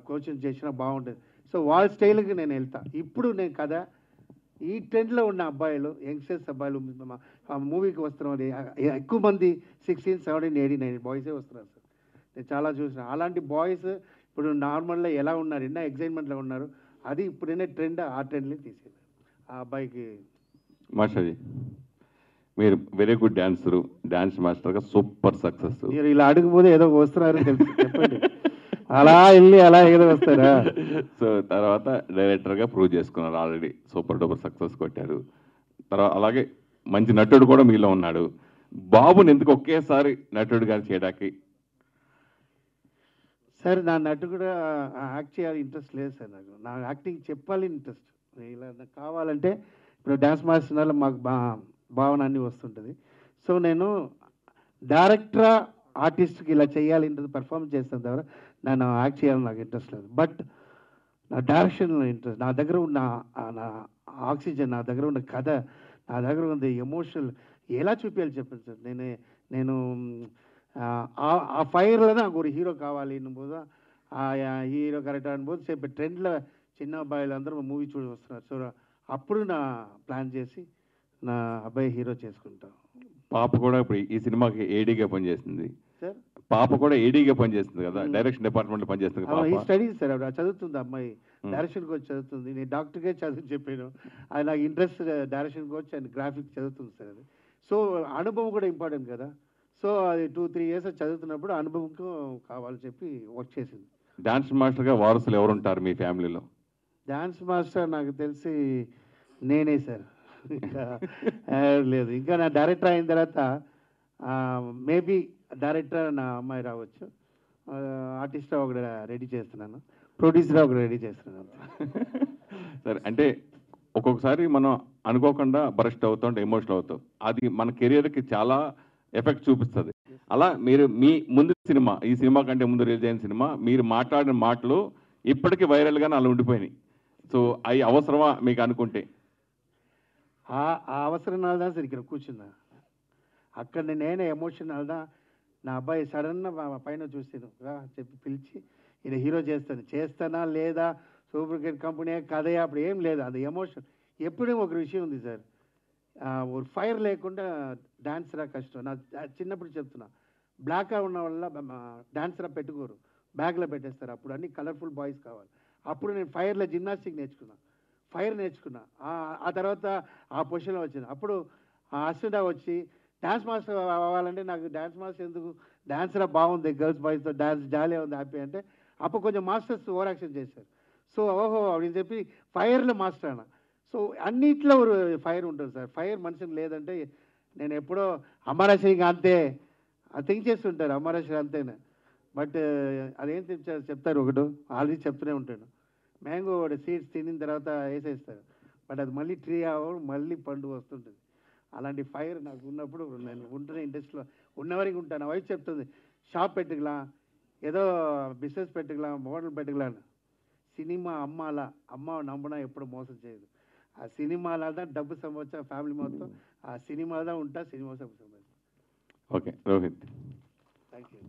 కోచింగ్ చేసినా బాగుంటుంది. సో వాళ్ళ స్టైల్కి నేను వెళ్తా. ఇప్పుడు నేను కదా ఈ ట్రెండ్లో ఉన్న అబ్బాయిలు, యంగ్స్టర్స్ అబ్బాయిలు మూవీకి వస్తున్నారు ఎక్కువ మంది 16, 17, 18 బాయ్సే వస్తున్నారు సార్. నేను చాలా చూసిన అలాంటి బాయ్స్ ఇప్పుడు నార్మల్గా ఎలా ఉన్నారు, ఎన్నో ఎగ్జైట్మెంట్లో ఉన్నారు. అది ఇప్పుడైనా ట్రెండ్, ఆ ట్రెండ్ని తీసేది ఆ అబ్బాయికి. మాస్టర్జీ మీరు వెరీ గుడ్ డాన్సరు, డాన్స్ మాస్టర్గా సూపర్ సక్సెస్. మీరు ఇలా అడుగుపోతే ఏదో వస్తున్నారు తెలుసు, చెప్పండి. అలా వెళ్ళి అలా ఏదో వస్తారా? సో తర్వాత డైరెక్టర్గా ప్రూవ్ చేసుకున్నారు, ఆల్రెడీ సూపర్ డూపర్ సక్సెస్ కొట్టారు. తర్వాత అలాగే మంచి నటుడు కూడా మీలో ఉన్నాడు. బాబుని ఎందుకు ఒకేసారి నటుడుగా చేయడానికి? సార్ నా నటు కూడా యాక్ట్ చేయాలి ఇంట్రెస్ట్ లేదు సార్. నా యాక్టింగ్ చెప్పాలి ఇంట్రెస్ట్. ఇలా నాకు కావాలంటే ఇప్పుడు డ్యాన్స్ మాస్టర్ మాకు భావన అన్నీ వస్తుంటుంది. సో నేను డైరెక్టరా ఆర్టిస్ట్కి ఇలా చేయాలి ఇంత పర్ఫార్మెన్స్ చేస్తాను ద్వారా నేను యాక్ట్ చేయాలని నాకు ఇంట్రెస్ట్ లేదు. బట్ నా డైరెక్షన్లో ఇంట్రెస్ట్, నా దగ్గర ఉన్న నా ఆక్సిజన్, నా దగ్గర ఉన్న కథ, నా దగ్గర ఉన్న ఎమోషనల్ ఎలా చూపించాలి చెప్పండి సార్. నేను ఆ ఫైర్లో నాకు ఒక హీరో కావాలి అన్నబోదు, ఆ హీరో కరెక్ట్ అనుబోదు చెప్పి ట్రెండ్లో చిన్న అబ్బాయిలు అందరూ మూవీ చూసి వస్తున్నారు. సో అప్పుడు నా ప్లాన్ చేసి నా అబ్బాయి హీరో చేసుకుంటాను. పాప కూడా ఇప్పుడు ఈ సినిమాకి ఏడీగా పనిచేస్తుంది సార్. పాప కూడా ఏడీగా పనిచేస్తుంది కదా, డైరెక్షన్ డిపార్ట్మెంట్లో పనిచేస్తుంది. ఈ స్టడీస్ సార్ ఆవిడ చదువుతుంది, అమ్మాయి డైరెక్షన్కి వచ్చి చదువుతుంది. నేను డాక్టర్గా చదువు చెప్పాను, అది నాకు ఇంట్రెస్ట్ డైరెక్షన్కి వచ్చి అండ్ గ్రాఫిక్స్ చదువుతుంది సార్. అది సో అనుభవం కూడా ఇంపార్టెంట్ కదా. సో అది 2-3 years చదువుతున్నప్పుడు అనుభవం కావాలని చెప్పి వర్క్ చేసింది. డాన్స్ మాస్టర్గా వారసులు ఎవరుంటారు మీ ఫ్యామిలీలో? డాన్స్ మాస్టర్ నాకు తెలిసి నేనే సార్. ఇంకా లేదు. ఇంకా నా డైరెక్టర్ అయిన తర్వాత మేబీ డైరెక్టర్ నా అమ్మాయి రావచ్చు, ఆర్టిస్ట్ ఒకటి రెడీ చేస్తున్నాను, ప్రొడ్యూసర్ ఒకటి రెడీ చేస్తున్నాను. సరే, అంటే ఒక్కొక్కసారి మనం అనుకోకుండా బరస్ట్ అవుతాం, ఎమోషనల్ అవుతాం. అది మన కెరియర్కి చాలా ఎఫెక్ట్ చూపిస్తుంది. అలా మీరు మీ ముందు సినిమా, ఈ సినిమా కంటే ముందు రిలీజ్ అయిన సినిమా, మీరు మాట్లాడిన మాటలు ఇప్పటికీ వైరల్గానే అలా ఉండిపోయినాయి. సో అవి అవసరమా మీకు అనుకుంటే? ఆ అవసరం నాదా సార్ ఇక్కడ కూర్చున్నా. అక్కడ నేనే ఎమోషన్ నాదా. నా అబ్బాయి సడన్గా పైన చూసాను చెప్పి పిలిచి ఈయన హీరో చేస్తానా లేదా, సూపర్ క్రికెట్ కంపెనీ కథయా, అప్పుడు ఏం లేదు, అది ఎమోషన్. ఎప్పుడూ ఒక విషయం ఉంది సార్, ఒక ఫైర్ లేకుండా డాన్స్ రా కష్టం. నా చిన్నప్పుడు చెప్తున్నా, బ్లాక్గా ఉన్న వల్ల డాన్స్ రా పెట్టుకోరు, బ్యాగ్లో పెట్టేస్తారు. అప్పుడు అన్ని కలర్ఫుల్ బాయ్స్ కావాలి. అప్పుడు నేను ఫైర్లో జిమ్నాస్టిక్ ఫైర్ నేర్చుకున్నా. ఆ తర్వాత ఆ పొజిషన్లో వచ్చింది. అప్పుడు అశ్విన్ వచ్చి డ్యాన్స్ మాస్టర్ అవ్వాలంటే, నాకు డ్యాన్స్ మాస్టర్ ఎందుకు, డాన్స్రా బాగుంది, గర్ల్స్ బాయ్స్తో డ్యాన్స్ జాలీ ఉంది, హ్యాపీ అంటే అప్పుడు కొంచెం మాస్టర్స్ ఓవర్ యాక్షన్ చేశారు. సో ఓహో అని చెప్పి ఫైర్లో మాస్టర్ అన్న. సో అన్నిట్లో ఫైర్ ఉంటుంది సార్. ఫైర్ మనిషిని లేదంటే, నేను ఎప్పుడో అమరాశ్రీ అంతే థింక్ చేస్తుంటారు, అమరాశ్రీ అంతేనే. బట్ అదేం చెప్తారు ఒకటి ఆల్రెడీ చెప్తూనే ఉంటాడు, మ్యాంగో సీడ్స్ తినిన తర్వాత వేసేస్తారు, బట్ అది మళ్ళీ ట్రీ అవ్వడం, మళ్ళీ పండు వస్తుంటుంది. అలాంటి ఫైర్ నాకు ఉన్నప్పుడు నేను ఉంటున్న ఇండస్ట్రీలో ఉన్నవరకు ఉంటాను. వైఫ్ చెప్తుంది, షాప్ పెట్టుకులా, ఏదో బిజినెస్ పెట్టుకులా, మోడల్ పెట్టుకులా. సినిమా అమ్మాలా, అమ్మ నమ్మడం ఎప్పుడు మోసం చేయదు. ఆ సినిమాలో డబ్బు సంపాదించా, ఫ్యామిలీ మొత్తం ఆ సినిమాలో ఉంటా, సినిమా సంపాదించా. Okay Rohit, thank you.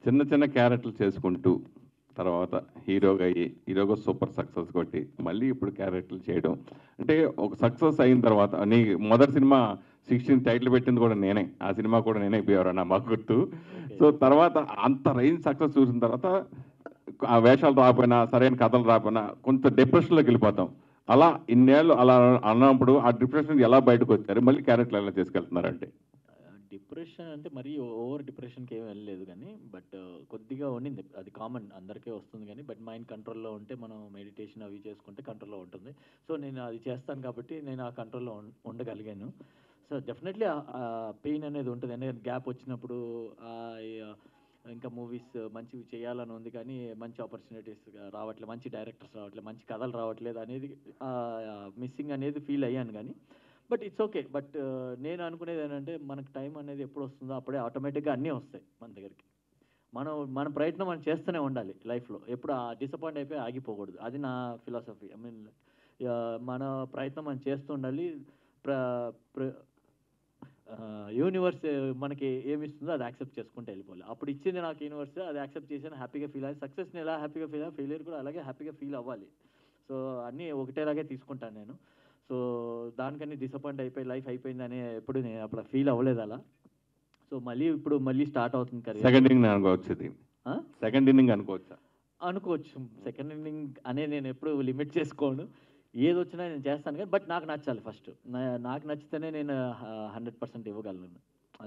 చిన్న చిన్న క్యారెక్టర్లు చేసుకుంటూ తర్వాత హీరోగా సూపర్ సక్సెస్ కొట్టి మళ్ళీ ఇప్పుడు క్యారెక్టర్లు చేయడం అంటే, ఒక సక్సెస్ అయిన తర్వాత నీ మొదటి సినిమా 16 టైటిల్ పెట్టింది కూడా నేనే, ఆ సినిమా కూడా నేనే ఎవరన్నా మాకు గుర్తు. సో తర్వాత అంత రేంజ్ సక్సెస్ చూసిన తర్వాత ఆ వేషాలు రాకపోయినా, సరైన కథలు రాకపోయినా కొంత డిప్రెషన్లోకి వెళ్ళిపోతాం. అలా ఇన్నేళ్ళు అలా అన్నప్పుడు ఆ డిప్రెషన్ ఎలా బయటకు వచ్చారు, మళ్ళీ క్యారెక్టర్లు ఎలా తీసుకెళ్తున్నారంటే? డిప్రెషన్ అంటే మరీ ఓవర్ డిప్రెషన్కి ఏం వెళ్ళలేదు కానీ, బట్ కొద్దిగా ఉండింది, అది కామన్ అందరికీ వస్తుంది కానీ, బట్ మైండ్ కంట్రోల్లో ఉంటే మనం మెడిటేషన్ అవి చేసుకుంటే కంట్రోల్లో ఉంటుంది. సో నేను అది చేస్తాను కాబట్టి నేను ఆ కంట్రోల్లో ఉండగలిగాను. సో డెఫినెట్లీ పెయిన్ అనేది ఉంటుంది, ఎందుకంటే గ్యాప్ వచ్చినప్పుడు ఇంకా మూవీస్ మంచివి చేయాలని ఉంది కానీ మంచి ఆపర్చునిటీస్ రావట్లేదు, మంచి డైరెక్టర్స్ రావట్లేదు, మంచి కథలు రావట్లేదు అనేది మిస్సింగ్ అనేది ఫీల్ అయ్యాను కానీ, బట్ ఇట్స్ ఓకే. బట్ నేను అనుకునేది ఏంటంటే, మనకు టైం అనేది ఎప్పుడు వస్తుందో అప్పుడే ఆటోమేటిక్గా అన్నీ వస్తాయి మన దగ్గరికి. మన ప్రయత్నం మనం చేస్తూనే ఉండాలి లైఫ్లో, ఎప్పుడు డిసప్పాయింట్ అయిపోయి ఆగిపోకూడదు. అది నా ఫిలాసఫీ. ఐ మీన్ మన ప్రయత్నం మనం చేస్తూ ఉండాలి. యూనివర్స్ మనకి ఏమి ఇస్తుందో అది యాక్సెప్ట్ చేసుకుంటూ వెళ్ళిపోవాలి. అప్పుడు ఇచ్చింది నాకు యూనివర్స్, అది యాక్సెప్ట్ చేసాను, హ్యాపీగా ఫీల్ అయ్యి, సక్సెస్ని ఎలా హ్యాపీగా ఫీల్ అయ్యి, ఫెయిలియర్ కూడా అలాగే హ్యాపీగా ఫీల్ అవ్వాలి. సో అన్నీ ఒకటేలాగే తీసుకుంటాను నేను. సో దానికని డిసప్పాయింట్ అయిపోయి లైఫ్ అయిపోయిందని ఎప్పుడు నేను అప్పుడు ఫీల్ అవ్వలేదు అలా. సో మళ్ళీ స్టార్ట్ అవుతుంది కదా. సెకండ్ ఇన్నింగ్ అనుకోవచ్చు, సెకండ్ ఇన్నింగ్ అనుకోవచ్చా? అనుకోవచ్చు. సెకండ్ ఇన్నింగ్ అనే నేను ఎప్పుడు లిమిట్ చేసుకోను, ఏది వచ్చినా నేను చేస్తాను కానీ, బట్ నాకు నచ్చాలి ఫస్ట్. నాకు నచ్చితేనే నేను 100% ఇవ్వగలను.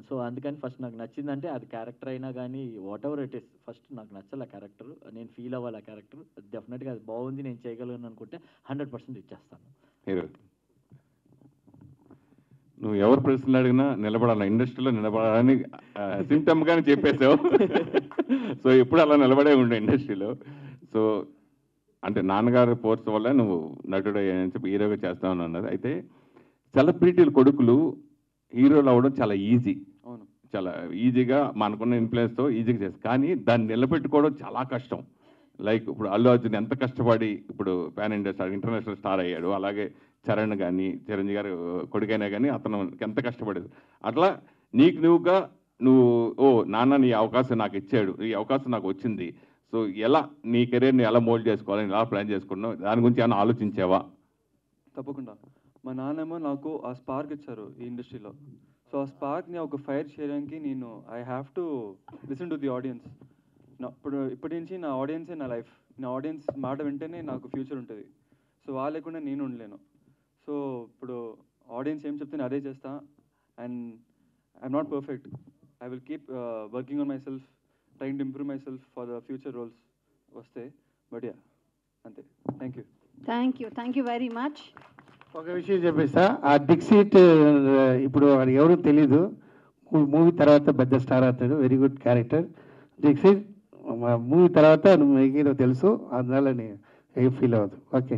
సో అందుకని ఫస్ట్ నాకు నచ్చిందంటే, అది క్యారెక్టర్ అయినా కానీ what ever it is, first నాకు నచ్చాలి ఆ క్యారెక్టర్, నేను ఫీల్ అవ్వాలి ఆ క్యారెక్టర్. డెఫినెట్గా అది బాగుంది, నేను చేయగలను అనుకుంటే 100% ఇచ్చేస్తాను. హీరో, నువ్వు ఎవరు ప్రశ్నలు అడిగినా నిలబడాలి, ఇండస్ట్రీలో నిలబడాలని సింటమ్గానే చెప్పేసావు. సో ఎప్పుడు అలా నిలబడే ఉండే ఇండస్ట్రీలో. సో అంటే నాన్నగారు ఫోర్స్ వల్ల నువ్వు నటుడు అని చెప్పి హీరోగా చేస్తామని అన్నది. అయితే సెలబ్రిటీల కొడుకులు హీరోలు అవ్వడం చాలా ఈజీ, చాలా ఈజీగా మనకున్న ఇన్ఫ్లుయెన్స్తో ఈజీగా చేస్తారు, కానీ దాన్ని నిలబెట్టుకోవడం చాలా కష్టం. లైక్ ఇప్పుడు అల్లు అర్జున్ ఎంత కష్టపడి ఇప్పుడు pan India star, international star అయ్యాడు. అలాగే చరణ్ కానీ, చిరంజీవి గారు కొడుకైనా కానీ అతను ఎంత కష్టపడేది. అట్లా నీకు నువ్వు నాన్న నీ అవకాశం నాకు ఇచ్చాడు, ఈ అవకాశం నాకు వచ్చింది, సో ఎలా నీ కెరీర్ని ఎలా మోల్డ్ చేసుకోవాలని ఎలా ప్లాన్ చేసుకున్నావు, దాని గురించి ఏమైనా ఆలోచించావా? తప్పకుండా. మా నాన్నేమో నాకు ఆ స్పార్క్ ఇచ్చారు ఈ ఇండస్ట్రీలో. సో ఆ స్పార్క్ని ఒక ఫైర్ చేయడానికి నేను I have to listen to the audience. ఇప్పటి నుంచి నా ఆడియన్సే నా లైఫ్. నా ఆడియన్స్ మాట వింటేనే నాకు ఫ్యూచర్ ఉంటుంది. సో వాళ్ళు లేకుండా నేను ఉండలేను. సో ఇప్పుడు ఆడియన్స్ ఏం చెప్తే అదే చేస్తా. And I'm not perfect. I will keep working on myself, trying to improve myself for the future roles వస్తే. బట్ యా, అంతే. Thank you very much. ఒక విషయం చెప్పేస్తా, ఆ డిక్సీట్ ఇప్పుడు ఎవరు తెలీదు, మూవీ తర్వాత పెద్ద స్టార్ అవుతాడు, వెరీ గుడ్ క్యారెక్టర్. మూవీ తర్వాత నువ్వు ఏదో తెలుసు, అందువల్ల నేను ఏ ఫీల్ అవ్వదు. ఓకే.